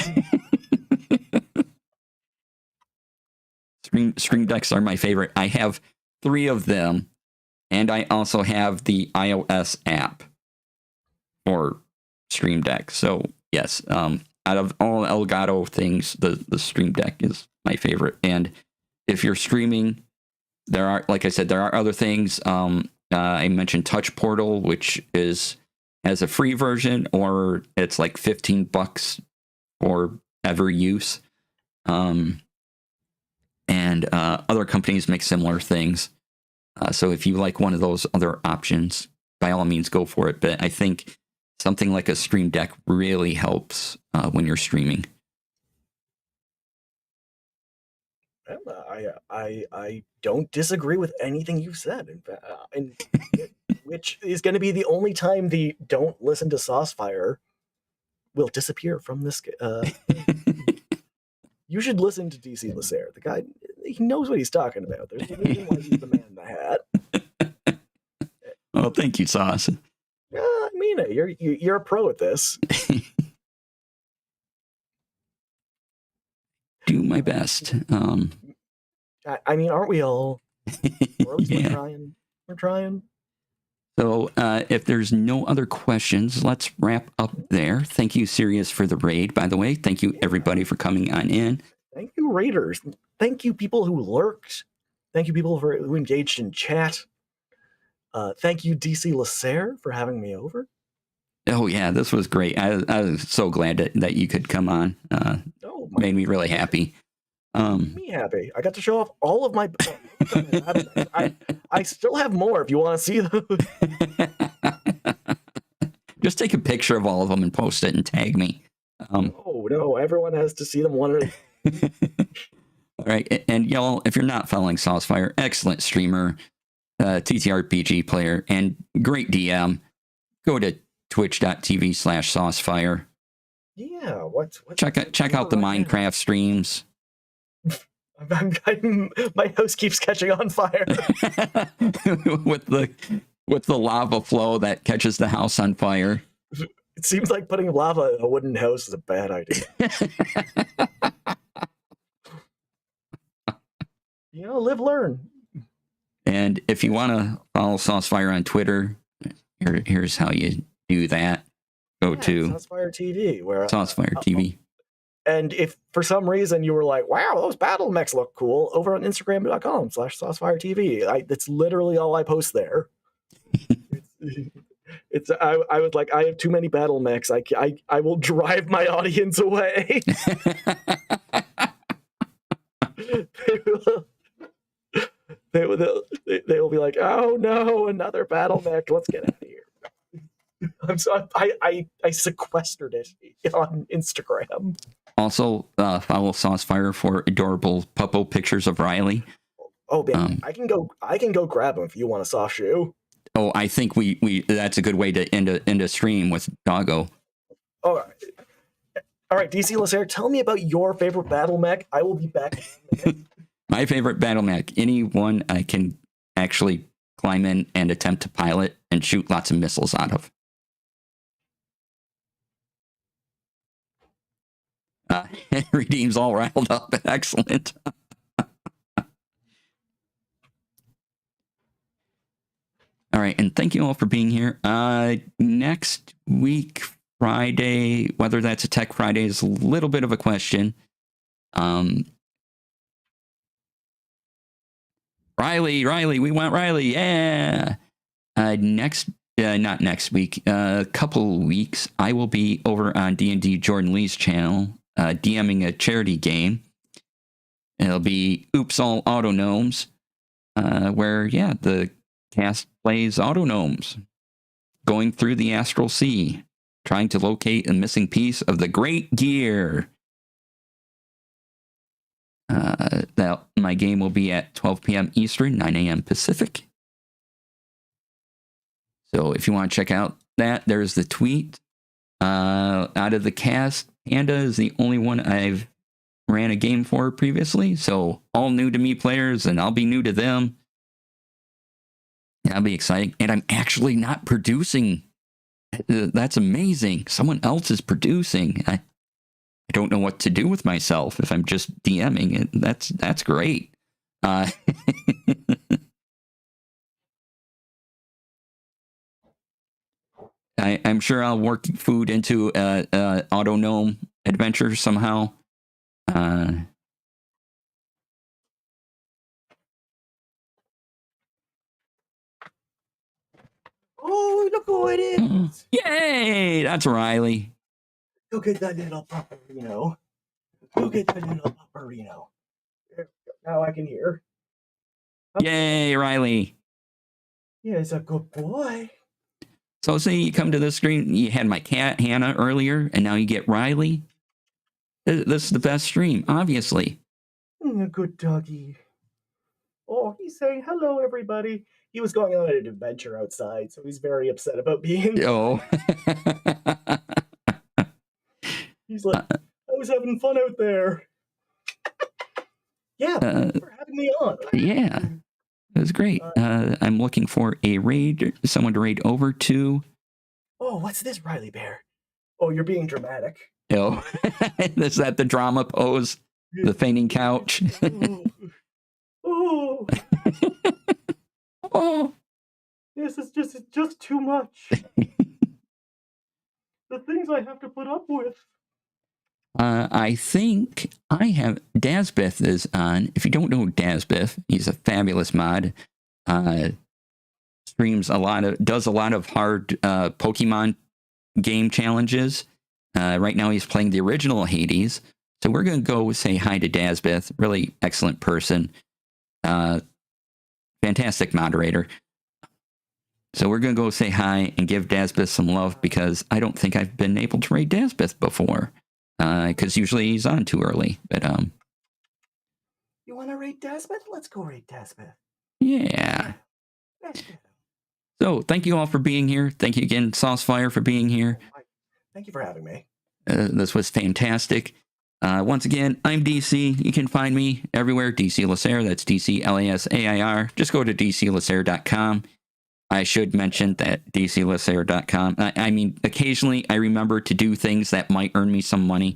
Stream Decks are my favorite. I have 3 of them, and I also have the iOS app for Stream Deck. So yes, out of all Elgato things, the Stream Deck is my favorite. And if you're streaming, like I said, there are other things. I mentioned Touch Portal, which has a free version, or it's like $15 for ever use. And other companies make similar things. So if you like one of those other options, by all means, go for it. But I think something like a Stream Deck really helps when you're streaming. I don't disagree with anything you've said, in fact, which is going to be the only time the "don't listen to Saucefire" will disappear from this. You should listen to DC Lasair. The guy, he knows what he's talking about. There's a reason why he's the man in the hat. Well, thank you, Sauce. I mean it. You're a pro at this. Do my best. I mean, aren't we all? Or at least Yeah. we're trying. We're trying. So if there's no other questions, let's wrap up there. Thank you, Sirius, for the raid, by the way. Thank you, everybody, for coming on in. Thank you, Raiders. Thank you, people who lurked. Thank you, people who engaged in chat. Thank you, DC Lasair, for having me over. Oh, yeah, this was great. I was so glad that you could come on. Made me really happy. Me happy. I got to show off all of my... I still have more if you want to see those. Just take a picture of all of them and post it and tag me. Oh, no, everyone has to see them one at a... All right, and y'all, if you're not following Saucefire, excellent streamer, TTRPG player, and great DM, go to twitch.tv/Saucefire. Yeah, what's check out the Minecraft streams. My house keeps catching on fire. with the lava flow that catches the house on fire. It seems like putting lava in a wooden house is a bad idea. Live, learn. And if you want to follow Saucefire on Twitter, here's how you do that. Go to Saucefire TV, where Saucefire TV. And if for some reason you were like, wow, those battle mechs look cool, over on Instagram.com/Saucefire TV. That's literally all I post there. I was like, I have too many battle mechs. I will drive my audience away. They will be like, oh no, another battle mech. Let's get out of here. I sequestered it on Instagram. Also, follow Saucefire for adorable puppo pictures of Riley. Oh man, I can go grab him if you want a soft shoe. Oh, I think we that's a good way to end a stream with Doggo. All right, DC Lasair, tell me about your favorite battle mech. I will be back. My favorite battle mech, any one I can actually climb in and attempt to pilot and shoot lots of missiles out of. Redeem's all riled up. Excellent. All right, and thank you all for being here. Next week, Friday, whether that's a Tech Friday is a little bit of a question. Riley, we want Riley, yeah. Not next week, a couple weeks, I will be over on D&D Jordan Lee's channel, DMing a charity game. It'll be Oops All Auto Gnomes, where, yeah, the cast plays auto gnomes, going through the astral sea, trying to locate a missing piece of the great gear. That my game will be at 12 p.m. Eastern, 9 a.m. Pacific. So if you want to check out that, there's the tweet. Out of the cast, Panda is the only one I've ran a game for previously. So all new to me players, and I'll be new to them. That'll be exciting. And I'm actually not producing. That's amazing. Someone else is producing. I don't know what to do with myself if I'm just DMing it. That's great. I'm sure I'll work food into auto gnome adventure somehow. Oh, look who it is! Yay! That's Riley. Go get that little pupperino. Go get that little pupperino. Now I can hear. Yay, Riley. Yeah, he's a good boy. So say you come to the screen, you had my cat, Hannah, earlier, and now you get Riley. This is the best stream, obviously. A good doggy. Oh, he's saying hello, everybody. He was going on an adventure outside, so he's very upset about being... Oh. He's like, I was having fun out there. Yeah, thanks for having me on. Yeah, it was great. I'm looking for a raid, someone to raid over to. Oh, what's this, Riley Bear? Oh, you're being dramatic. Oh, is that the drama pose? The fainting couch? Oh. Oh. This is just too much. The things I have to put up with. I think I have Dazbeth is on. If you don't know Dazbeth, he's a fabulous mod. Does a lot of hard Pokemon game challenges. Right now he's playing the original Hades. So we're gonna go say hi to Dazbeth. Really excellent person. Fantastic moderator. So we're gonna go say hi and give Dazbeth some love because I don't think I've been able to raid Dazbeth before. Because usually he's on too early. But you want to raid Dazbeth? Let's go raid Dazbeth. Yeah. So thank you all for being here. Thank you again, Saucefire, for being here. Thank you for having me. This was fantastic. Once again, I'm DC. You can find me everywhere. DC Lasair. That's DC Lasair. Just go to dclasair.com. I should mention that dclasair.com. I mean, occasionally I remember to do things that might earn me some money.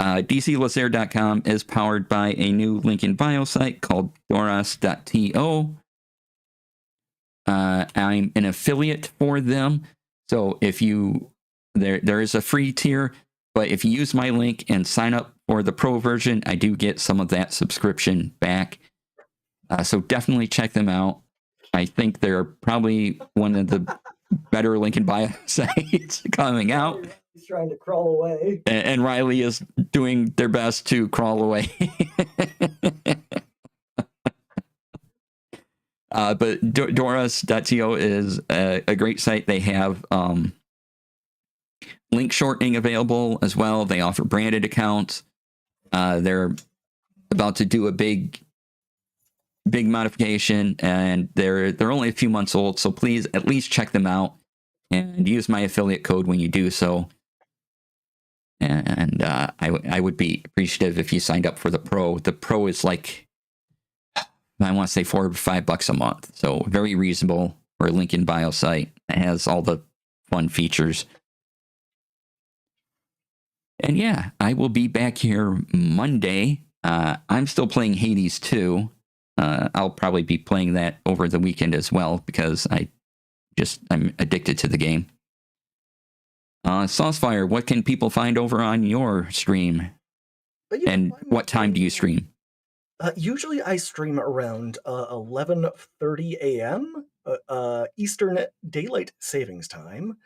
dclasair.com is powered by a new link in bio site called doros.to. I'm an affiliate for them. So if you, there is a free tier, but if you use my link and sign up for the pro version, I do get some of that subscription back. So definitely check them out. I think they're probably one of the better link in bio sites coming out. He's trying to crawl away. And Riley is doing their best to crawl away. But Doris.to is a great site. They have link shortening available as well. They offer branded accounts. They're about to do a big modification, and they're only a few months old. So please at least check them out and use my affiliate code when you do so. And I would be appreciative if you signed up for the pro. The pro is like, I want to say $4 or $5 a month. So very reasonable for a link in bio site. It has all the fun features. And yeah, I will be back here Monday. I'm still playing Hades 2. I'll probably be playing that over the weekend as well because I'm addicted to the game. Saucefire, what can people find over on your stream? And what time do you stream? Usually I stream around 11:30 a.m. Eastern Daylight Savings Time.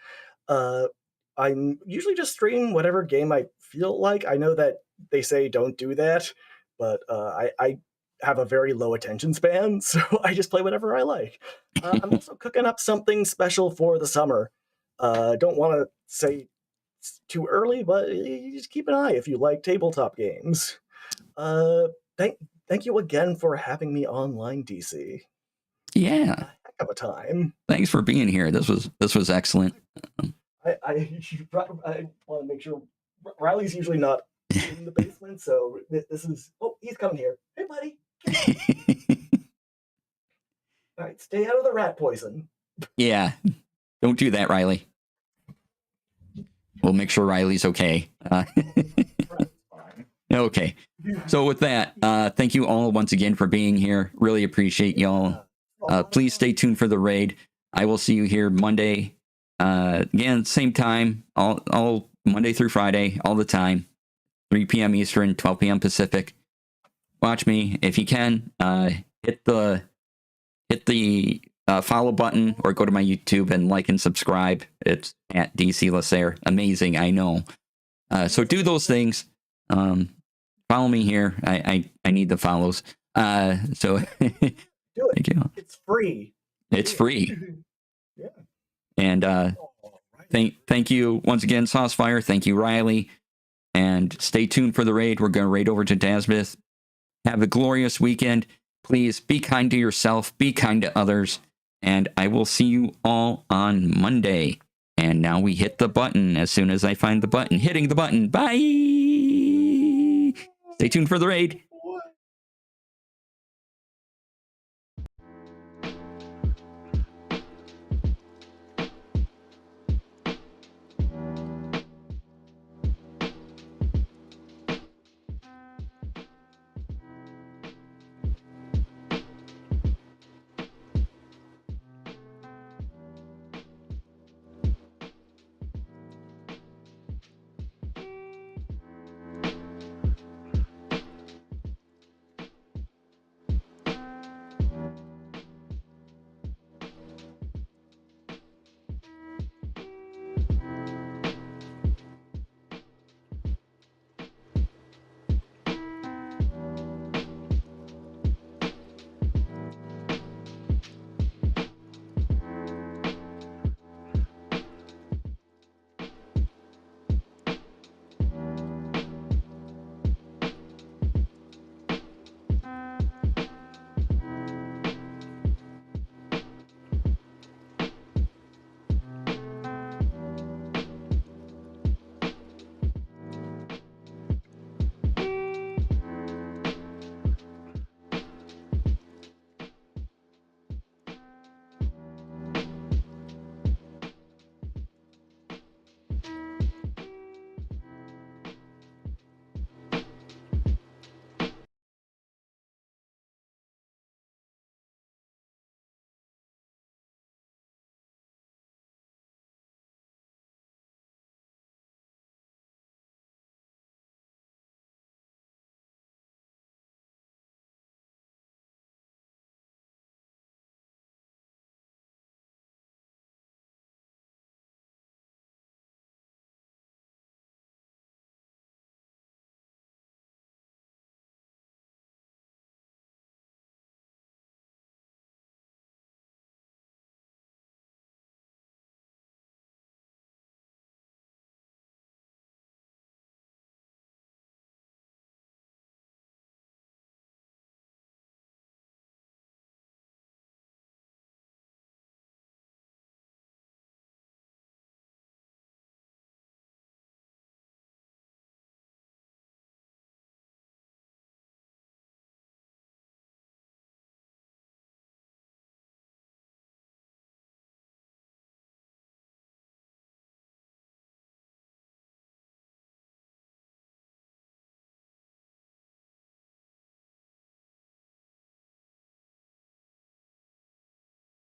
I'm usually just stream whatever game I feel like. I know that they say don't do that, but I have a very low attention span, so I just play whatever I like. I'm also cooking up something special for the summer. Don't want to say it's too early, but you just keep an eye if you like tabletop games. Thank you again for having me online, DC. Yeah, Heck of a time. Thanks for being here. This was excellent. I want to make sure Riley's usually not in the basement, so this is. Oh, he's coming here. Hey, buddy. All right, stay out of the rat poison. Yeah, don't do that, Riley. We'll make sure Riley's okay. Okay. So with that, thank you all once again for being here. Really appreciate y'all. Please stay tuned for the raid. I will see you here Monday. Again, same time, all Monday through Friday, all the time. 3 p.m. Eastern, 12 p.m. Pacific. Watch me if you can. Hit the follow button or go to my YouTube and like and subscribe. It's at DC Lasair. Amazing, I know. So do those things. Follow me here. I need the follows. So do it. Thank you. It's free. It's free. Yeah. And thank you once again, Saucefire. Thank you, Riley. And stay tuned for the raid. We're going to raid over to Dasmith. Have a glorious weekend. Please be kind to yourself. Be kind to others. And I will see you all on Monday. And now we hit the button as soon as I find the button. Hitting the button. Bye. Stay tuned for the raid.